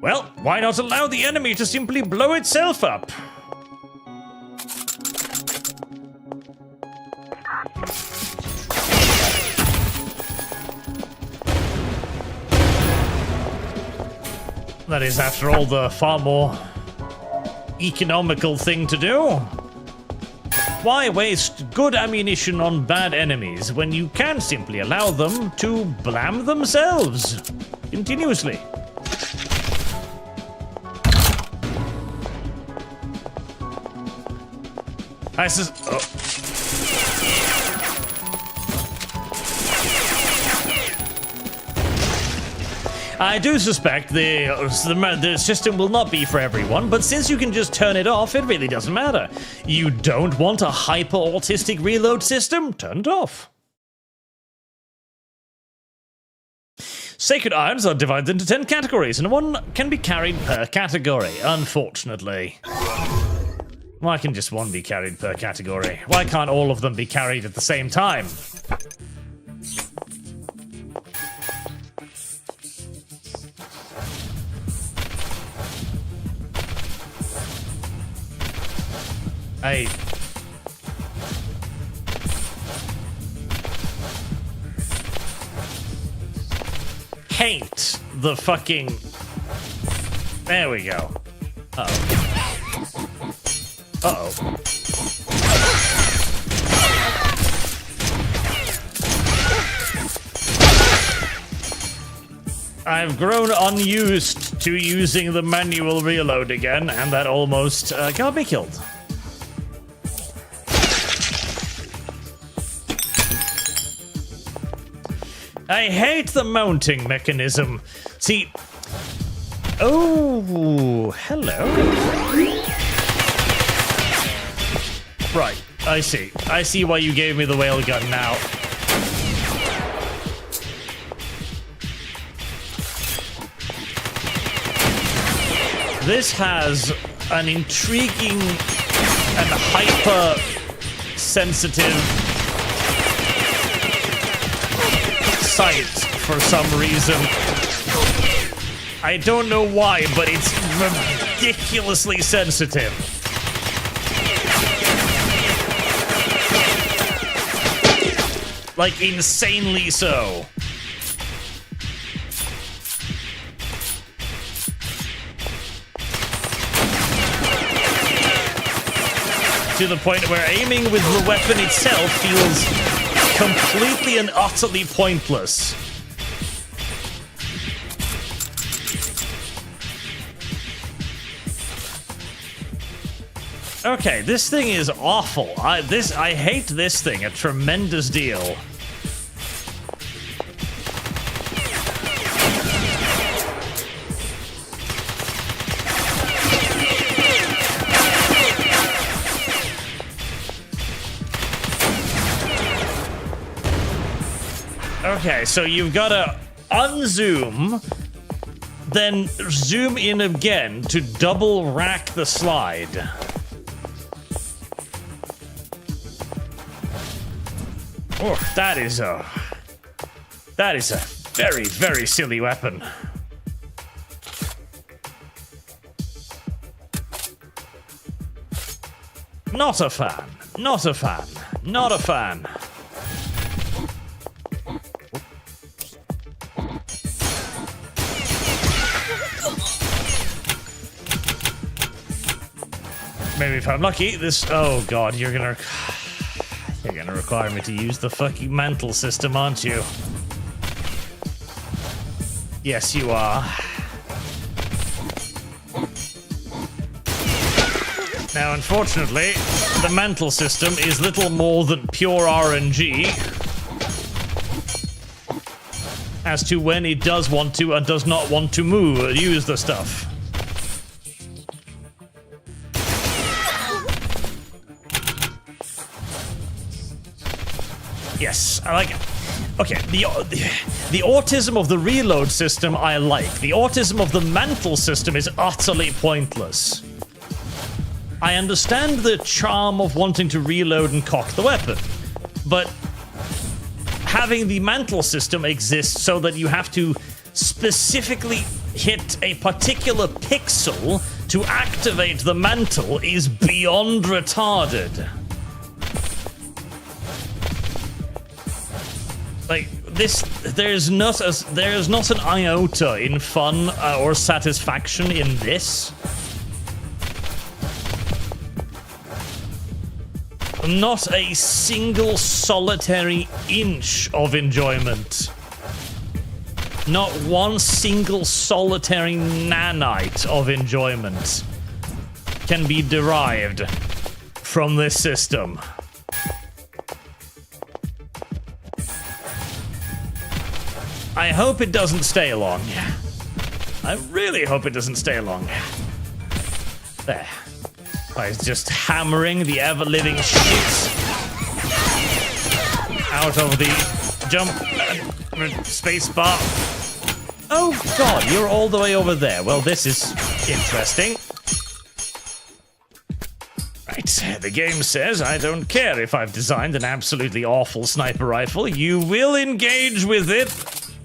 Well, why not allow the enemy to simply blow itself up? That is, after all, the far more economical thing to do. Why waste good ammunition on bad enemies when you can simply allow them to blam themselves continuously? I do suspect the system will not be for everyone, but since you can just turn it off, it really doesn't matter. You don't want a hyper-autistic reload system? Turn it off. Sacred items are divided into 10 categories, and one can be carried per category, unfortunately. Why can just one be carried per category? Why can't all of them be carried at the same time? I hate the fucking... There we go. Uh-oh. Uh-oh. I've grown unused to using the manual reload again, and that almost got me killed. I hate the mounting mechanism. See... Oh, hello. Right, I see. I see why you gave me the whale gun now. This has an intriguing and hyper-sensitive sight for some reason. I don't know why, but it's ridiculously sensitive. Like, insanely so. To the point where aiming with the weapon itself feels completely and utterly pointless. Okay, this thing is awful. I hate this thing a tremendous deal. Okay, so you've got to unzoom, then zoom in again to double rack the slide. Oh, that is a very, very silly weapon. Not a fan. Not a fan. Not a fan. Maybe if I'm lucky, this... Oh god, you're gonna require me to use the fucking mantle system, aren't you? Yes, you are. Now, unfortunately, the mantle system is little more than pure RNG as to when it does want to and does not want to use the stuff. Yes, I like it. Okay, the autism of the reload system I like. The autism of the mantle system is utterly pointless. I understand the charm of wanting to reload and cock the weapon, but having the mantle system exist so that you have to specifically hit a particular pixel to activate the mantle is beyond retarded. Like this, there's not an iota in fun or satisfaction in this. Not a single solitary inch of enjoyment. Not one single solitary nanite of enjoyment can be derived from this system. I hope it doesn't stay long. I really hope it doesn't stay long. There. By just hammering the ever-living shit out of the jump space bar. Oh god, you're all the way over there. Well, this is interesting. Right, the game says I don't care if I've designed an absolutely awful sniper rifle. You will engage with it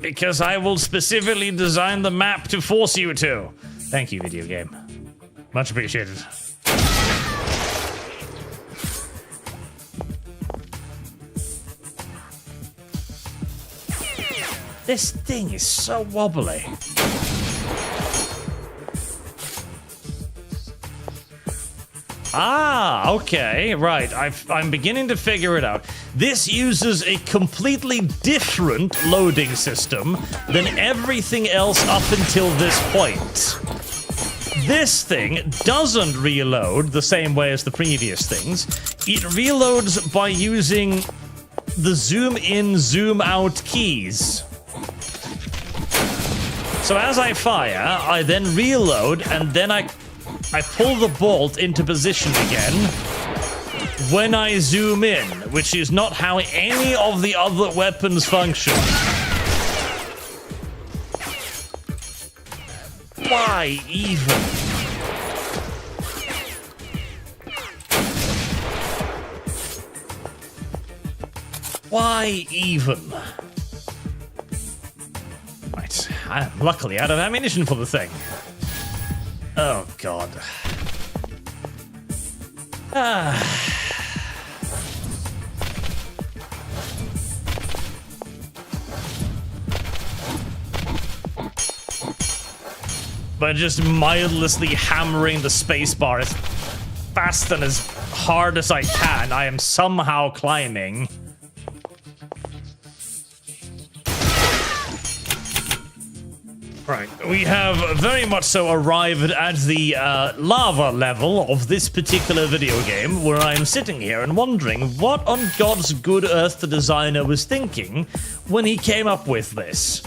because I will specifically design the map to force you to. Thank you, video game. Much appreciated. This thing is so wobbly. Ah, okay, right. I'm beginning to figure it out. This uses a completely different loading system than everything else up until this point. This thing doesn't reload the same way as the previous things. It reloads by using the zoom in, zoom out keys. So as I fire, I then reload, and then I pull the bolt into position again when I zoom in, which is not how any of the other weapons function. Why even? Why even? Right, I'm luckily out of ammunition for the thing. Oh, God. By just mindlessly hammering the spacebar as fast and as hard as I can, I am somehow climbing. Right, we have very much so arrived at the lava level of this particular video game, where I'm sitting here and wondering what on God's good earth the designer was thinking when he came up with this.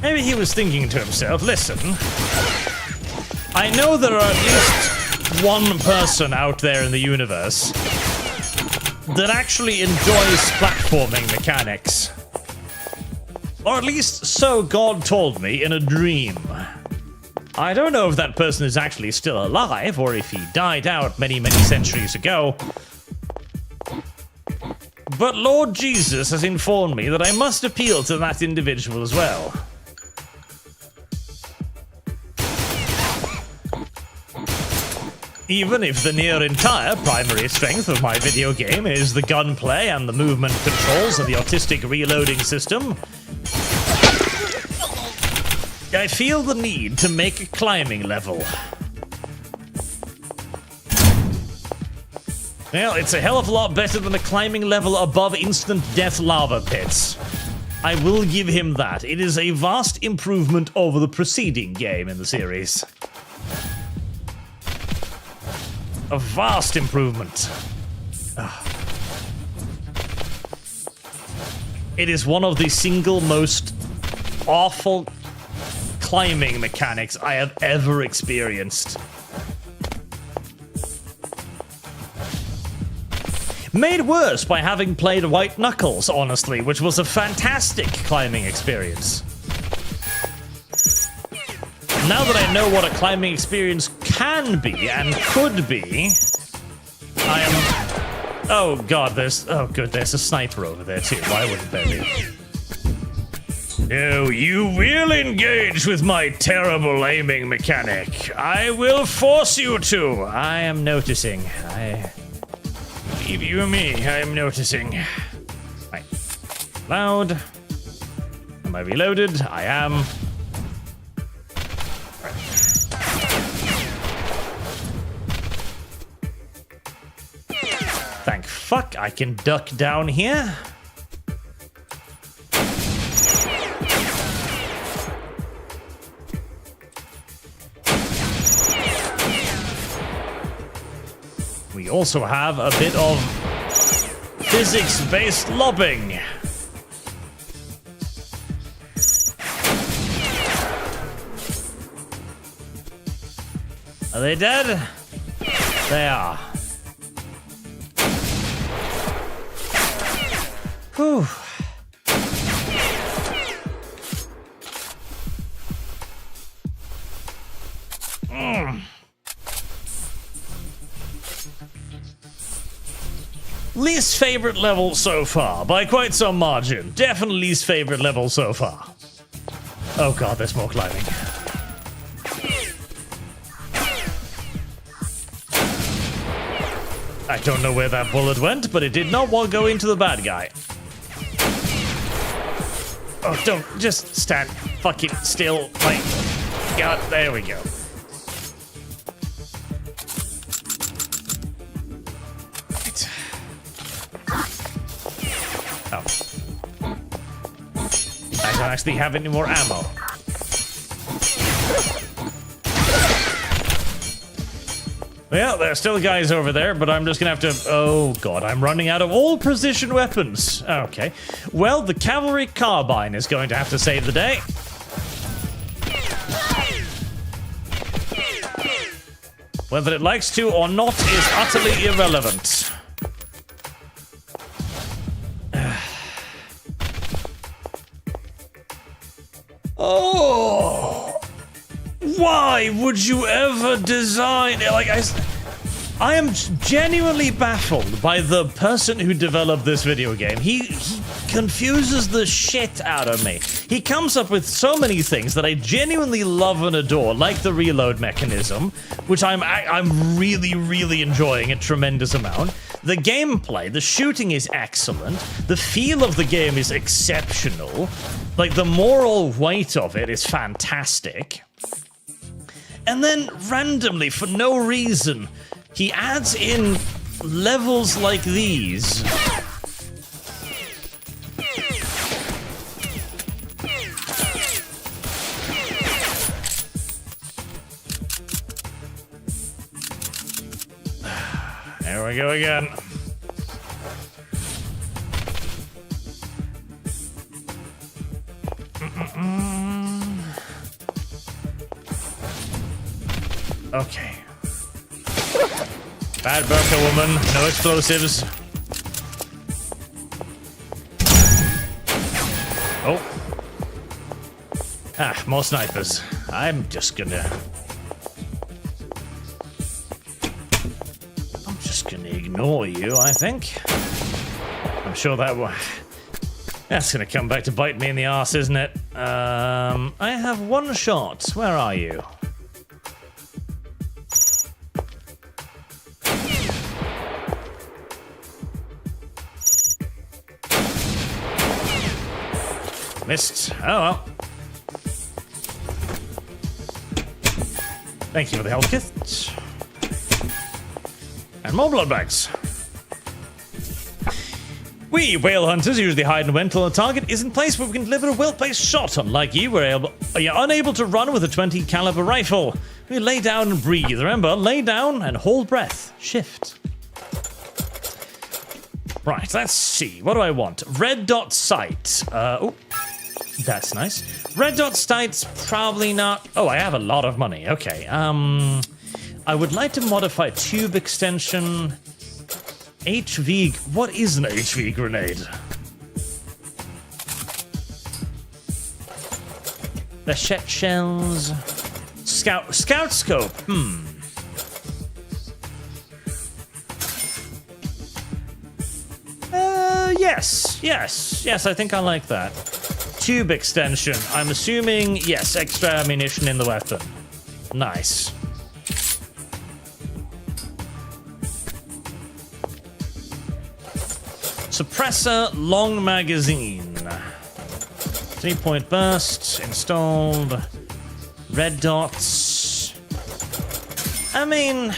Maybe he was thinking to himself, listen, I know there are at least one person out there in the universe that actually enjoys platforming mechanics. Or at least so God told me in a dream. I don't know if that person is actually still alive or if he died out many, many centuries ago. But Lord Jesus has informed me that I must appeal to that individual as well. Even if the near entire primary strength of my video game is the gunplay and the movement controls and the autistic reloading system, I feel the need to make a climbing level. Well, it's a hell of a lot better than a climbing level above instant death lava pits. I will give him that. It is a vast improvement over the preceding game in the series. A vast improvement. It is one of the single most awful climbing mechanics I have ever experienced. Made worse by having played White Knuckles, honestly, which was a fantastic climbing experience. Now that I know what a climbing experience can be and could be, I am... Oh god, there's... Oh good, there's a sniper over there too. Why wouldn't there be? No, you will engage with my terrible aiming mechanic. I will force you to. I am noticing. Believe you me, I am noticing. Right. Loud. Am I reloaded? I am. Thank fuck I can duck down here. We also have a bit of physics-based lobbing. Are they dead? They are. Whew. Least favorite level so far, by quite some margin. Definitely least favorite level so far. Oh god, there's more climbing. I don't know where that bullet went, but it did not want to go into the bad guy. Oh, don't just stand fucking still. Like, God, there we go. Right. Oh. I don't actually have any more ammo. Well, there's still guys over there, but I'm just gonna have to... Oh, God, I'm running out of all precision weapons. Okay. Well, the cavalry carbine is going to have to save the day. Whether it likes to or not is utterly irrelevant. Oh! Why would you ever design... Like, I am genuinely baffled by the person who developed this video game. He confuses the shit out of me. He comes up with so many things that I genuinely love and adore, like the reload mechanism, which I'm really, really enjoying a tremendous amount. The gameplay, the shooting is excellent. The feel of the game is exceptional. Like, the moral weight of it is fantastic. And then, randomly, for no reason, he adds in levels like these. There we go again. Okay. Bad burqa woman, no explosives. Oh. Ah, more snipers. I'm just gonna ignore you, I think. I'm sure that's gonna come back to bite me in the arse, isn't it? I have one shot. Where are you? Missed. Oh well. Thank you for the health kit. And more blood bags. We whale hunters usually hide and wait until a target is in place where we can deliver a well-placed shot. Unlike you, you're unable to run with a 20 caliber rifle. We lay down and breathe. Remember, lay down and hold breath. Shift. Right, let's see. What do I want? Red dot sight. Oh, that's nice. Red dot sight's probably not... Oh, I have a lot of money. Okay. I would like to modify tube extension. HV... What is an HV grenade? Flechette shells. Scout scope. Yes, I think I like that. Tube extension. I'm assuming, yes, extra ammunition in the weapon. Nice. Suppressor, long magazine. 3-point burst, installed. Red dots. I mean...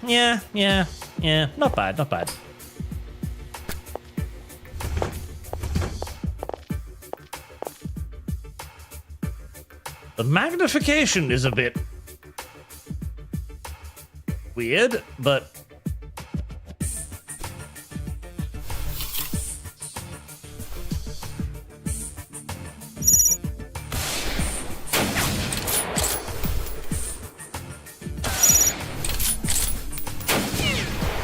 yeah. Not bad. The magnification is a bit... weird, but...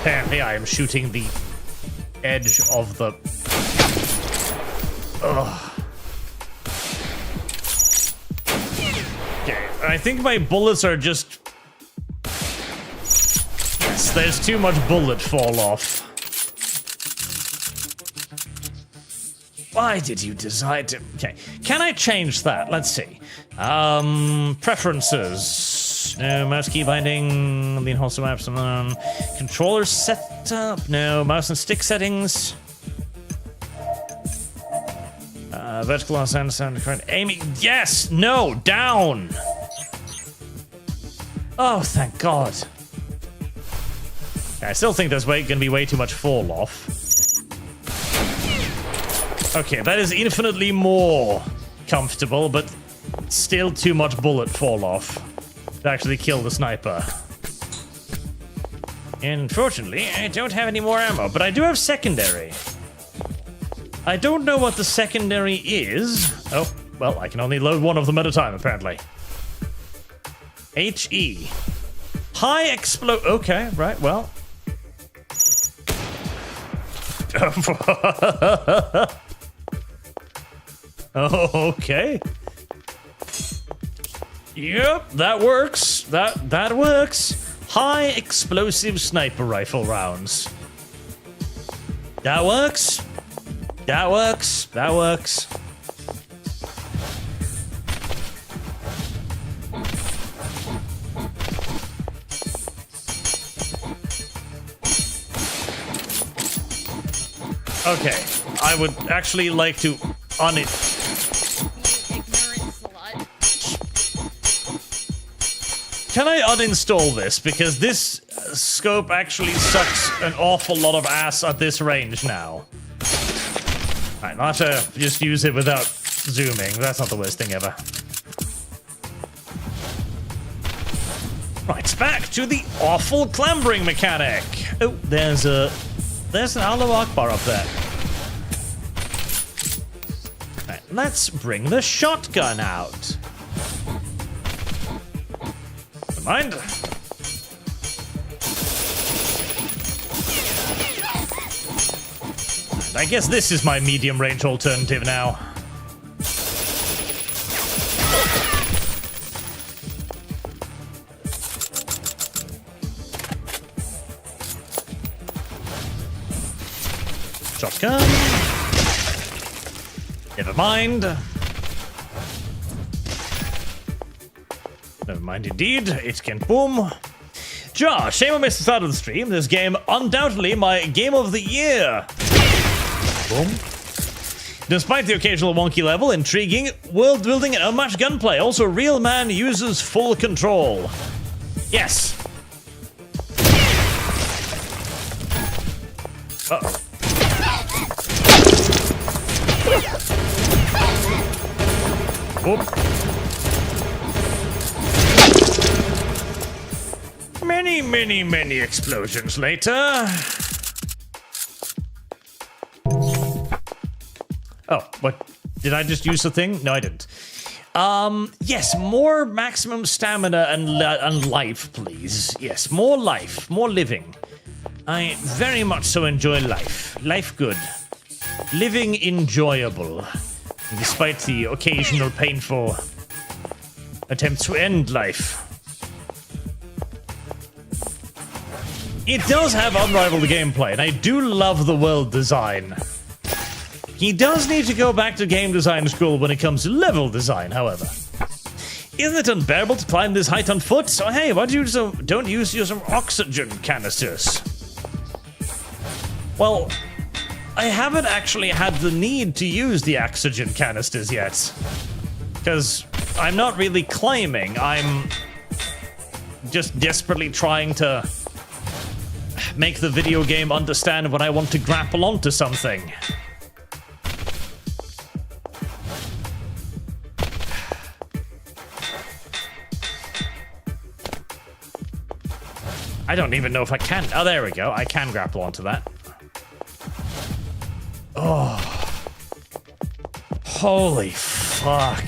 Apparently I am shooting the edge of the... Ugh. Okay, I think my bullets are just... Yes, there's too much bullet fall off. Why did you decide to... Okay, can I change that? Let's see. Preferences. No, mouse key binding, lean wholesome apps, controller setup, no, mouse and stick settings. Vertical on sound, current aiming, yes, no, down. Oh, thank God. I still think there's gonna be way too much fall off. Okay, that is infinitely more comfortable, but still too much bullet fall off to actually kill the sniper. Unfortunately, I don't have any more ammo, but I do have secondary. I don't know what the secondary is. Oh, well, I can only load one of them at a time, apparently. HE. High explode. Okay, right, well. Okay. Yep, that works. That works. High explosive sniper rifle rounds. That works. That works. That works. Okay, I would actually like to Ignorant slut. Can I uninstall this? Because this scope actually sucks an awful lot of ass at this range now. Alright, I'll have to just use it without zooming. That's not the worst thing ever. Right, back to the awful clambering mechanic. Oh, there's an Allahu Akbar up there. Right, let's bring the shotgun out. Never mind. I guess this is my medium-range alternative now. Shotgun. Never mind. Never mind indeed. It can boom. Ja, shame I missed the start of the stream. This game, undoubtedly my game of the year. Boom. Despite the occasional wonky level, intriguing, world building, and unmatched gunplay. Also, real man uses full control. Yes. Uh-oh. Whoop. Many explosions later. Oh, what? Did I just use the thing? No, I didn't. Yes, more maximum stamina and life, please. Yes, more life, more living. I very much so enjoy life. Life good. Living enjoyable. Despite the occasional painful attempts to end life. It does have unrivaled gameplay, and I do love the world design. He does need to go back to game design school when it comes to level design, however. Isn't it unbearable to climb this height on foot? So hey, why don't you use some oxygen canisters? Well, I haven't actually had the need to use the oxygen canisters yet. Because I'm not really climbing, I'm just desperately trying to make the video game understand when I want to grapple onto something. I don't even know if I can. Oh, there we go. I can grapple onto that. Oh. Holy fuck.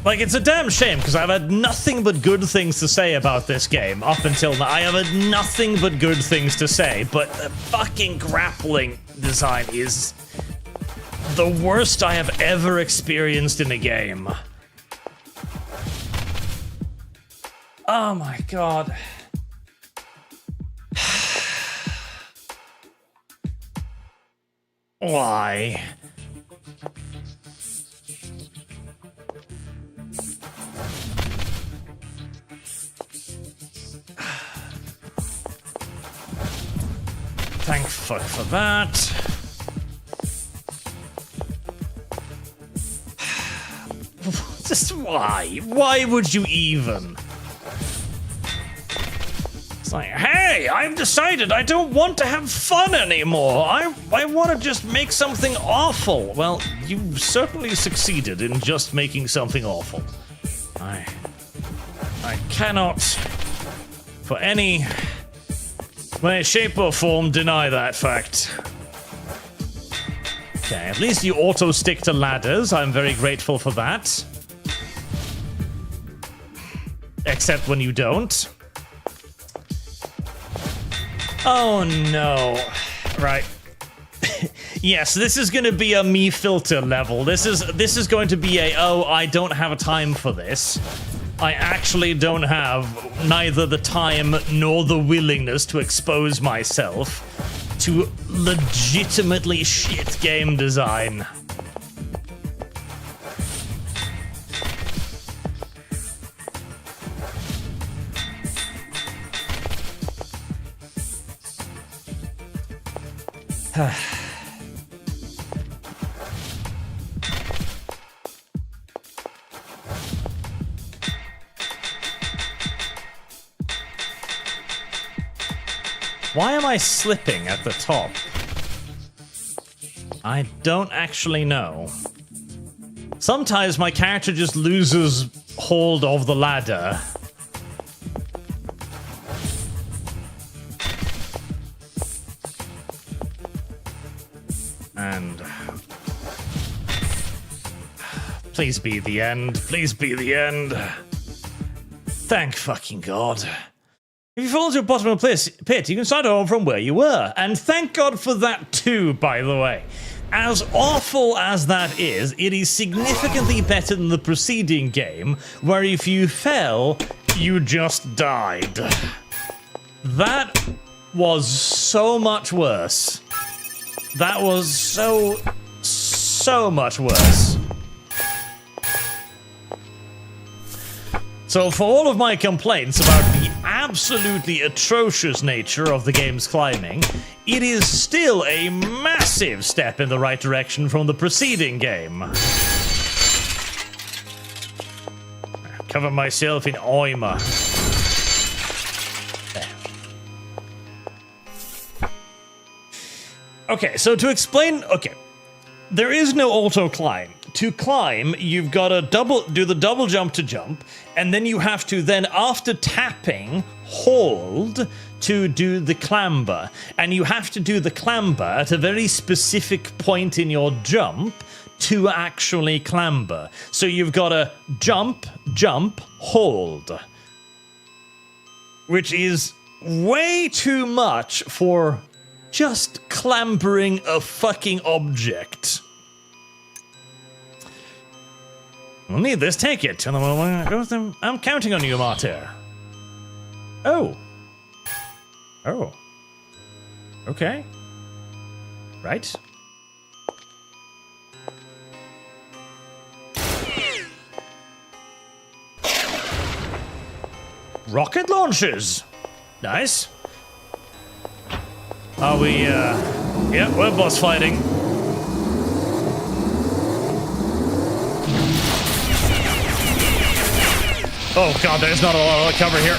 Like, it's a damn shame, because I've had nothing but good things to say about this game up until now. I have had nothing but good things to say, but the fucking grappling design is the worst I have ever experienced in a game. Oh my god. Why? Thank fuck for that. Just why? Why would you even? It's like, hey, I've decided I don't want to have fun anymore. I want to just make something awful. Well, you certainly succeeded in just making something awful. I cannot, for any way, shape, or form, deny that fact. Okay, at least you auto-stick to ladders. I'm very grateful for that. Except when you don't. Oh no. Right. Yes, this is going to be a me filter level. This is going to be a, oh, I don't have a time for this. I actually don't have neither the time nor the willingness to expose myself to legitimately shit game design. Why am I slipping at the top? I don't actually know. Sometimes my character just loses hold of the ladder. And please be the end. Please be the end. Thank fucking God. If you fall to the bottom of the pit, you can start over from where you were. And thank God for that too, by the way. As awful as that is, it is significantly better than the preceding game, where if you fell, you just died. That was so much worse. That was so much worse. So for all of my complaints about the absolutely atrocious nature of the game's climbing, it is still a massive step in the right direction from the preceding game. Cover myself in oima. Okay, so to explain, okay, there is no auto climb. To climb, you've got to do the double jump to jump, and then you have to then, after tapping, hold to do the clamber. And you have to do the clamber at a very specific point in your jump to actually clamber. So you've got to jump, jump, hold. Which is way too much for just clambering a fucking object. We'll need this. Take it. I'm counting on you, Martyr. Oh. Oh. Okay. Right. Rocket launchers. Nice. Are we, yeah, we're boss fighting. Oh god, there's not a lot of cover here.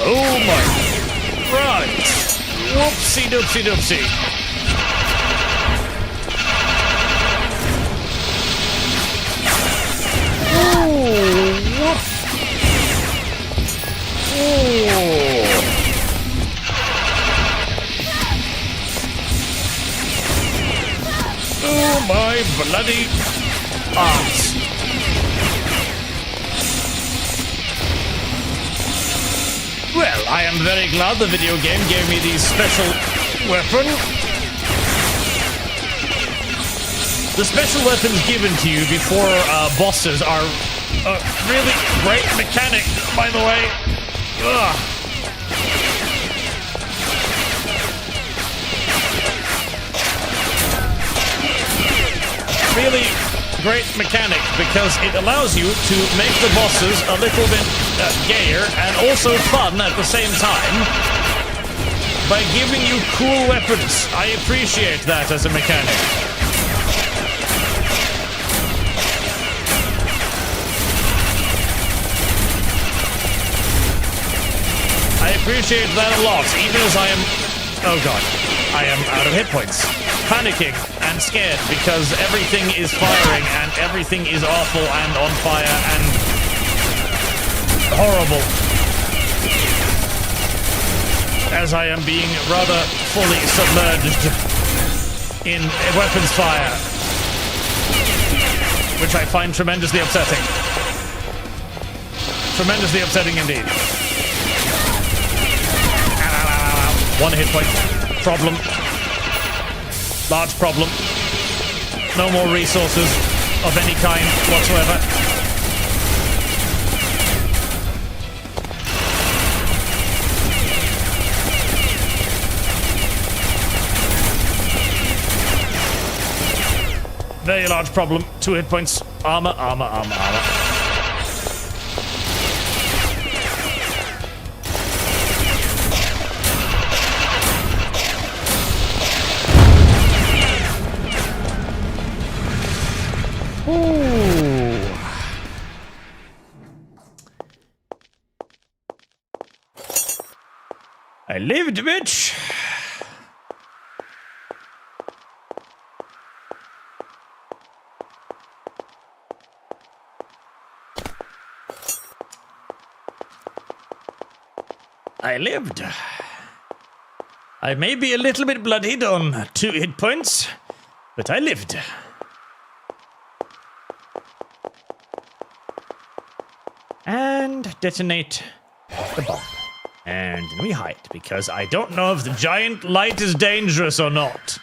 Oh my. Right. Whoopsie doopsie doopsie. Oh, my bloody arms. Well, I am very glad the video game gave me the special weapon. The special weapons given to you before bosses are a really great mechanic, by the way. Ugh. Really great mechanic because it allows you to make the bosses a little bit gayer and also fun at the same time by giving you cool weapons. I appreciate that as a mechanic. I appreciate that a lot, even as I am... Oh god. I am out of hit points. Panicking and scared because everything is firing and everything is awful and on fire and horrible. As I am being rather fully submerged in weapons fire, which I find tremendously upsetting. Tremendously upsetting indeed. One hit point. Problem. Large problem. No more resources of any kind whatsoever. Very large problem. 2 hit points. Armor, armor, armor, armor. I lived, bitch! I lived. I may be a little bit bloodied on 2 hit points, but I lived. And detonate the bomb. And then we hide, because I don't know if the giant light is dangerous or not.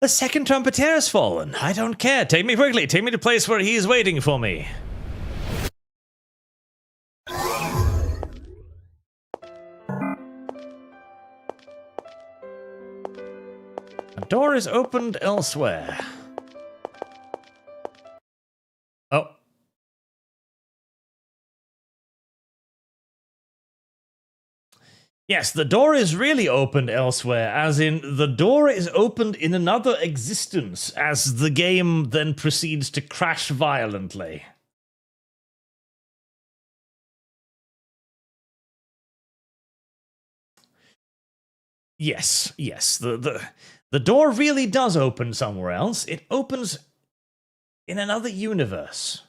The second trumpeter has fallen. I don't care. Take me quickly. Take me to the place where he is waiting for me. A door is opened elsewhere. Oh. Yes, the door is really opened elsewhere, as in the door is opened in another existence, as the game then proceeds to crash violently. Yes, the door really does open somewhere else. It opens in another universe.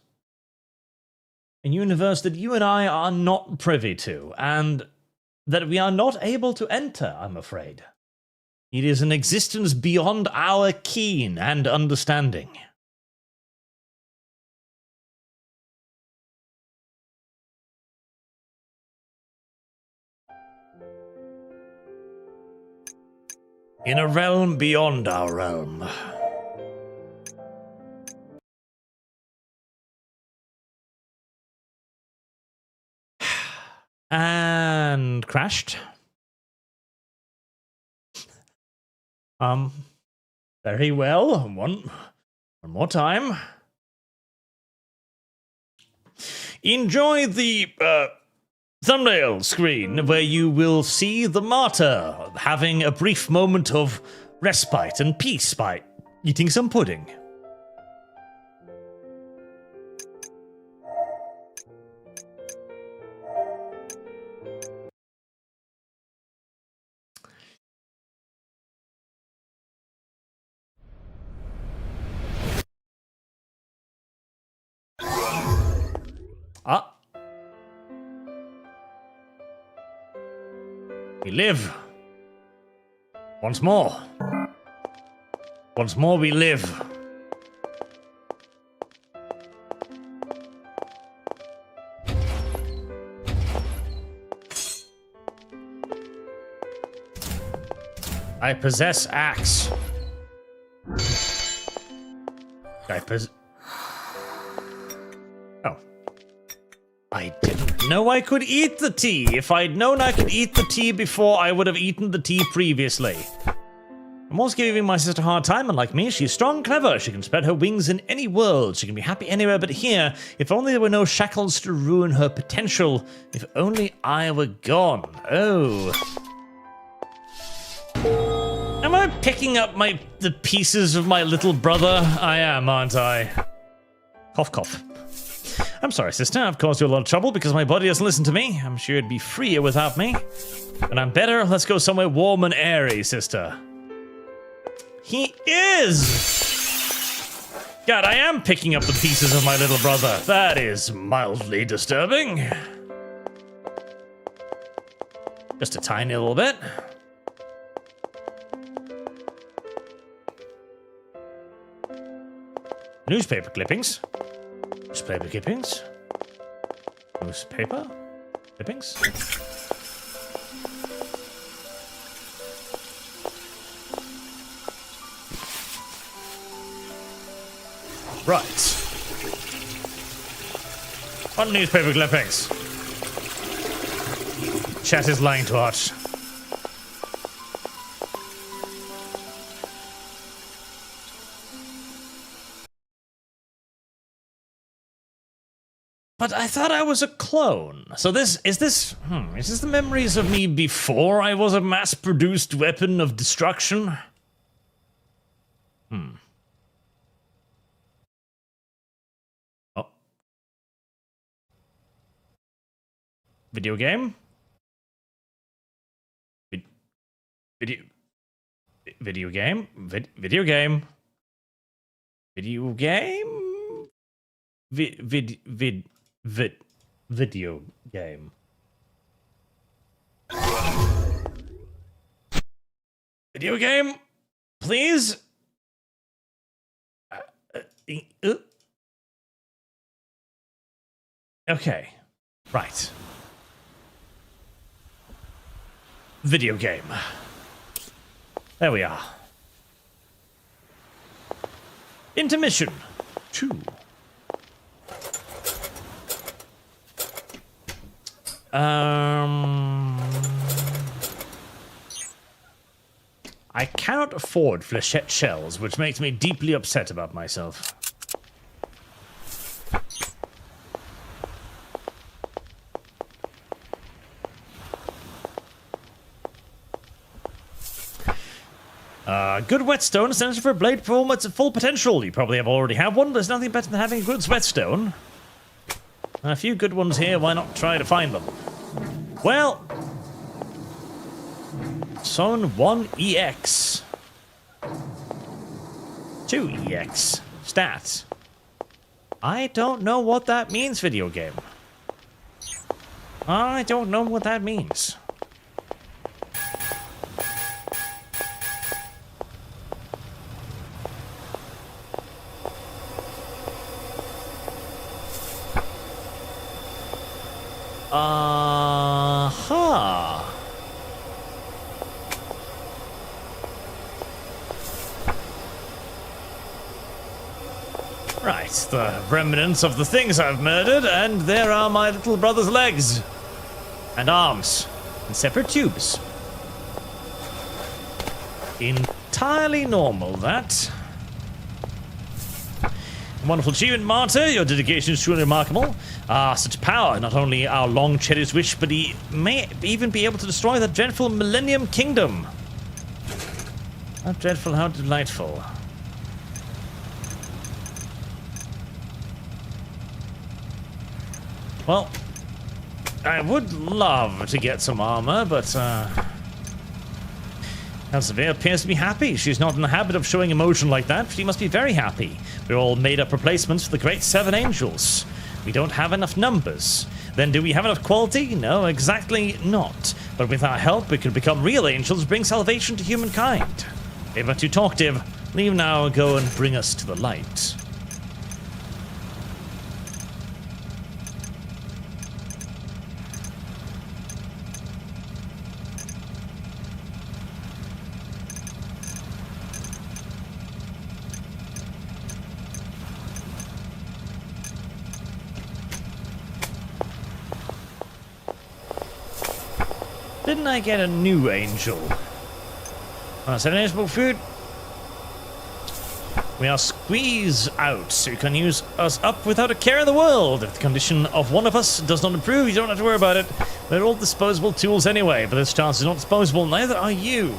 A universe that you and I are not privy to, and that we are not able to enter, I'm afraid. It is an existence beyond our keen and understanding. In a realm beyond our realm. And crashed. Very well. One more time. Enjoy the thumbnail screen where you will see the martyr having a brief moment of respite and peace by eating some pudding. Ah. We live. Once more. Once more we live. I possess axe. Oh. I didn't know I could eat the tea. If I'd known I could eat the tea before, I would have eaten the tea previously. I'm also giving my sister a hard time, and like me, she's strong, clever. She can spread her wings in any world. She can be happy anywhere but here. If only there were no shackles to ruin her potential. If only I were gone. Oh. Am I picking up the pieces of my little brother? I am, aren't I? Cough, cough. I'm sorry, sister. I've caused you a lot of trouble because my body doesn't listen to me. I'm sure it'd be freer without me. When I'm better, let's go somewhere warm and airy, sister. He is! God, I am picking up the pieces of my little brother. That is mildly disturbing. Just a tiny little bit. Newspaper clippings. Newspaper clippings. Newspaper clippings. Right. On newspaper clippings. Chat is lying to Arch. But I thought I was a clone. So is this the memories of me before I was a mass-produced weapon of destruction? Oh. Video game? Video game? Video game? Video game? Video game. Video game, please. Okay, right. Video game. There we are. Intermission 2. I cannot afford flechette shells, which makes me deeply upset about myself. Good whetstone essential for a blade performance at full potential. You probably already have one, but there's nothing better than having a good whetstone. A few good ones here, why not try to find them? Well, Son 1EX. 2EX. Stats. I don't know what that means, video game. I don't know what that means. Right, the remnants of the things I've murdered, and there are my little brother's legs. And arms. In separate tubes. Entirely normal, that. Wonderful achievement, Martyr. Your dedication is truly remarkable. Such power. Not only our long-cherished wish, but he may even be able to destroy that dreadful Millennium Kingdom. How dreadful, how delightful. Well, I would love to get some armor, but Elsevier appears to be happy. She's not in the habit of showing emotion like that. She must be very happy. We're all made-up replacements for the great 7 angels. We don't have enough numbers. Then do we have enough quality? No, exactly not. But with our help, we could become real angels, bring salvation to humankind. Ever too talkative. Leave now and go and bring us to the light. Didn't I get a new angel? Unacceptable food. We are squeezed out, so you can use us up without a care in the world. If the condition of one of us does not improve, you don't have to worry about it. They're all disposable tools anyway, but this chance is not disposable, neither are you.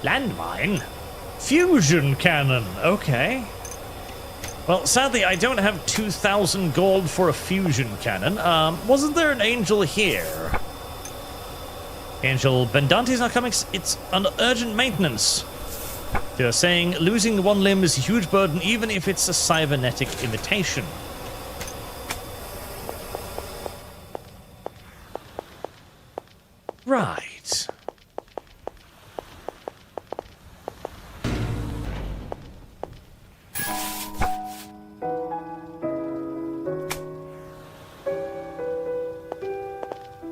Landmine? Fusion cannon, okay. Well, sadly, I don't have 2,000 gold for a fusion cannon. Wasn't there an angel here? Angel Bendante's not coming. It's under urgent maintenance. They're saying losing one limb is a huge burden, even if it's a cybernetic imitation. Right.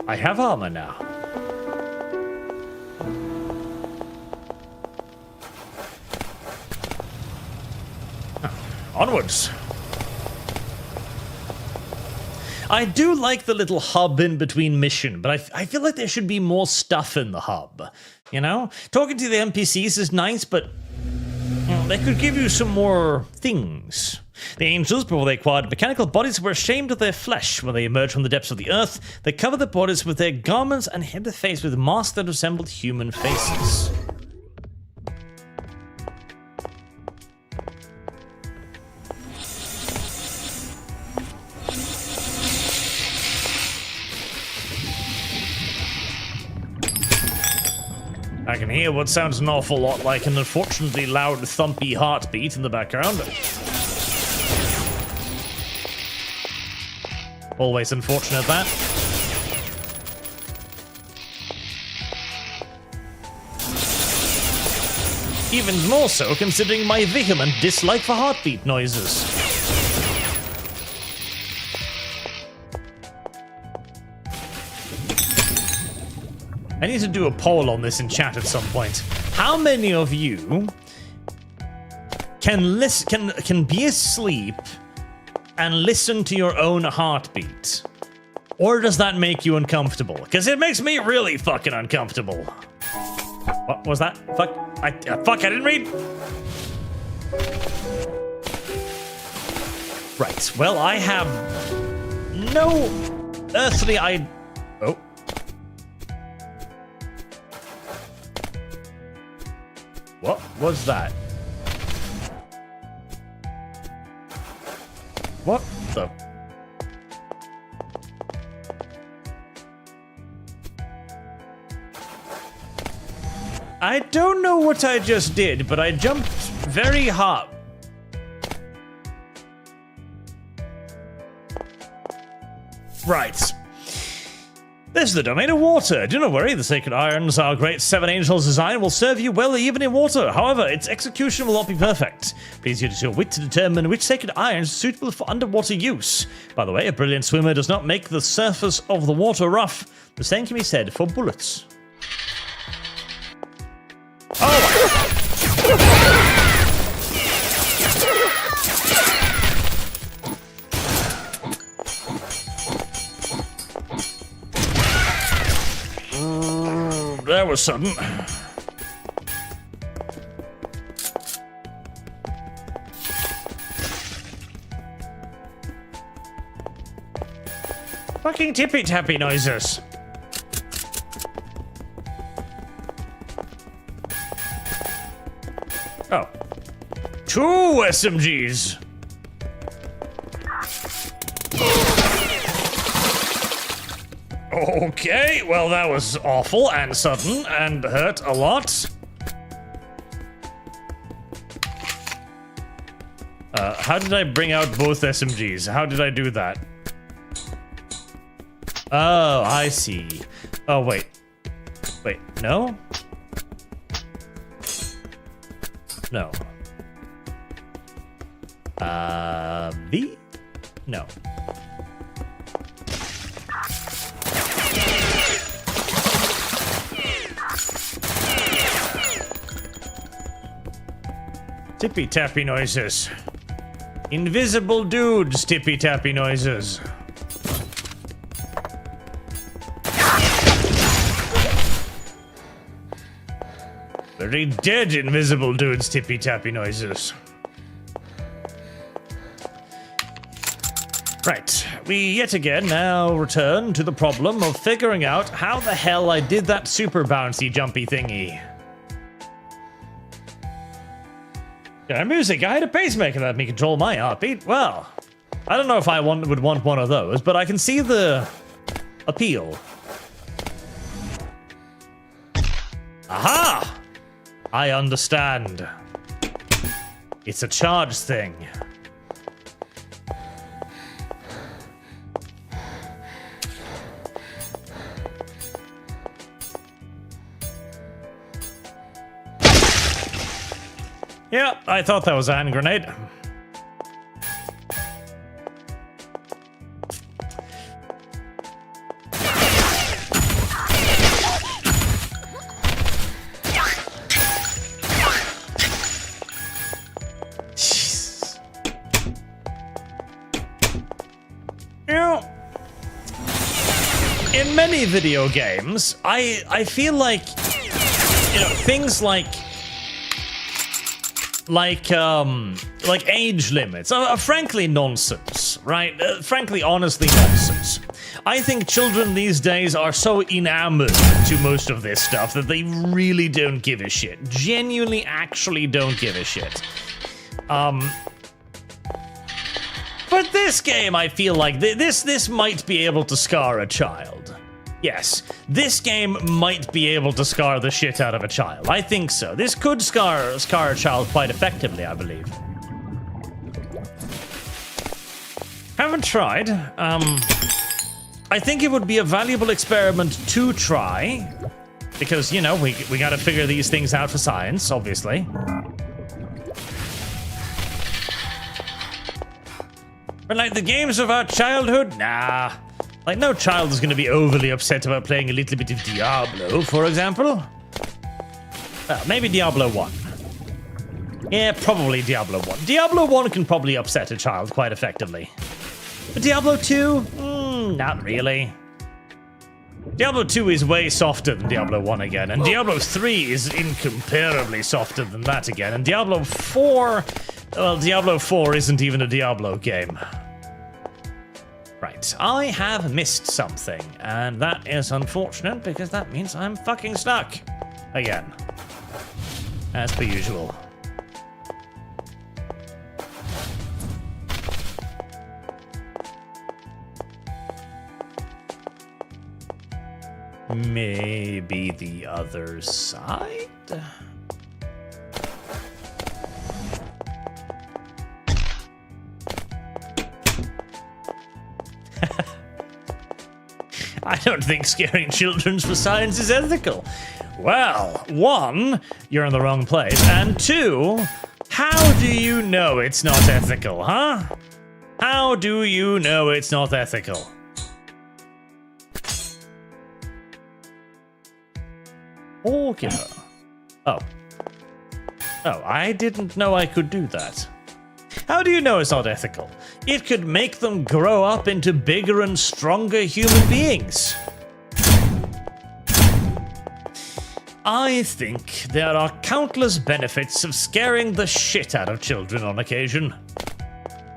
I have armor now. Onwards. I do like the little hub in between mission, but I feel like there should be more stuff in the hub. You know? Talking to the NPCs is nice, but they could give you some more things. The angels, before they acquired mechanical bodies, were ashamed of their flesh. When they emerged from the depths of the earth, they covered their bodies with their garments and hid their face with masks that resembled human faces. I can hear what sounds an awful lot like an unfortunately loud, thumpy heartbeat in the background. Always unfortunate, that. Even more so considering my vehement dislike for heartbeat noises. I need to do a poll on this in chat at some point. How many of you can be asleep and listen to your own heartbeat? Or does that make you uncomfortable? Because it makes me really fucking uncomfortable. What was that? Fuck. Fuck, I didn't read. Right, well, I have no earthly Oh. What was that? What the? I don't know what I just did, but I jumped very hard. Right. This is the domain of water. Do not worry, the sacred irons our great seven angels design will serve you well even in water. However, its execution will not be perfect. Please use your wit to determine which sacred irons are suitable for underwater use. By the way, a brilliant swimmer does not make the surface of the water rough. The same can be said for bullets. Oh! That was sudden. Fucking tippy-tappy noises. Oh. 2 SMGs. Okay, well that was awful and sudden and hurt a lot. How did I bring out both SMGs? How did I do that? Oh, I see. Oh, wait. Wait, no? No. V? No. Tippy-tappy noises. Invisible dudes, tippy-tappy noises. Very dead invisible dudes, tippy-tappy noises. Right, we yet again now return to the problem of figuring out how the hell I did that super bouncy jumpy thingy. Music, I had a pacemaker that let me control my heartbeat. Well, I don't know if I would want one of those, but I can see the appeal. Aha! I understand. It's a charge thing. Yeah, I thought that was a hand grenade. Jeez. You know, in many video games, I feel like, you know, things like age limits are frankly nonsense, right? Frankly, honestly nonsense. I think children these days are so enamored to most of this stuff that they really don't give a shit. Genuinely, actually don't give a shit. But this game, I feel like this might be able to scar a child. Yes, this game might be able to scar the shit out of a child. I think so. This could scar a child quite effectively, I believe. Haven't tried. I think it would be a valuable experiment to try. Because, you know, we gotta figure these things out for science, obviously. But like the games of our childhood? Nah. Like, no child is going to be overly upset about playing a little bit of Diablo, for example. Maybe Diablo 1. Yeah, probably Diablo 1. Diablo 1 can probably upset a child quite effectively. But Diablo 2? Not really. Diablo 2 is way softer than Diablo 1 again, and Diablo 3 is incomparably softer than that again, and Diablo 4... Well, Diablo 4 isn't even a Diablo game. Right, I have missed something, and that is unfortunate because that means I'm fucking stuck. Again. As per usual. Maybe the other side? I don't think scaring children for science is ethical. Well, 1, you're in the wrong place, and 2, how do you know it's not ethical, huh? How do you know it's not ethical? Okay. Oh. Oh, I didn't know I could do that. How do you know it's not ethical? It could make them grow up into bigger and stronger human beings. I think there are countless benefits of scaring the shit out of children on occasion.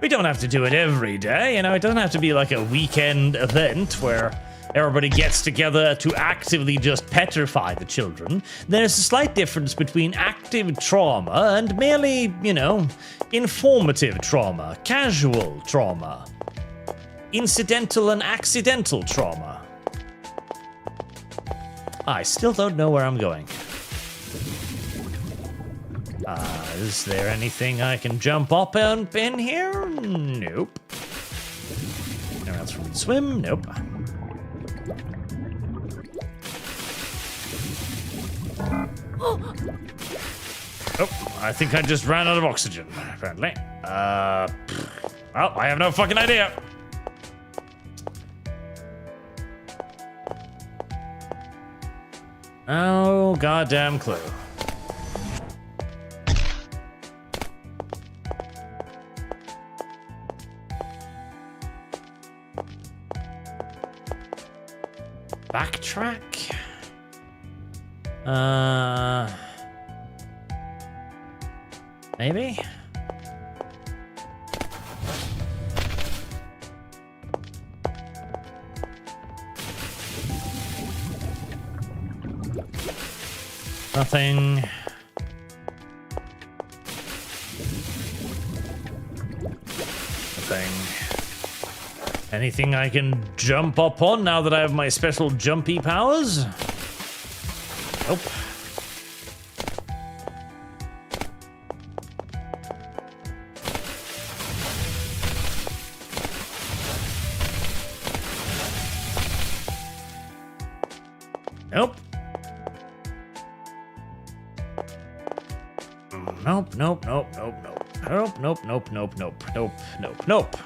We don't have to do it every day, you know, it doesn't have to be like a weekend event where everybody gets together to actively just petrify the children. There's a slight difference between active trauma and merely, you know, informative trauma, casual trauma, incidental and accidental trauma. I still don't know where I'm going. Is there anything I can jump up and in here? Nope. Anywhere else from swim? Nope. Oh, I think I just ran out of oxygen, apparently. Well, I have no fucking idea. No goddamn clue. Backtrack? Maybe? Nothing. Nothing. Anything I can jump up on now that I have my special jumpy powers? Nope. Nope. Nope, nope, nope, nope, nope. Nope, nope, nope, nope, nope, nope, nope, nope.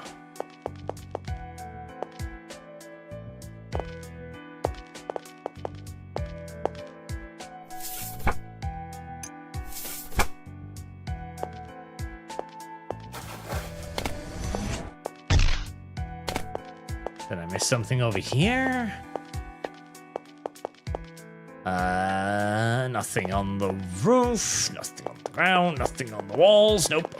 Did I miss something over here? Nothing on the roof, nothing on the ground, nothing on the walls, nope.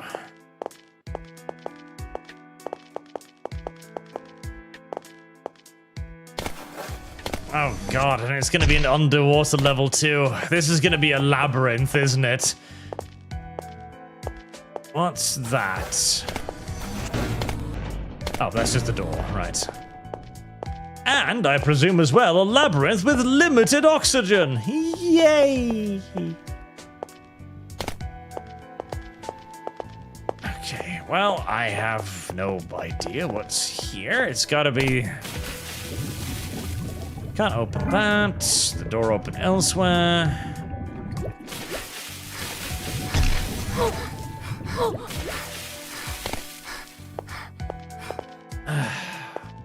Oh god, and it's gonna be an underwater level too. This is gonna be a labyrinth, isn't it? What's that? Oh, that's just the door, right. And, I presume as well, a labyrinth with limited oxygen! Yay! Okay, well, I have no idea what's here. It's gotta be... Can't open that. The door open elsewhere.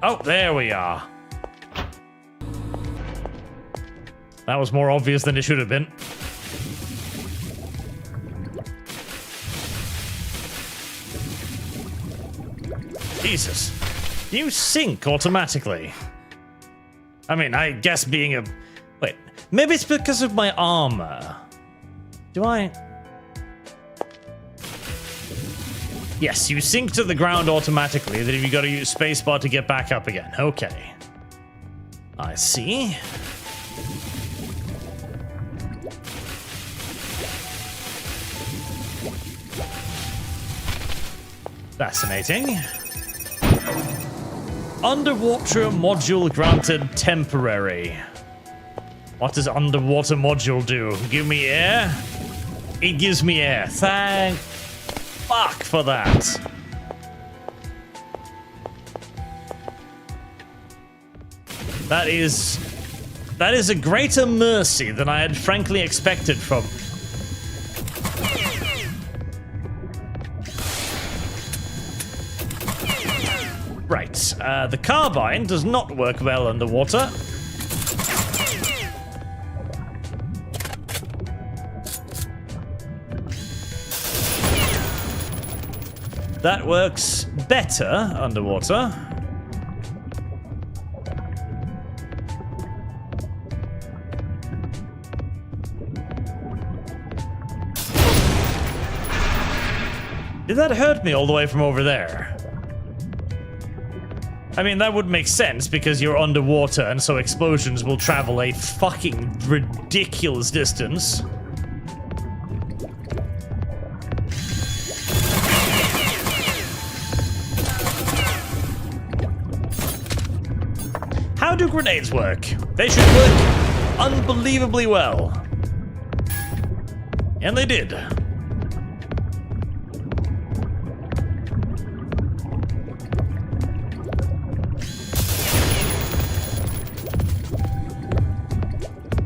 Oh, there we are. That was more obvious than it should have been. Jesus. You sink automatically. I mean, I guess being a... Wait, maybe it's because of my armor. Do I... Yes, you sink to the ground automatically, then you gotta use spacebar to get back up again. Okay. I see. Fascinating. Underwater module granted temporary. What does underwater module do? Give me air? It gives me air. Thank fuck for that. That is a greater mercy than I had frankly expected from... Right, the carbine does not work well underwater. That works better underwater. Did that hurt me all the way from over there? I mean, that would make sense because you're underwater and so explosions will travel a fucking ridiculous distance. How do grenades work? They should work unbelievably well. And they did.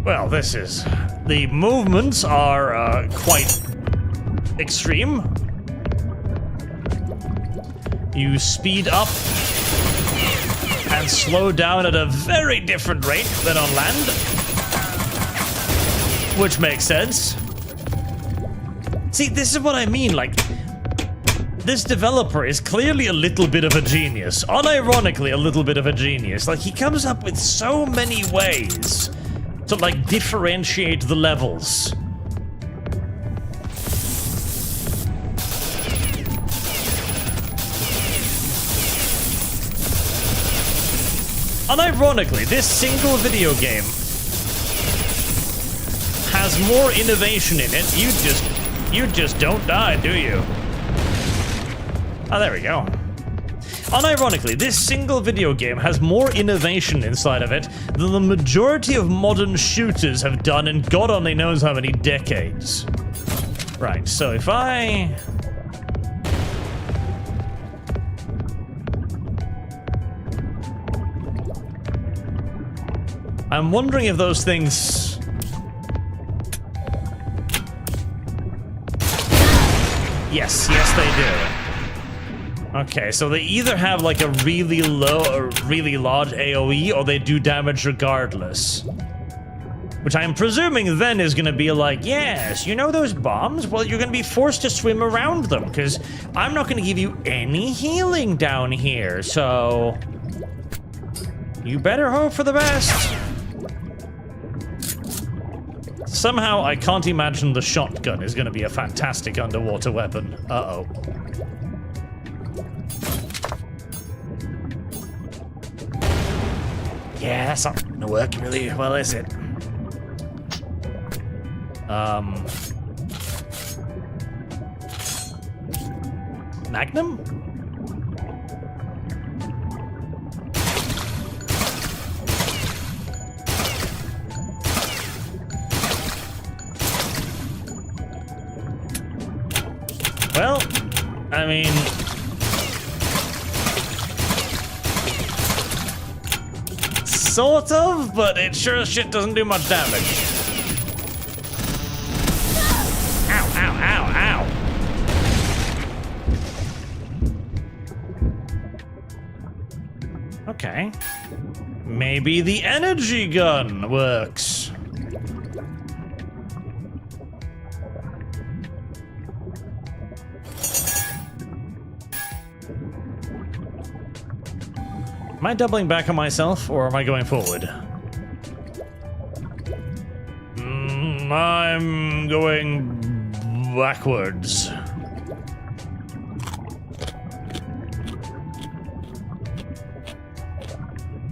Well, this is... The movements are quite extreme. You speed up and slow down at a very different rate than on land. Which makes sense. See, this is what I mean, like... This developer is clearly a little bit of a genius. Unironically, a little bit of a genius. Like, he comes up with so many ways to, like, differentiate the levels. Unironically, this single video game has more innovation in it. You just don't die, do you? Oh, there we go. Unironically, this single video game has more innovation inside of it than the majority of modern shooters have done in God only knows how many decades. Right, so if I... I'm wondering if those things... Yes, they do. Okay, so they either have like a really low or really large AoE, or they do damage regardless. Which I'm presuming then is gonna be like, yes, you know those bombs? Well, you're gonna be forced to swim around them, because I'm not gonna give you any healing down here, so... You better hope for the best. Somehow, I can't imagine the shotgun is gonna be a fantastic underwater weapon. Uh-oh. Yeah, that's not gonna work really well, is it? Magnum? Well, I mean... Sort of, but it sure as shit doesn't do much damage. Ow, ow, ow, ow. Okay. Maybe the energy gun works. Am I doubling back on myself, or am I going forward? I'm going backwards.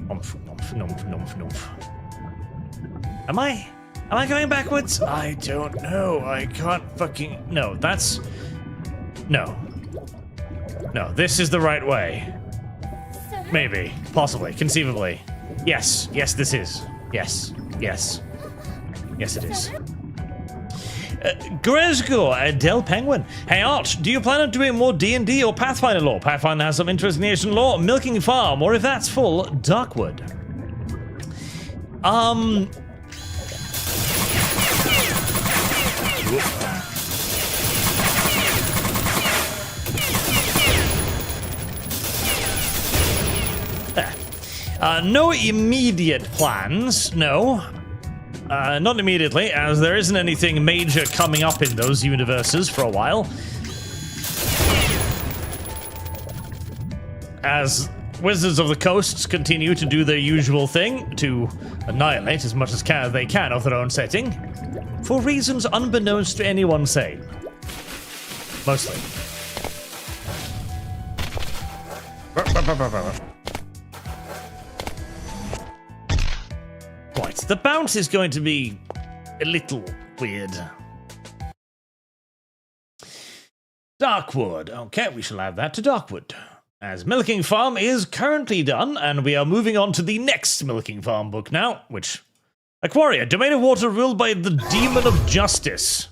Oomph, oomph, oomph, oomph, oomph. Am I going backwards? I don't know. I can't fucking... No, that's... No. No, this is the right way. Maybe. Possibly. Conceivably. Yes. Yes, this is. Yes. Yes. Yes, it is. Grezgo, Del Penguin. Hey, Arch, do you plan on doing more D&D or Pathfinder lore? Pathfinder has some interesting Asian lore. Milking Farm, or if that's full, Darkwood. No immediate plans, no. Not immediately, as there isn't anything major coming up in those universes for a while. As Wizards of the Coasts continue to do their usual thing, to annihilate as much as they can of their own setting, for reasons unbeknownst to anyone sane. Mostly. Right, the bounce is going to be a little weird. Darkwood. Okay, we shall add that to Darkwood. As Milking Farm is currently done, and we are moving on to the next Milking Farm book now, which... Aquaria, Domain of Water ruled by the Demon of Justice.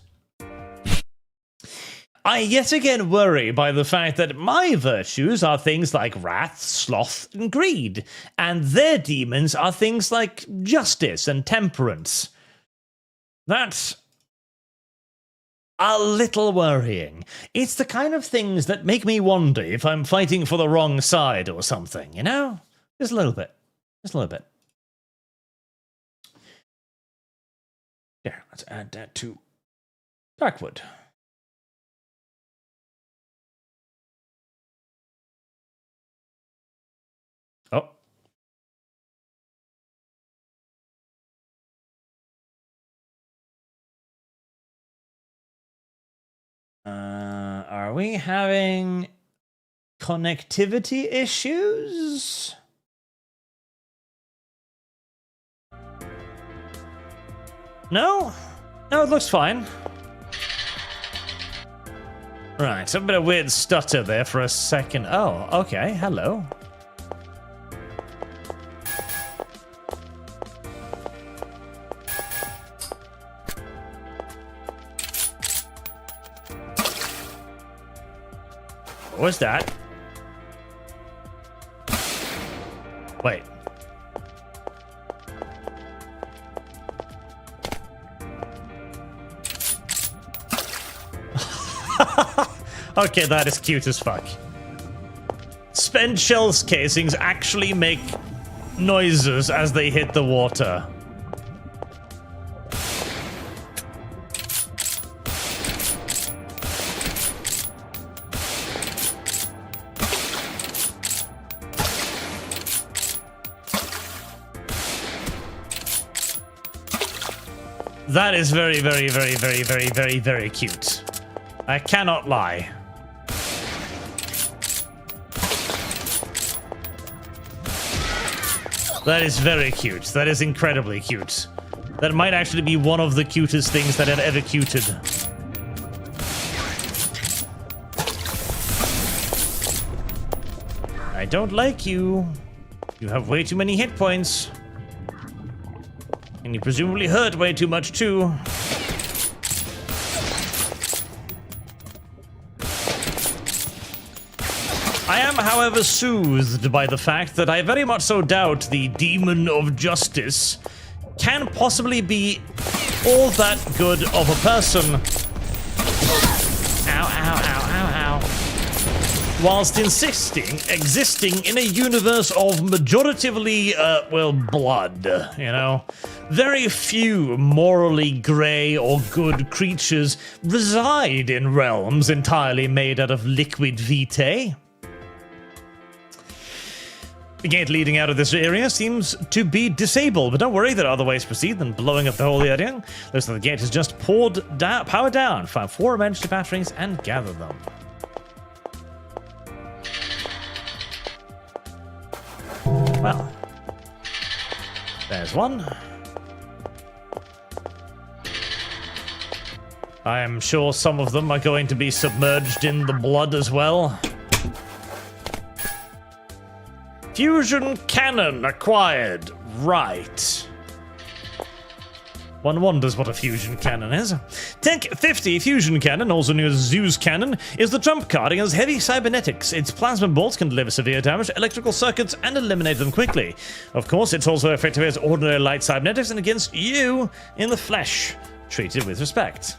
I yet again worry by the fact that my virtues are things like wrath, sloth, and greed, and their demons are things like justice and temperance. That's a little worrying. It's the kind of things that make me wonder if I'm fighting for the wrong side or something, you know? Just a little bit. Just a little bit. There, let's add that to Darkwood. Oh. Are we having connectivity issues? No? No, it looks fine. Right, a bit of weird stutter there for a second. Oh, okay, hello. What was that? Wait. Okay, that is cute as fuck. Spent shells casings actually make noises as they hit the water. That is very, very, very, very, very, very, very cute. I cannot lie. That is very cute. That is incredibly cute. That might actually be one of the cutest things that I've ever cuted. I don't like you. You have way too many hit points. And you presumably hurt way too much, too. I am, however, soothed by the fact that I very much so doubt the Demon of Justice can possibly be all that good of a person. Ow, ow, ow, ow, ow. Whilst existing in a universe of majoritively, well, blood, you know? Very few morally grey or good creatures reside in realms entirely made out of liquid vitae. The gate leading out of this area seems to be disabled, but don't worry, there are other ways to proceed than blowing up the whole area. Looks like the gate is just powered down. Find 4 emergency batteries and gather them. Well, there's one. I am sure some of them are going to be submerged in the blood as well. Fusion cannon acquired. Right. One wonders what a fusion cannon is. Tech 50 fusion cannon, also known as Zeus cannon, is the trump card against heavy cybernetics. Its plasma bolts can deliver severe damage to electrical circuits and eliminate them quickly. Of course, it's also effective against ordinary light cybernetics and against you in the flesh. Treated with respect.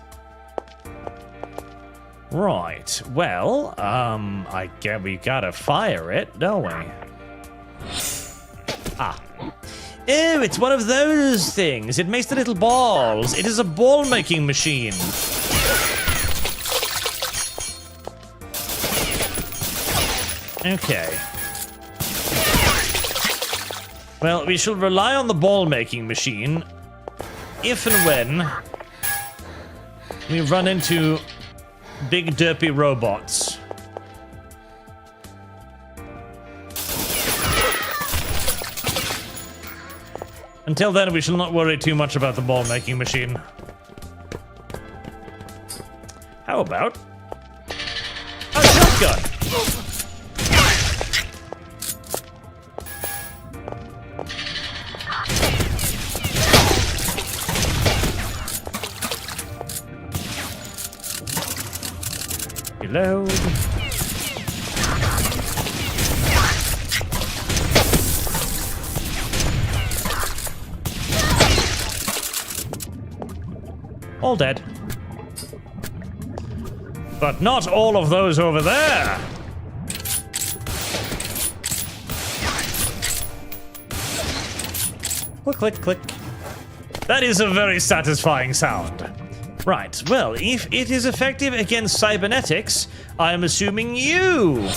Right. Well, I guess we gotta fire it, don't we? Ah. Oh, it's one of those things. It makes the little balls. It is a ball-making machine. Okay. Well, we shall rely on the ball-making machine if and when we run into big derpy robots. Until then, we shall not worry too much about the ball-making machine. How about a shotgun? Reload. All dead. But not all of those over there! Click, click, click. That is a very satisfying sound. Right, well, if it is effective against cybernetics, I am assuming you...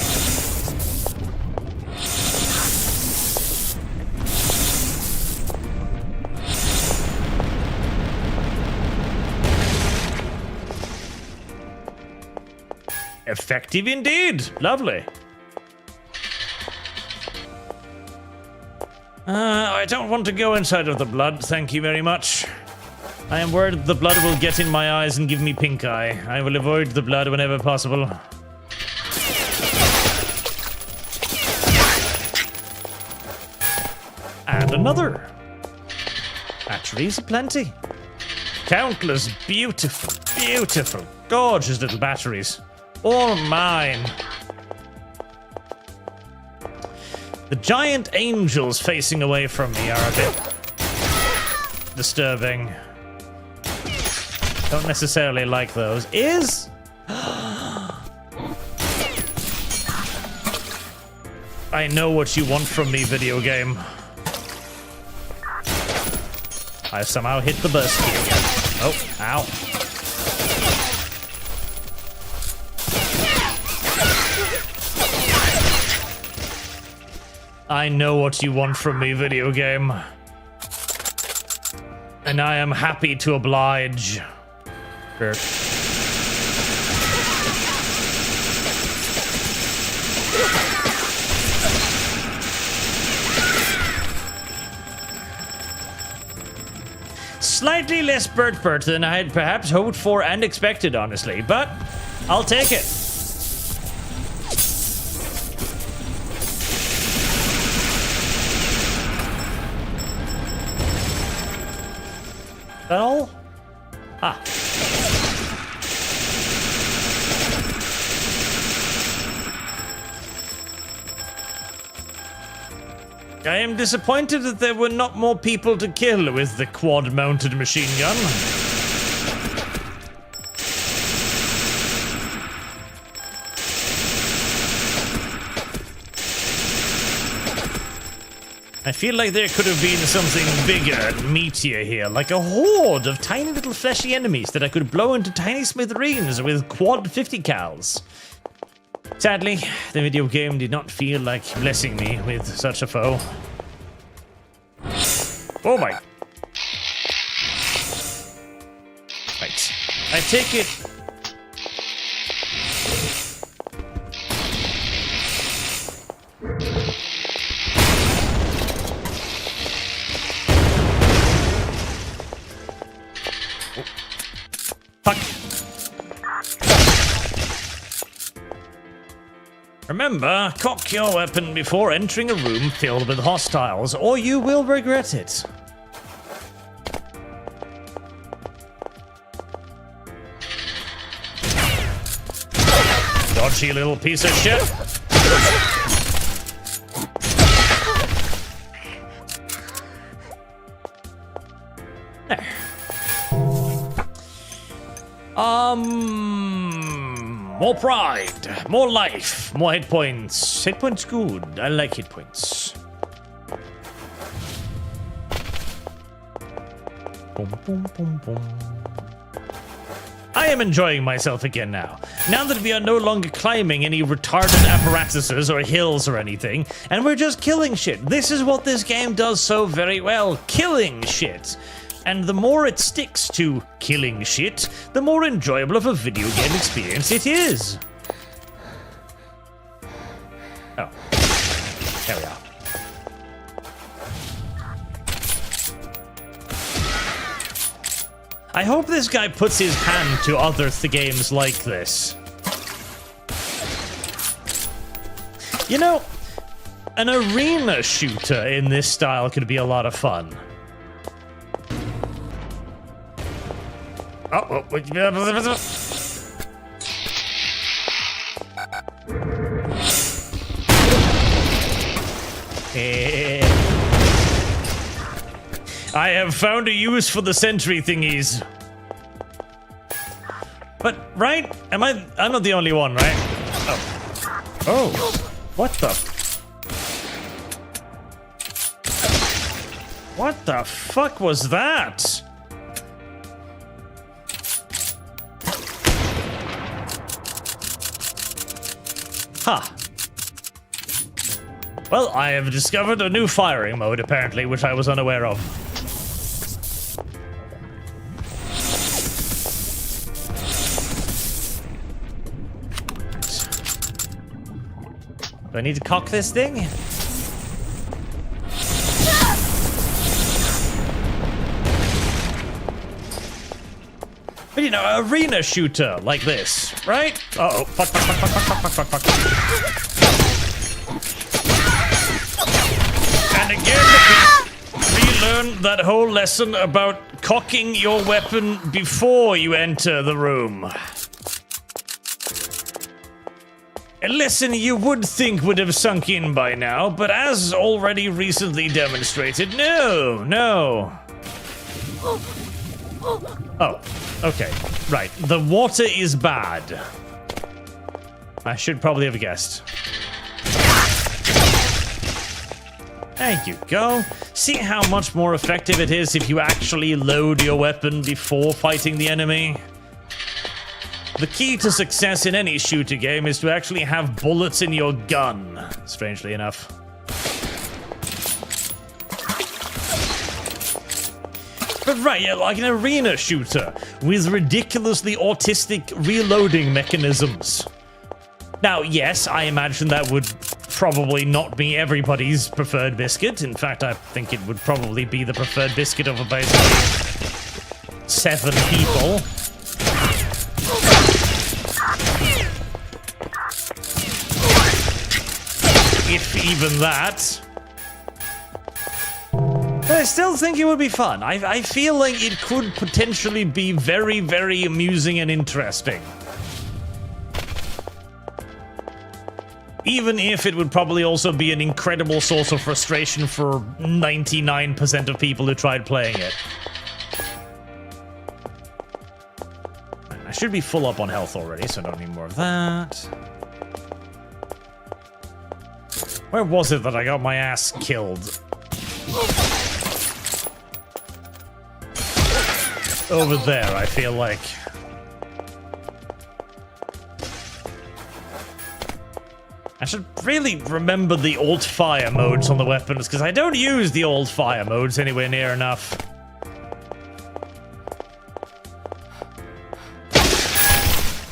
Effective indeed. Lovely. I don't want to go inside of the blood, thank you very much. I am worried the blood will get in my eyes and give me pink eye. I will avoid the blood whenever possible. And another. Batteries aplenty. Countless beautiful, beautiful, gorgeous little batteries. All mine. The giant angels facing away from me are a bit disturbing. Don't necessarily like those. Is... I know what you want from me, video game. I somehow hit the burst key. Oh, ow. I know what you want from me, video game. And I am happy to oblige. Sure. Slightly less Bert than I had perhaps hoped for and expected, honestly, but I'll take it. That all? Ah. I am disappointed that there were not more people to kill with the quad-mounted machine gun. I feel like there could have been something bigger and meatier here, like a horde of tiny little fleshy enemies that I could blow into tiny smithereens with quad 50 cals. Sadly, the video game did not feel like blessing me with such a foe. Oh my... Right. I take it... Fuck. Remember, cock your weapon before entering a room filled with hostiles, or you will regret it. Dodgy little piece of shit. There. More pride, more life, more hit points. Hit points good. I like hit points. Boom, boom, boom, boom. I am enjoying myself again now. Now that we are no longer climbing any retarded apparatuses or hills or anything, and we're just killing shit. This is what this game does so very well. Killing shit. And the more it sticks to killing shit, the more enjoyable of a video game experience it is. Oh. There we are. I hope this guy puts his hand to other games like this. You know, an arena shooter in this style could be a lot of fun. Oh, I have found a use for the sentry thingies. But, right? I'm not the only one, right? Oh. Oh. What the? What the fuck was that? Huh. Well, I have discovered a new firing mode, apparently, which I was unaware of. Do I need to cock this thing? But you know, arena shooter like this, right? Uh-oh. Fuck. And again, we learned that whole lesson about cocking your weapon before you enter the room. A lesson you would think would have sunk in by now, but as already recently demonstrated, no. Oh, okay, right. The water is bad. I should probably have guessed. There you go. See how much more effective it is if you actually load your weapon before fighting the enemy? The key to success in any shooter game is to actually have bullets in your gun, strangely enough. But right, yeah, like an arena shooter with ridiculously autistic reloading mechanisms. Now, yes, I imagine that would probably not be everybody's preferred biscuit. In fact, I think it would probably be the preferred biscuit of about 7 people. If even that. But I still think it would be fun. I feel like it could potentially be very, very amusing and interesting. Even if it would probably also be an incredible source of frustration for 99% of people who tried playing it. I should be full up on health already, so I don't need more of that. Where was it that I got my ass killed? Over there, I feel like. I should really remember the alt-fire modes on the weapons, because I don't use the alt-fire modes anywhere near enough.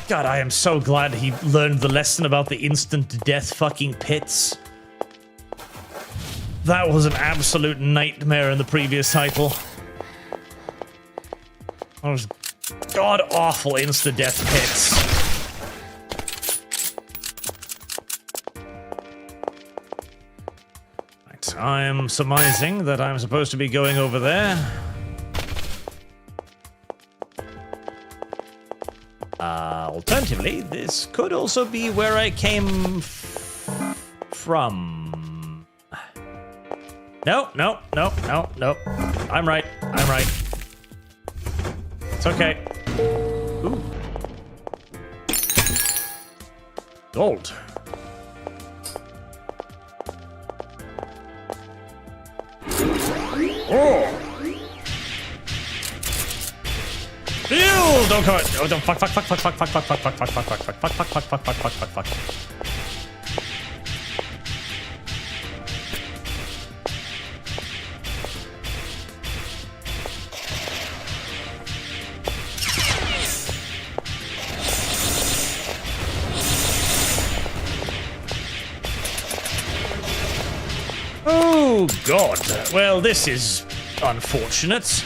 God, I am so glad he learned the lesson about the instant death fucking pits. That was an absolute nightmare in the previous title. Those god-awful insta-death pits. Right, I'm surmising that I'm supposed to be going over there. Alternatively, this could also be where I came from. No. I'm right. It's okay. Ooh. Gold. Oh! Ew! Don't come it! Oh, don't fuck. Oh, God. Well, this is unfortunate.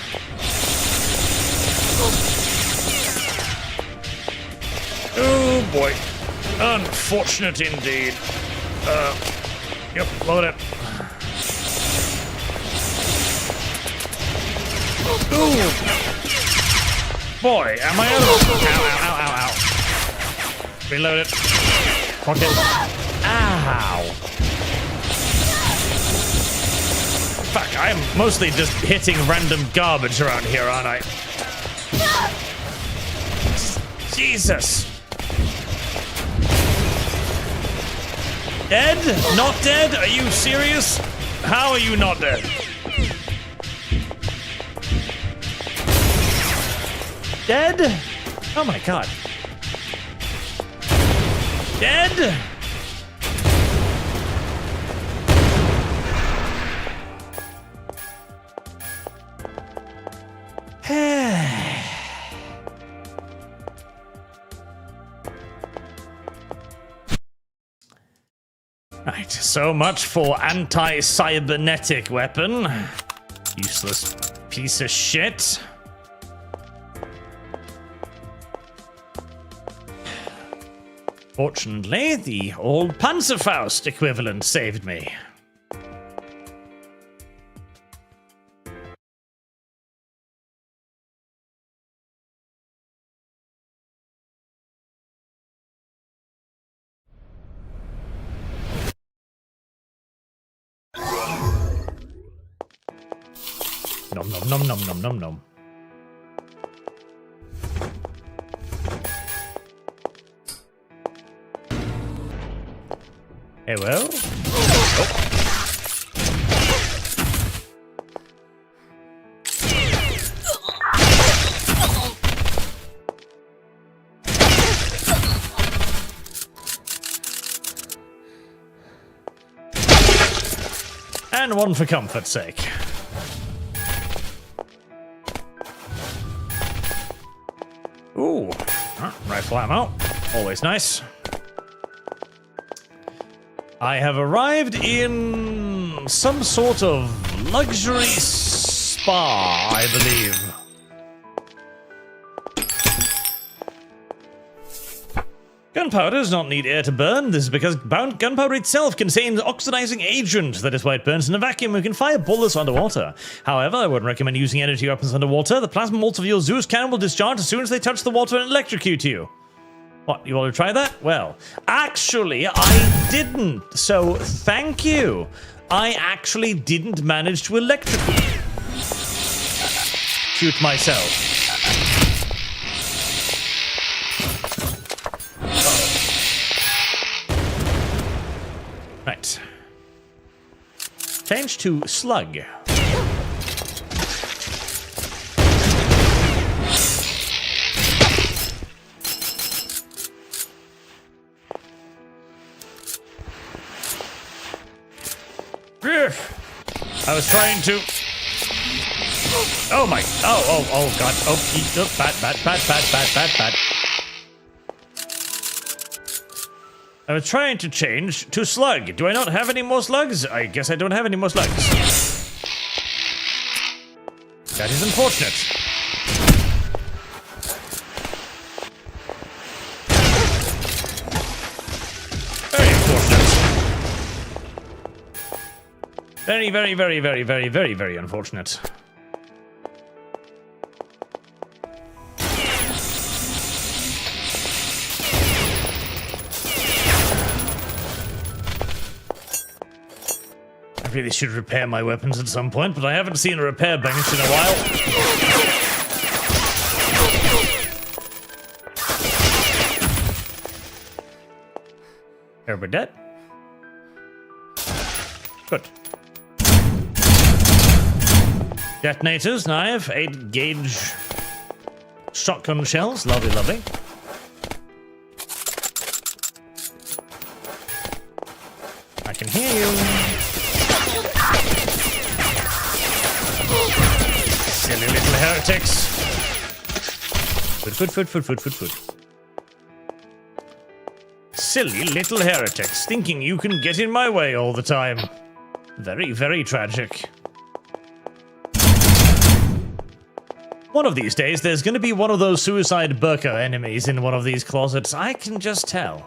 Oh, boy. Unfortunate indeed. Yep, load it. Ooh. Boy, am I out of... Ow. Reload it. Pocket. Ow. Fuck, I'm mostly just hitting random garbage around here, aren't I? Jesus! Dead? Not dead? Are you serious? How are you not dead? Dead? Oh my god. Dead? Right, so much for anti-cybernetic weapon. Useless piece of shit. Fortunately, the old Panzerfaust equivalent saved me. Nom nom nom nom nom nom nom. Hey, well. Oh. And one for comfort's sake. Ooh, rifle ammo. Always nice. I have arrived in some sort of luxury spa, I believe. Gunpowder does not need air to burn. This is because gunpowder itself contains oxidizing agent. That is why it burns in a vacuum. You can fire bullets underwater. However, I wouldn't recommend using energy weapons underwater. The plasma bolts of your Zeus cannon will discharge as soon as they touch the water and electrocute you. What, you want to try that? Well, actually, I didn't. So, thank you. I actually didn't manage to electrocute. Shoot myself. Right. Change to slug. I was trying to. Oh my! Oh God! Oh, bad. I was trying to change to slug. Do I not have any more slugs? I guess I don't have any more slugs. That is unfortunate. Very unfortunate. Very unfortunate. I really should repair my weapons at some point, but I haven't seen a repair bench in a while. Everybody dead? Good. Detonators, knife, 8-gauge shotgun shells. Lovely, lovely. I can hear you. Silly little heretics. Food. Silly little heretics, thinking you can get in my way all the time. Very tragic. One of these days, there's going to be one of those suicide burqa enemies in one of these closets. I can just tell.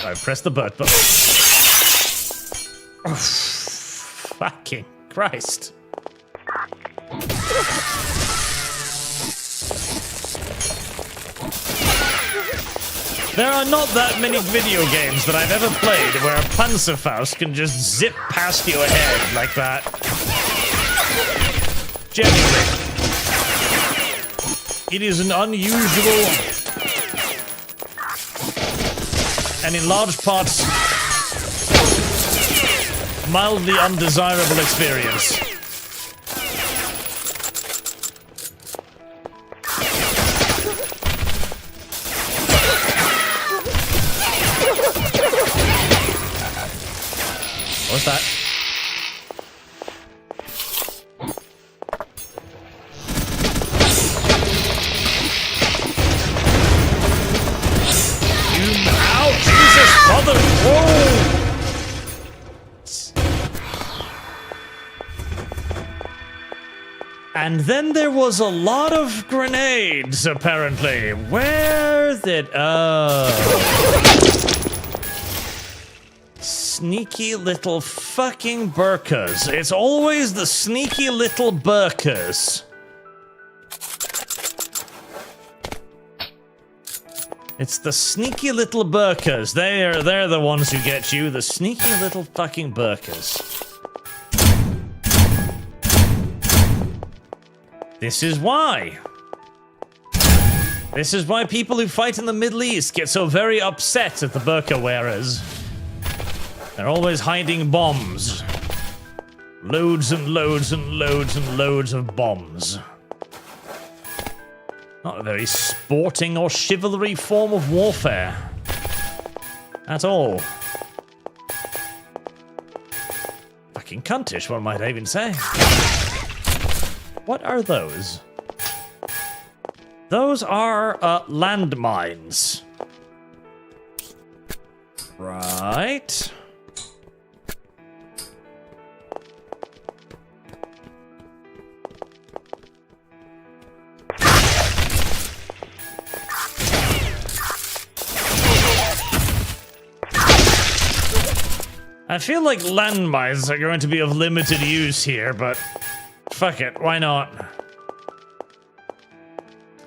I pressed the button. Oh, fucking Christ. There are not that many video games that I've ever played where a Panzerfaust can just zip past your head like that. Genuinely. It is an unusual and in large parts mildly undesirable experience. What's that? Ow! Jesus, mother! Whoa! And then there was a lot of grenades, apparently. Where did... Sneaky little fucking burkas. It's always the sneaky little burkas. It's the sneaky little burkas. They're the ones who get you. The sneaky little fucking burkas. This is why. This is why people who fight in the Middle East get so very upset at the burqa wearers. They're always hiding bombs. Loads and loads and loads and loads of bombs. Not a very sporting or chivalry form of warfare. At all. Fucking cuntish, one might even say. What are those? Those are landmines. Right. I feel like landmines are going to be of limited use here, but fuck it, why not?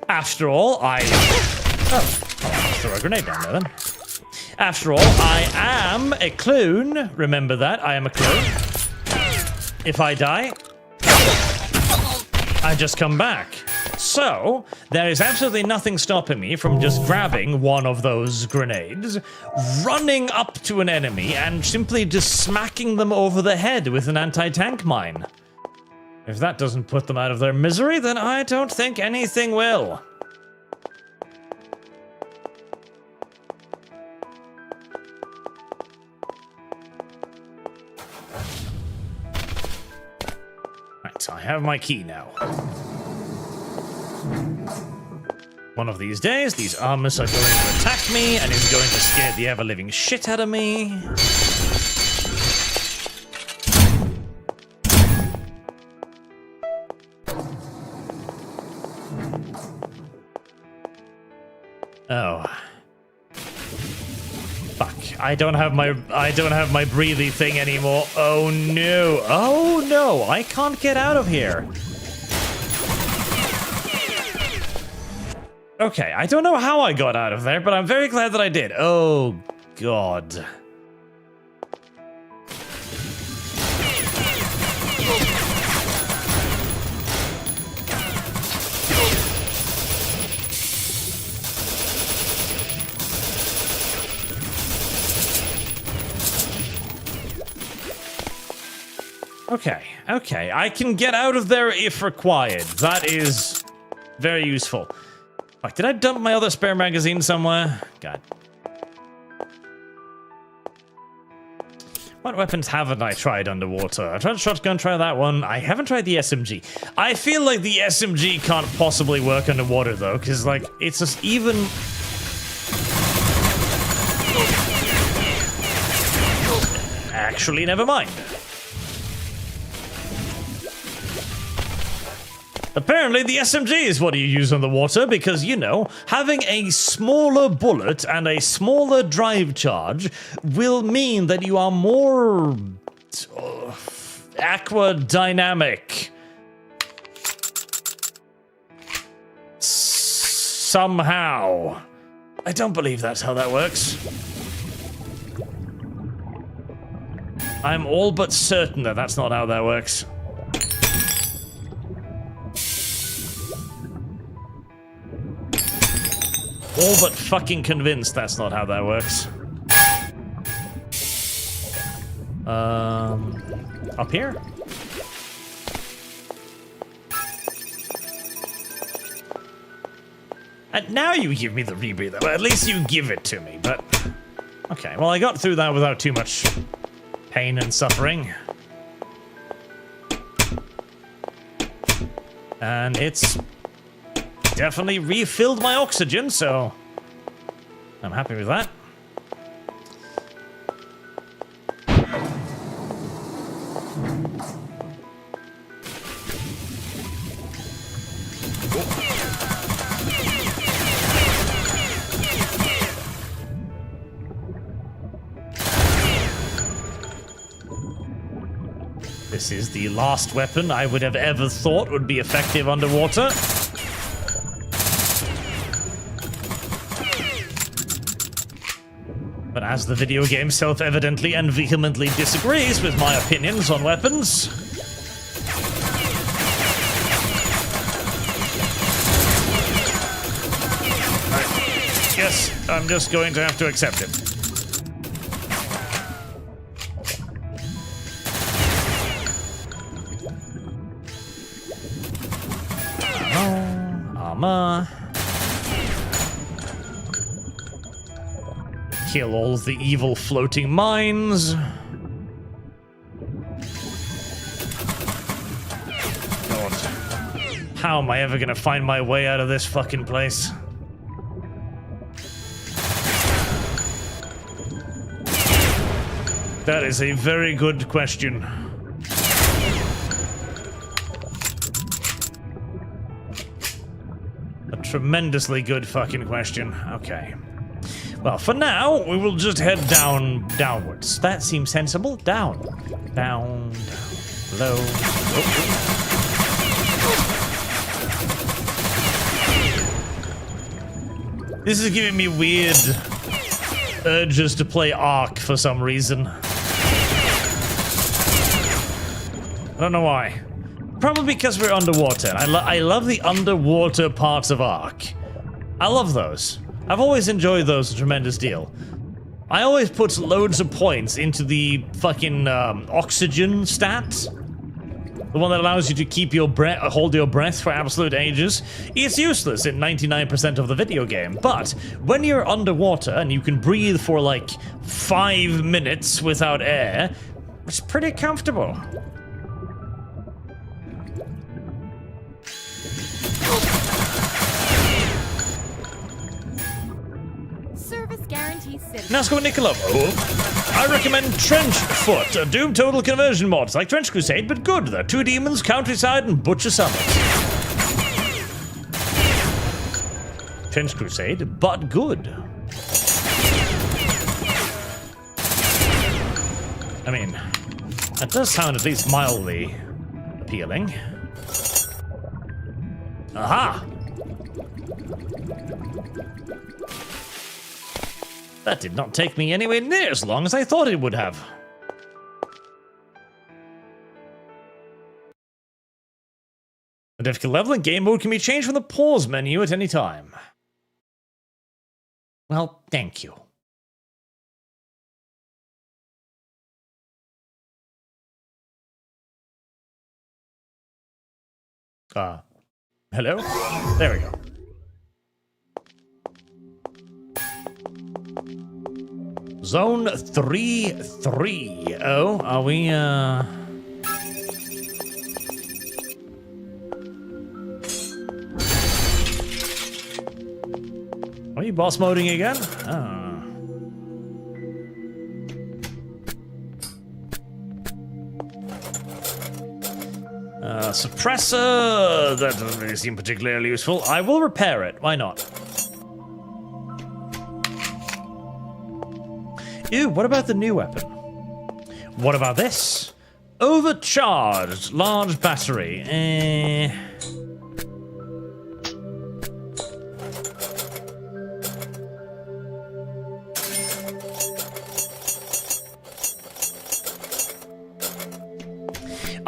After all, oh, throw a grenade down there then. After all, I am a clone. Remember that, I am a clone. If I die, I just come back. So, there is absolutely nothing stopping me from just grabbing one of those grenades, running up to an enemy, and simply just smacking them over the head with an anti-tank mine. If that doesn't put them out of their misery, then I don't think anything will. Right, I have my key now. One of these days, these armors are going to attack me, and is going to scare the ever-living shit out of me. Oh. Fuck. I don't have my breathy thing anymore. Oh no. Oh no, I can't get out of here. Okay, I don't know how I got out of there, but I'm very glad that I did. Oh, God. Okay, I can get out of there if required. That is very useful. Fuck, did I dump my other spare magazine somewhere? God. What weapons haven't I tried underwater? I tried shotgun, try that one. I haven't tried the SMG. I feel like the SMG can't possibly work underwater though, because like, it's just even... Actually, never mind. Apparently, the SMG is what you use on the water because, you know, having a smaller bullet and a smaller drive charge will mean that you are more aquadynamic. Somehow. I don't believe that's how that works. I'm all but certain that that's not how that works. All but fucking convinced that's not how that works. Up here? And now you give me the rebreather. Well, at least you give it to me, but... Okay, well, I got through that without too much pain and suffering. And it's definitely refilled my oxygen, so I'm happy with that. This is the last weapon I would have ever thought would be effective underwater. But as the video game self-evidently and vehemently disagrees with my opinions on weapons, I guess I'm just going to have to accept it. Kill all the evil floating mines. God. How am I ever gonna find my way out of this fucking place? That is a very good question. Tremendously good fucking question. Okay. Well, for now, we will just head downwards. That seems sensible. Down. Down. Low. Oh. This is giving me weird urges to play Ark for some reason. I don't know why. Probably because we're underwater. I love the underwater parts of Ark. I love those. I've always enjoyed those a tremendous deal. I always put loads of points into the fucking oxygen stat. The one that allows you to keep your breath, hold your breath for absolute ages. It's useless in 99% of the video game, but when you're underwater and you can breathe for like 5 minutes without air, it's pretty comfortable. Nasco and Nicola. I recommend Trench Foot, a Doom Total conversion mod. It's like Trench Crusade, but good. There are 2 demons, countryside, and Butcher Summit. Trench Crusade, but good. I mean, that does sound at least mildly appealing. Aha! That did not take me anywhere near as long as I thought it would have. The difficulty level in game mode can be changed from the pause menu at any time. Well, thank you. Hello? There we go. Zone 3-3. Oh, are we, Are you boss moding again? Suppressor! That doesn't really seem particularly useful. I will repair it. Why not? Ew, what about the new weapon? What about this? Overcharged large battery.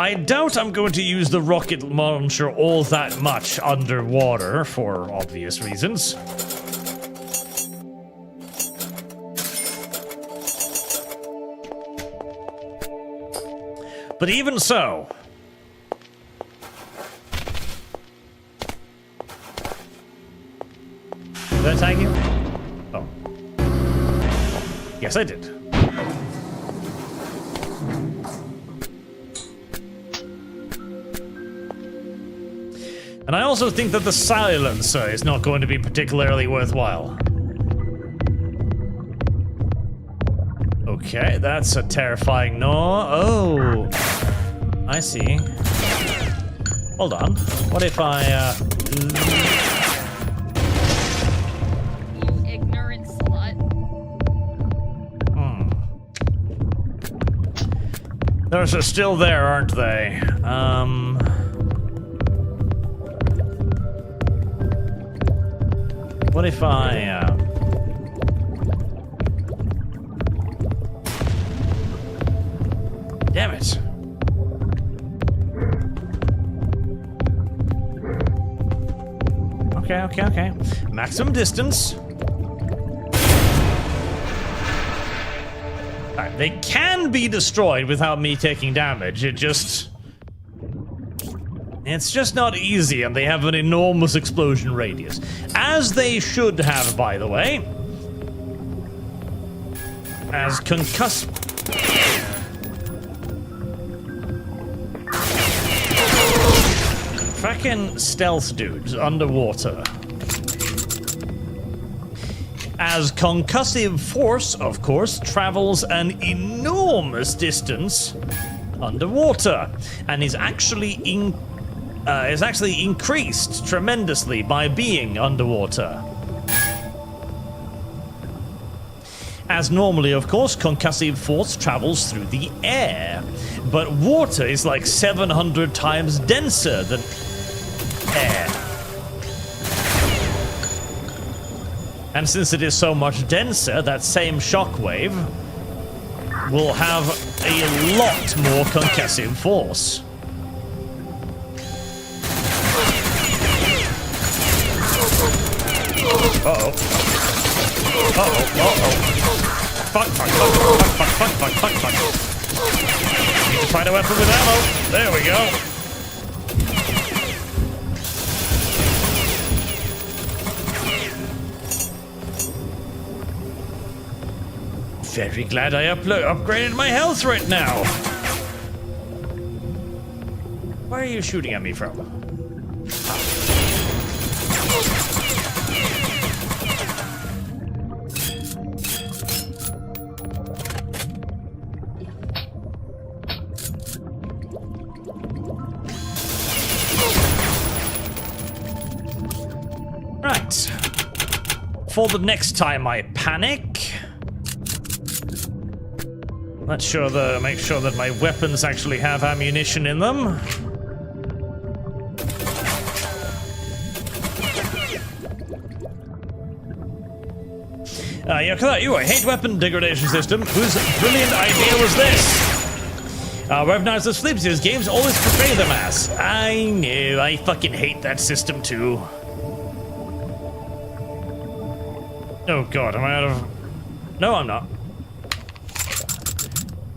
I doubt I'm going to use the rocket launcher all that much underwater, for obvious reasons. But even so... Did I tag you? Oh. Yes, I did. And I also think that the silencer is not going to be particularly worthwhile. Okay, that's a terrifying gnaw. Oh, I see. Hold on. What if I, You ignorant slut. Those are still there, aren't they? What if I, Damn it. Okay. Maximum distance. Alright, they can be destroyed without me taking damage. It's just not easy, and they have an enormous explosion radius. As they should have, by the way. As Frackin' stealth dudes underwater. As concussive force, of course, travels an enormous distance underwater, and is actually increased tremendously by being underwater. As normally, of course, concussive force travels through the air, but water is like 700 times denser than air. And since it is so much denser, that same shockwave will have a lot more concussive force. Uh-oh. Fuck. Need to find a weapon with ammo. There we go. Very glad I upgraded my health right now. Where are you shooting at me from? Right. For the next time I panic, make sure that my weapons actually have ammunition in them. You, I hate weapon degradation system. Whose brilliant idea was this? Recognize the Sleepsies games always portray them as. I know, I fucking hate that system too. Oh god, am I out of... No, I'm not.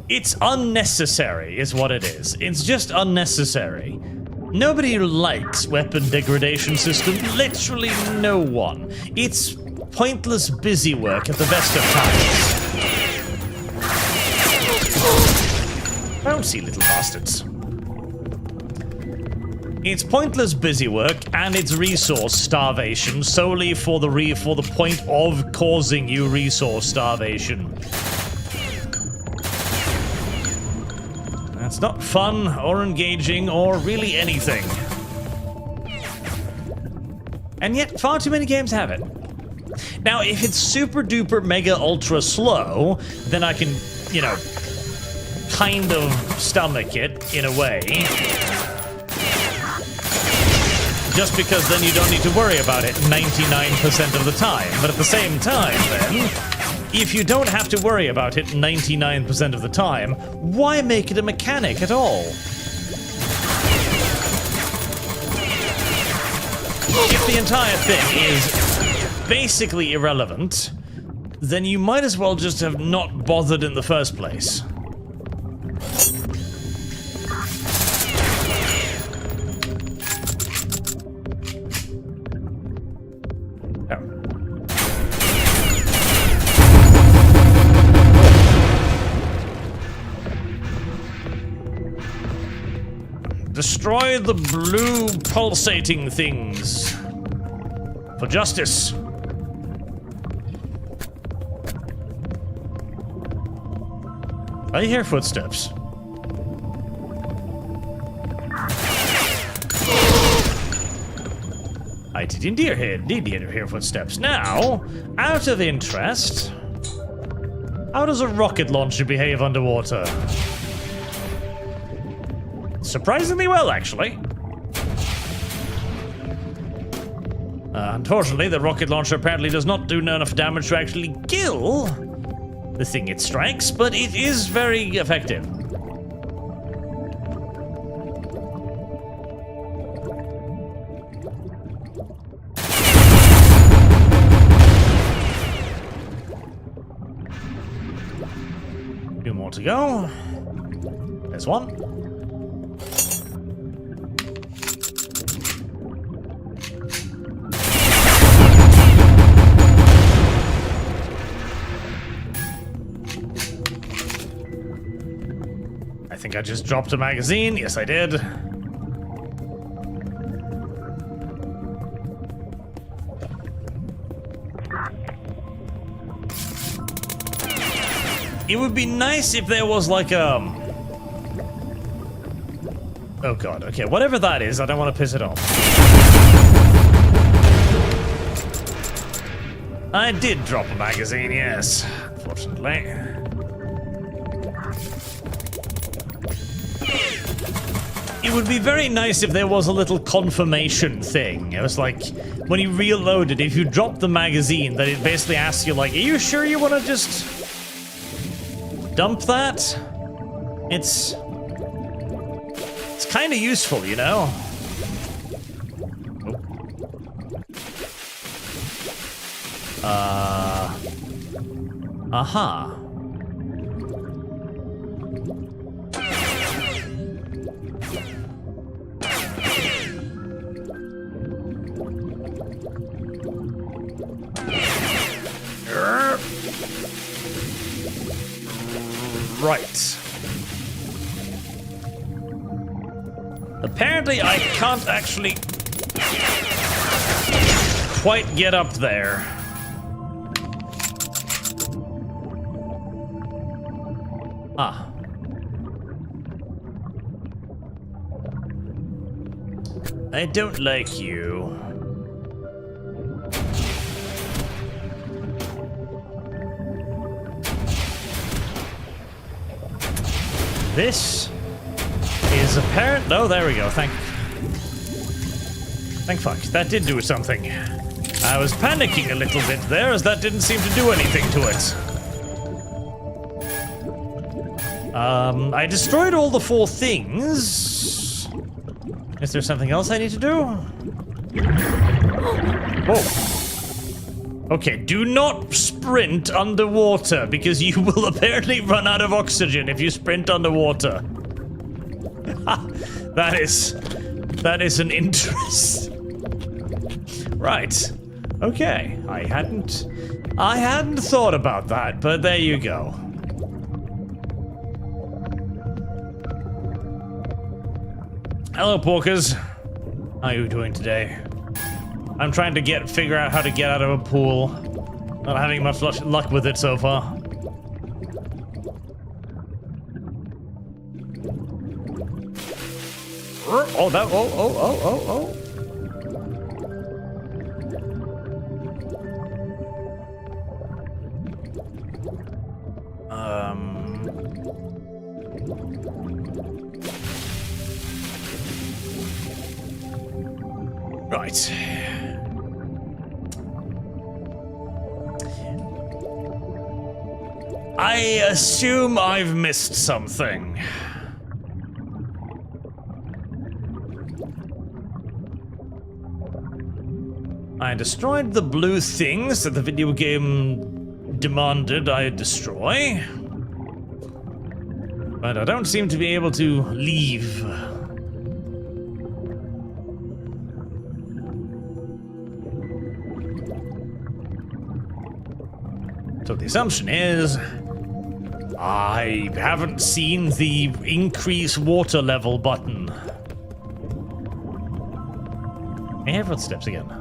It's unnecessary, is what it is. It's just unnecessary. Nobody likes weapon degradation system. Literally no one. It's pointless busy work at the best of times. I don't see little bastards. It's pointless busy work, and it's resource starvation solely for the point of causing you resource starvation. It's not fun or engaging or really anything. And yet, far too many games have it. Now, if it's super duper mega ultra slow, then I can, you know, kind of stomach it in a way. Just because then you don't need to worry about it 99% of the time. But at the same time, then, if you don't have to worry about it 99% of the time, why make it a mechanic at all? if the entire thing is basically irrelevant, then you might as well just have not bothered in the first place. Destroy the blue pulsating things. For justice. I hear footsteps. I did indeed hear footsteps. Now, out of interest, how does a rocket launcher behave underwater? Surprisingly well, actually. Unfortunately, the rocket launcher apparently does not do enough damage to actually kill the thing it strikes, but it is very effective. Two more to go. There's one. I think I just dropped a magazine. Yes, I did. It would be nice if there was like a... Oh god, okay, whatever that is, I don't want to piss it off. I did drop a magazine, yes, unfortunately. It would be very nice if there was a little confirmation thing. It was like, when you reloaded, if you drop the magazine, that it basically asks you like, are you sure you want to just dump that? It's kind of useful, you know? Aha. Right. Apparently I can't actually quite get up there. Ah. I don't like you. This is apparent. Oh, there we go. Thank fuck. That did do something. I was panicking a little bit there, as that didn't seem to do anything to it. I destroyed all the 4 things. Is there something else I need to do? Whoa. Okay, do not sprint underwater, because you will apparently run out of oxygen if you sprint underwater. That is an interest. Right. Okay. I hadn't thought about that, but there you go. Hello, Porkers. How are you doing today? I'm trying to figure out how to get out of a pool. Not having much luck with it so far. Oh, that, oh. Right. I assume I've missed something. I destroyed the blue things that the video game demanded I destroy. But I don't seem to be able to leave. So the assumption is I haven't seen the increase water level button. I hear footsteps again.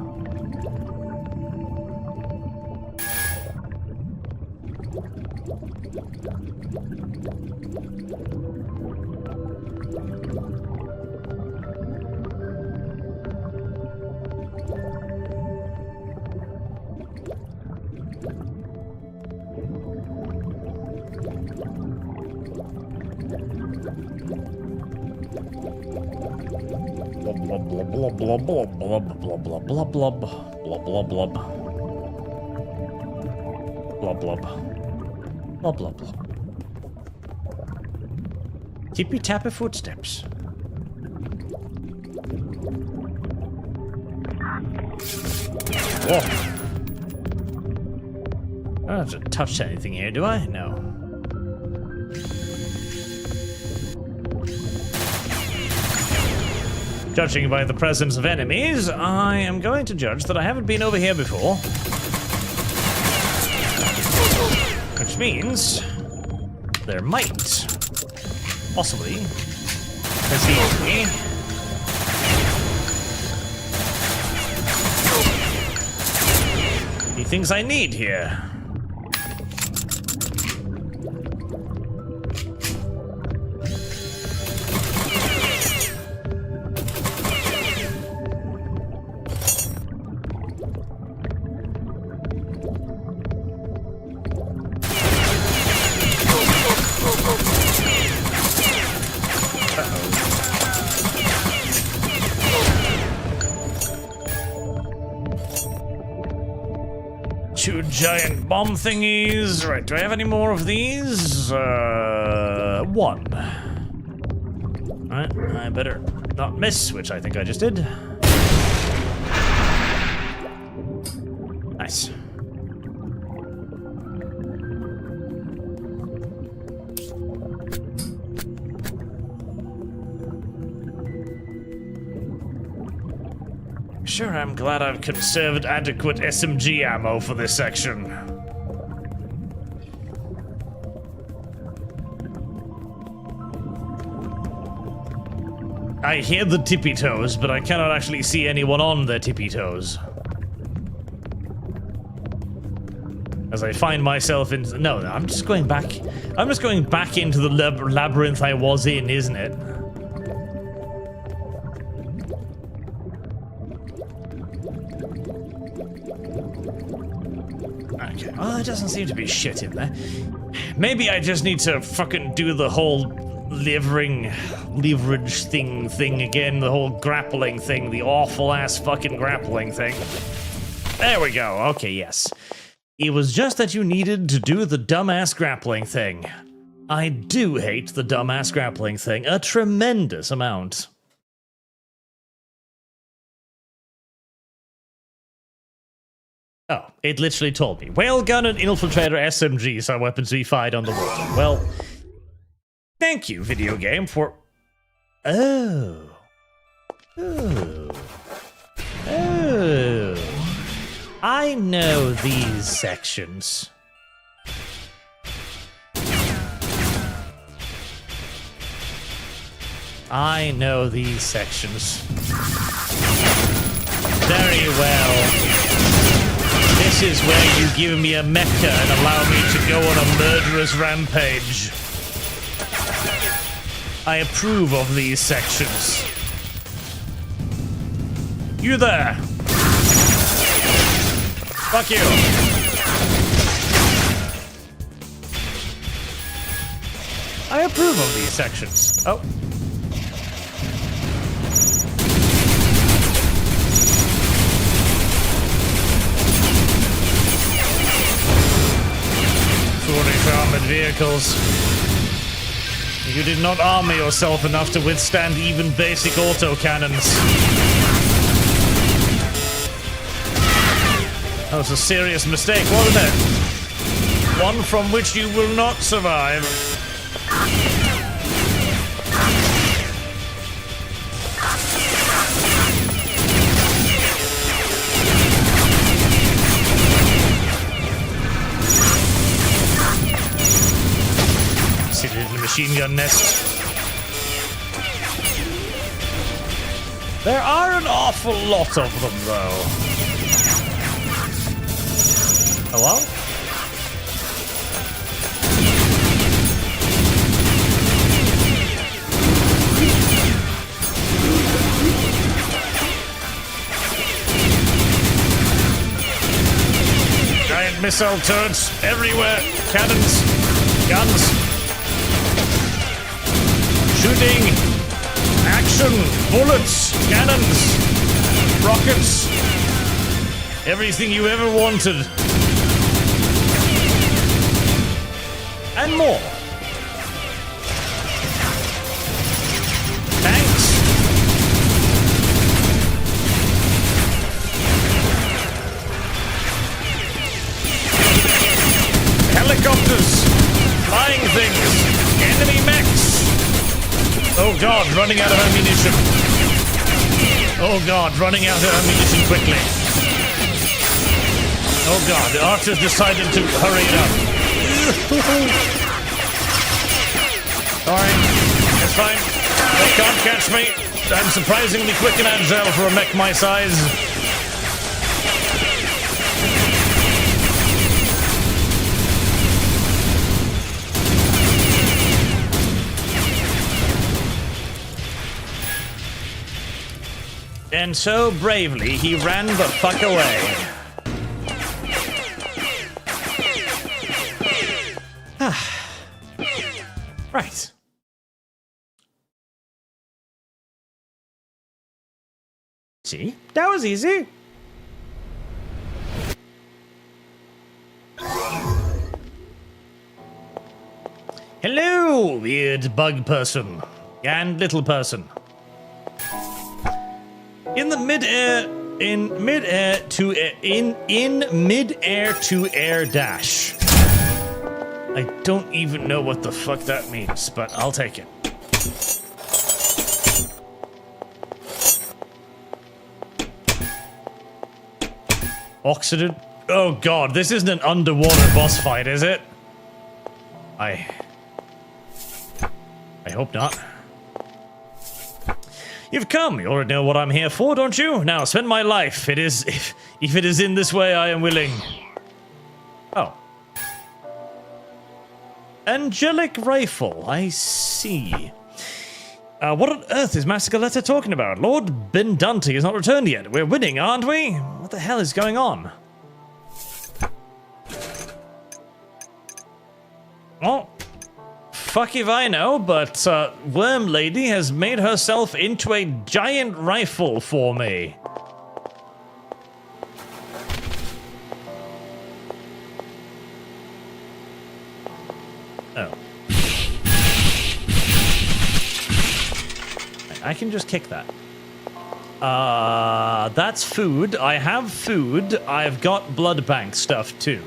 Blub blub blub blub blub blub blub blub blub blub blub blub blub blub blub. Tippy tappy footsteps. Whoa. I don't have to touch anything here, do I? No. Judging by the presence of enemies, I am going to judge that I haven't been over here before. Which means there might possibly be things I need here. Two giant bomb thingies. Right, do I have any more of these? One. Alright, I better not miss, which I think I just did. Nice. Sure, I'm glad I've conserved adequate SMG ammo for this section. I hear the tippy toes, but I cannot actually see anyone on their tippy toes. As I find myself in... No, I'm just going back. I'm just going back into the labyrinth I was in, isn't it? Okay. Oh, there doesn't seem to be shit in there. Maybe I just need to fucking do the whole leverage thing again, the whole grappling thing, the awful ass fucking grappling thing. There we go. Okay, yes. It was just that you needed to do the dumbass grappling thing. I do hate the dumbass grappling thing a tremendous amount. Oh, it literally told me. Whale gun and infiltrator SMGs are weapons we find on the water. Well, thank you, video game, for... Oh. I know these sections. I know these sections. Very well. This is where you give me a mecha and allow me to go on a murderous rampage. I approve of these sections. You there! Fuck you! I approve of these sections. Oh. Armored vehicles. You did not armor yourself enough to withstand even basic autocannons. That was a serious mistake, wasn't it? One from which you will not survive. Seated in the machine gun nest. There are an awful lot of them, though. Hello? Giant missile turrets everywhere. Cannons. Guns. Shooting. Action. Bullets. Cannons. Rockets. Everything you ever wanted. And more. Tanks. Helicopters. Flying things. Enemy mechs. Oh god, running out of ammunition. Oh god, running out of ammunition quickly. Oh god, the archers decided to hurry it up. Sorry, it's fine. They can't catch me. I'm surprisingly quick and agile for a mech my size. And so bravely, he ran the fuck away. Right. See? That was easy. Hello, weird bug person. And little person. In midair to air dash. I don't even know what the fuck that means, but I'll take it. Oxidant. Oh god, this isn't an underwater boss fight, is it? I hope not. You've come. You already know what I'm here for, don't you? Now, spend my life. If it is in this way, I am willing. Oh. Angelic rifle. I see. What on earth is Master Galetta talking about? Lord Bendunti has not returned yet. We're winning, aren't we? What the hell is going on? Well, fuck if I know, but Worm Lady has made herself into a giant rifle for me. Oh. I can just kick that. That's food. I have food. I've got blood bank stuff too.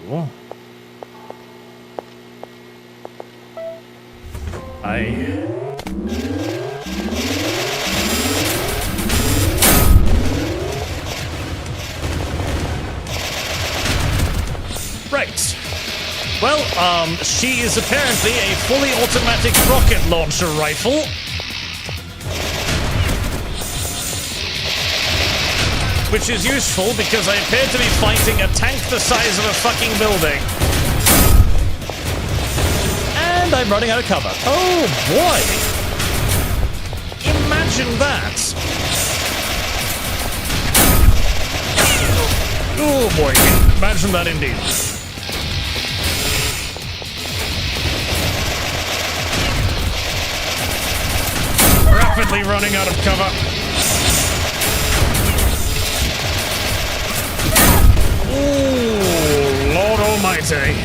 Right. Well, she is apparently a fully automatic rocket launcher rifle. Which is useful because I appear to be fighting a tank the size of a fucking building. And I'm running out of cover. Oh boy! Imagine that! Oh boy, imagine that indeed. Rapidly running out of cover. Oh, Lord Almighty.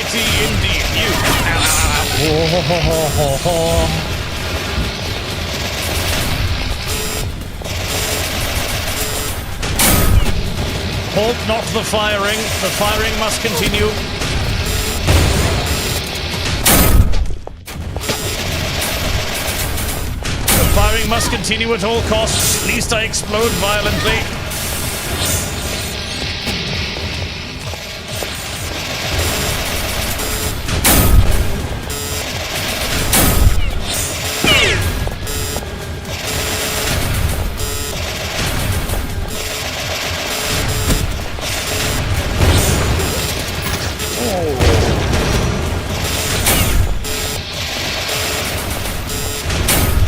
Brutality indeed. You. Halt not the firing. The firing must continue. The firing must continue at all costs, lest I explode violently.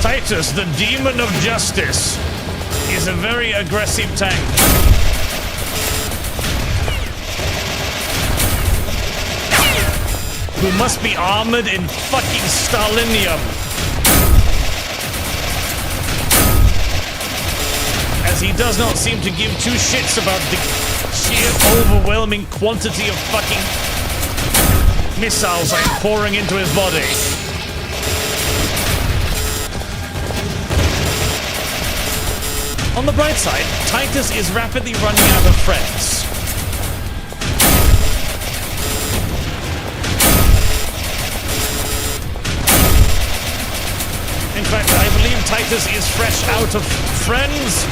Titus, the demon of justice, is a very aggressive tank. Who must be armored in fucking Stalinium. As he does not seem to give two shits about the sheer overwhelming quantity of fucking missiles I'm pouring into his body. On the bright side, Titus is rapidly running out of friends. In fact, I believe Titus is fresh out of friends.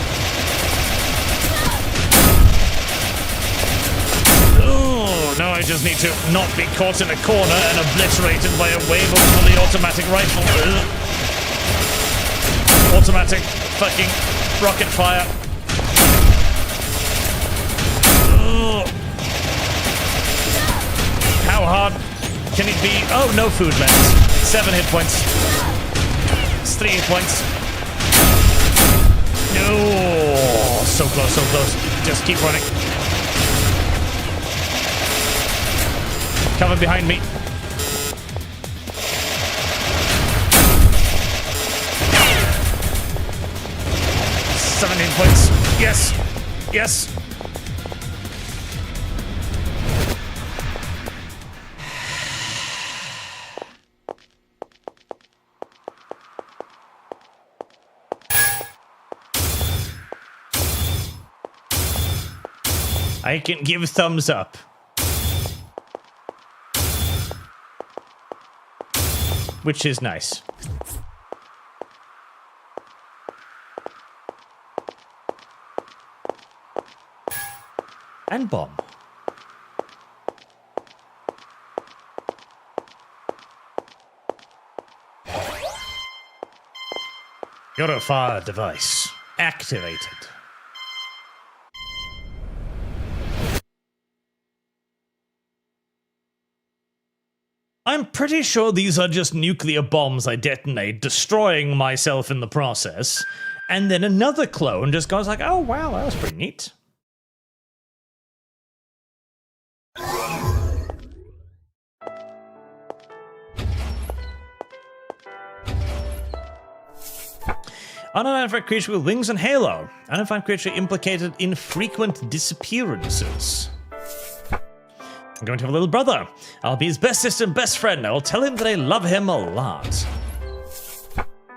Oh, now I just need to not be caught in a corner and obliterated by a wave of fully automatic rifle. Automatic fucking rocket fire. Ugh. How hard can it be? Oh, no food left. 7 hit points. It's 3 hit points. No, so close, so close. Just keep running. Cover behind me. 17 points. Yes. Yes. I can give thumbs up. Which is nice. And bomb. Purifier device activated. I'm pretty sure these are just nuclear bombs I detonate, destroying myself in the process. And then another clone just goes like, oh wow, that was pretty neat. Unidentified creature with wings and halo. Unidentified creature implicated in frequent disappearances. I'm going to have a little brother. I'll be his best sister and best friend. I will tell him that I love him a lot.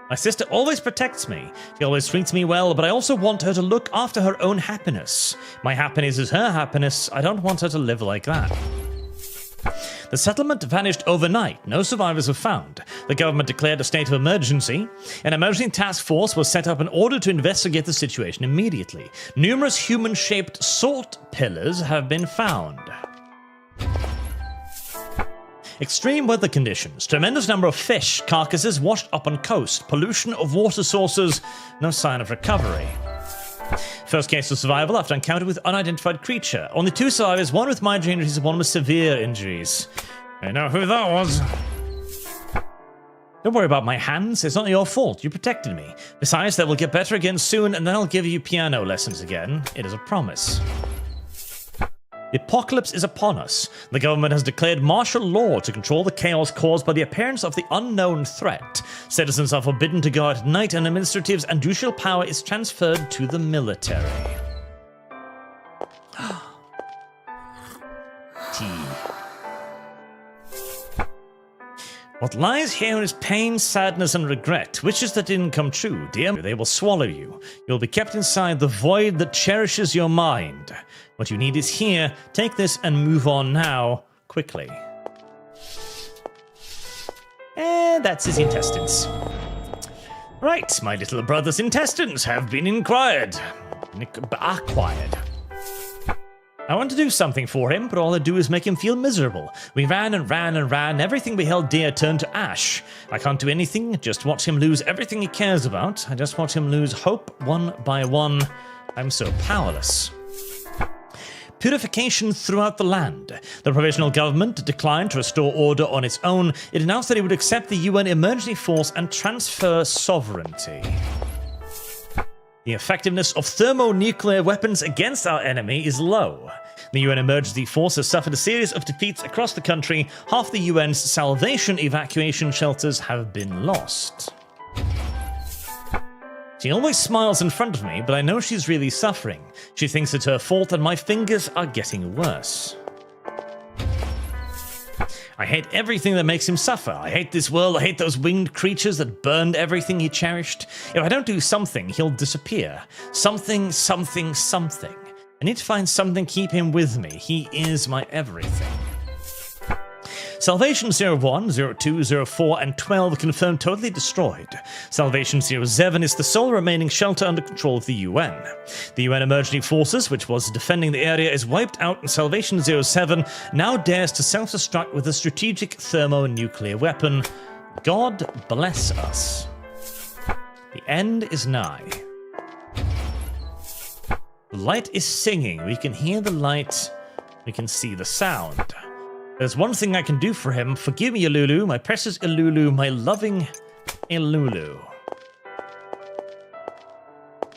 My sister always protects me. She always treats me well, but I also want her to look after her own happiness. My happiness is her happiness. I don't want her to live like that. The settlement vanished overnight. No survivors were found. The government declared a state of emergency. An emergency task force was set up in order to investigate the situation immediately. Numerous human-shaped salt pillars have been found. Extreme weather conditions. Tremendous number of fish carcasses washed up on coast. Pollution of water sources. No sign of recovery. First case of survival after encounter with unidentified creature. Only 2 survivors, one with minor injuries and one with severe injuries. I know who that was. Don't worry about my hands. It's not your fault. You protected me. Besides, they will get better again soon, and then I'll give you piano lessons again. It is a promise. The apocalypse is upon us. The government has declared martial law to control the chaos caused by the appearance of the unknown threat. Citizens are forbidden to go out at night, and administrative and judicial power is transferred to the military. Tea. What lies here is pain, sadness, and regret. Wishes that didn't come true, dear. They will swallow you. You'll be kept inside the void that cherishes your mind. What you need is here. Take this and move on now, quickly. And that's his intestines. Right, my little brother's intestines have been acquired. I want to do something for him, but all I do is make him feel miserable. We ran and ran and ran. Everything we held dear turned to ash. I can't do anything, just watch him lose everything he cares about. I just watch him lose hope one by one. I'm so powerless. Purification throughout the land. The provisional government declined to restore order on its own. It announced that it would accept the UN emergency force and transfer sovereignty. The effectiveness of thermonuclear weapons against our enemy is low. The UN emergency force has suffered a series of defeats across the country. Half the UN's salvation evacuation shelters have been lost. She always smiles in front of me, but I know she's really suffering. She thinks it's her fault and my fingers are getting worse. I hate everything that makes him suffer. I hate this world. I hate those winged creatures that burned everything he cherished. If I don't do something, he'll disappear. Something, something, something. I need to find something to keep him with me. He is my everything. Salvation 01, 02, 04, and 12 confirmed totally destroyed. Salvation 07 is the sole remaining shelter under control of the UN. The UN emergency forces, which was defending the area, is wiped out, and Salvation 07 now dares to self-destruct with a strategic thermonuclear weapon. God bless us. The end is nigh. The light is singing. We can hear the light. We can see the sound. There's one thing I can do for him. Forgive me, Ilulu, my precious Ilulu, my loving Ilulu.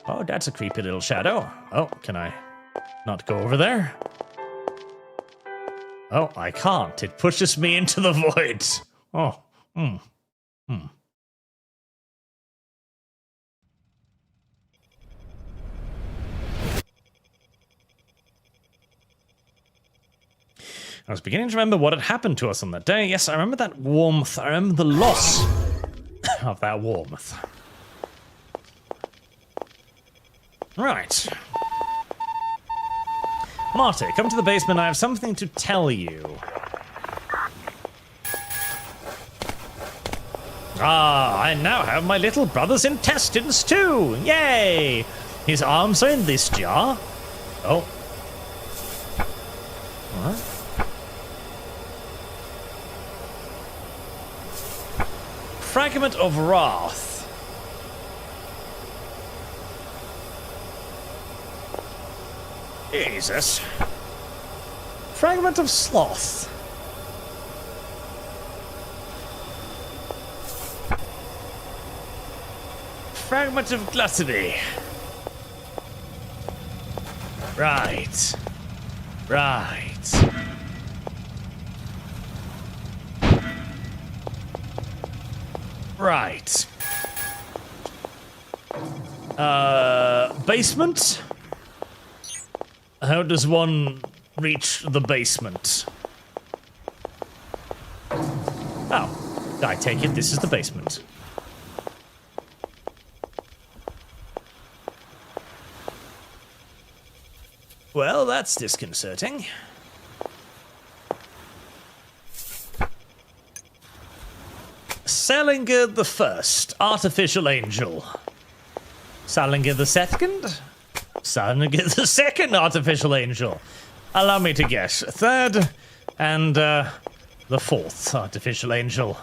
Oh, that's a creepy little shadow. Oh, can I not go over there? Oh, I can't. It pushes me into the void. Oh, I was beginning to remember what had happened to us on that day. Yes, I remember that warmth. I remember the loss of that warmth. Right. Marty, come to the basement. I have something to tell you. Ah, I now have my little brother's intestines too. Yay! His arms are in this jar. Oh. What? Fragment of Wrath. Jesus. Fragment of Sloth. Fragment of Gluttony. Right. Right. Right. Basement? How does one reach the basement? Oh, I take it this is the basement. Well, that's disconcerting. Salinger the First, Artificial Angel. Salinger the Second? Salinger the Second, Artificial Angel. Allow me to guess. Third and the fourth Artificial Angel.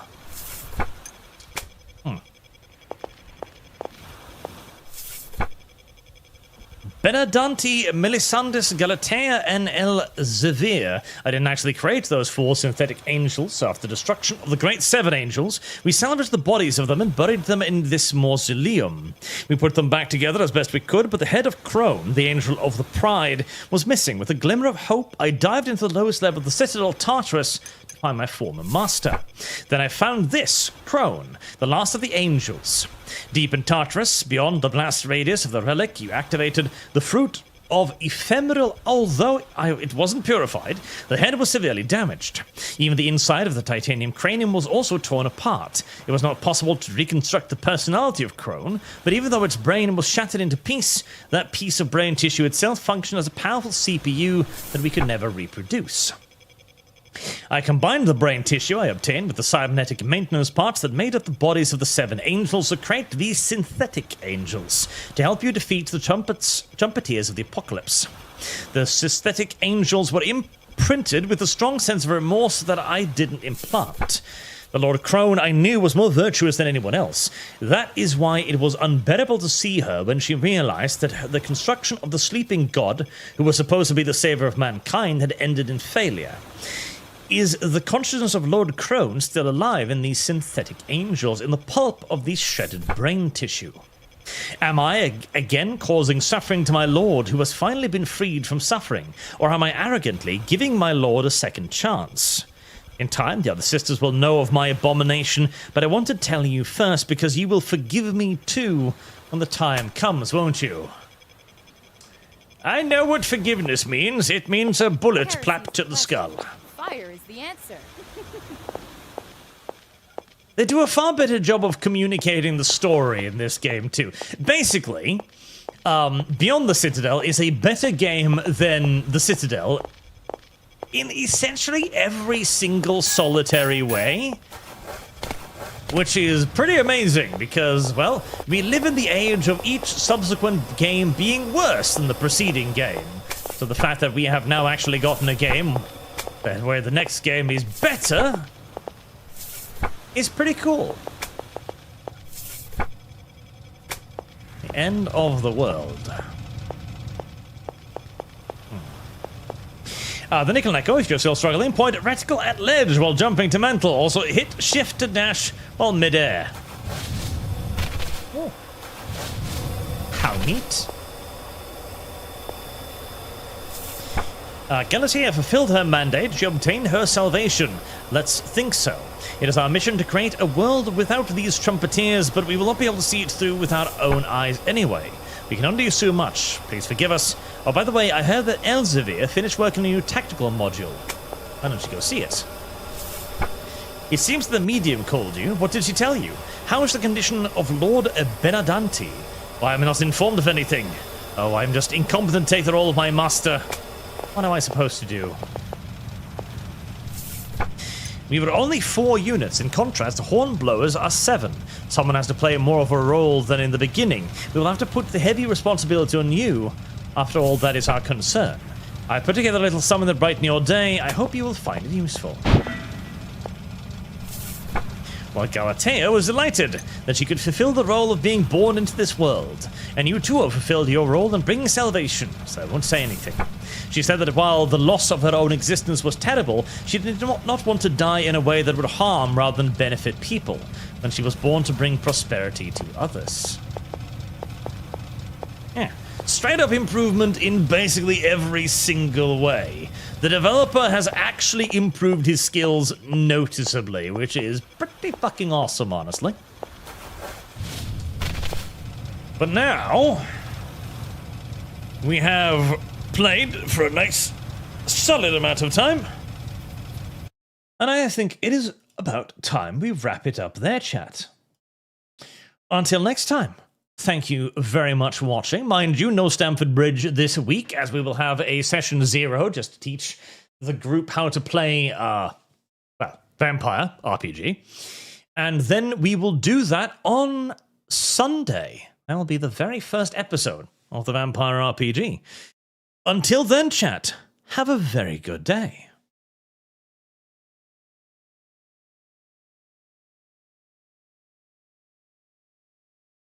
Benedante, Melisandus, Galatea, and Elzevir. I didn't actually create those four synthetic angels. After the destruction of the Great Seven Angels, we salvaged the bodies of them and buried them in this mausoleum. We put them back together as best we could, but the head of Crone, the angel of the Pride, was missing. With a glimmer of hope, I dived into the lowest level of the Citadel Tartarus to find my former master. Then I found this, Crone, the last of the angels. Deep in Tartarus, beyond the blast radius of the relic, you activated the fruit of ephemeral, although it wasn't purified, the head was severely damaged. Even the inside of the titanium cranium was also torn apart. It was not possible to reconstruct the personality of Crone, but even though its brain was shattered into pieces, that piece of brain tissue itself functioned as a powerful CPU that we could never reproduce. I combined the brain tissue I obtained with the cybernetic maintenance parts that made up the bodies of the 7 angels to create these synthetic angels to help you defeat the trumpeteers of the apocalypse. The synthetic angels were imprinted with a strong sense of remorse that I didn't implant. The Lord Crone I knew was more virtuous than anyone else. That is why it was unbearable to see her when she realized that the construction of the sleeping god, who was supposed to be the savior of mankind, had ended in failure. Is the consciousness of Lord Crone still alive in these synthetic angels, in the pulp of these shredded brain tissue? Am I again causing suffering to my lord, who has finally been freed from suffering? Or am I arrogantly giving my lord a second chance? In time, the other sisters will know of my abomination, but I want to tell you first because you will forgive me too when the time comes, won't you? I know what forgiveness means. It means a bullet plapped to the skull. Fire is the answer. They do a far better job of communicating the story in this game, too. Basically, Beyond the Citadel is a better game than the Citadel in essentially every single solitary way, which is pretty amazing because, well, we live in the age of each subsequent game being worse than the preceding game. So the fact that we have now actually gotten a game where the next game is better is pretty cool. The end of the world. The Nickel Echo, if you're still struggling, point reticle at ledge while jumping to mantle. Also hit shift to dash while midair. Oh. How neat. Galatea fulfilled her mandate. She obtained her salvation. Let's think so. It is our mission to create a world without these trumpeteers, but we will not be able to see it through with our own eyes anyway. We can only do so much. Please forgive us. Oh, by the way, I heard that Elsevier finished working on a new tactical module. Why don't you go see it? It seems the medium called you. What did she tell you? How is the condition of Lord Benadanti? Why am I not informed of anything? Oh, I'm just incompetent to take the role of my master. What am I supposed to do? We were only 4 units. In contrast, Hornblowers are 7. Someone has to play more of a role than in the beginning. We will have to put the heavy responsibility on you. After all, that is our concern. I put together a little summon that brighten your day. I hope you will find it useful. Well, Galatea was delighted that she could fulfill the role of being born into this world. And you too have fulfilled your role in bringing salvation, so I won't say anything. She said that while the loss of her own existence was terrible, she did not want to die in a way that would harm rather than benefit people, when she was born to bring prosperity to others. Yeah. Straight up improvement in basically every single way. The developer has actually improved his skills noticeably, which is pretty fucking awesome, honestly. But now, we have played for a nice, solid amount of time. And I think it is about time we wrap it up there, chat. Until next time. Thank you very much for watching. Mind you, no Stamford Bridge this week, as we will have a session 0 just to teach the group how to play, Vampire RPG. And then we will do that on Sunday. That will be the very first episode of the Vampire RPG. Until then, chat, have a very good day.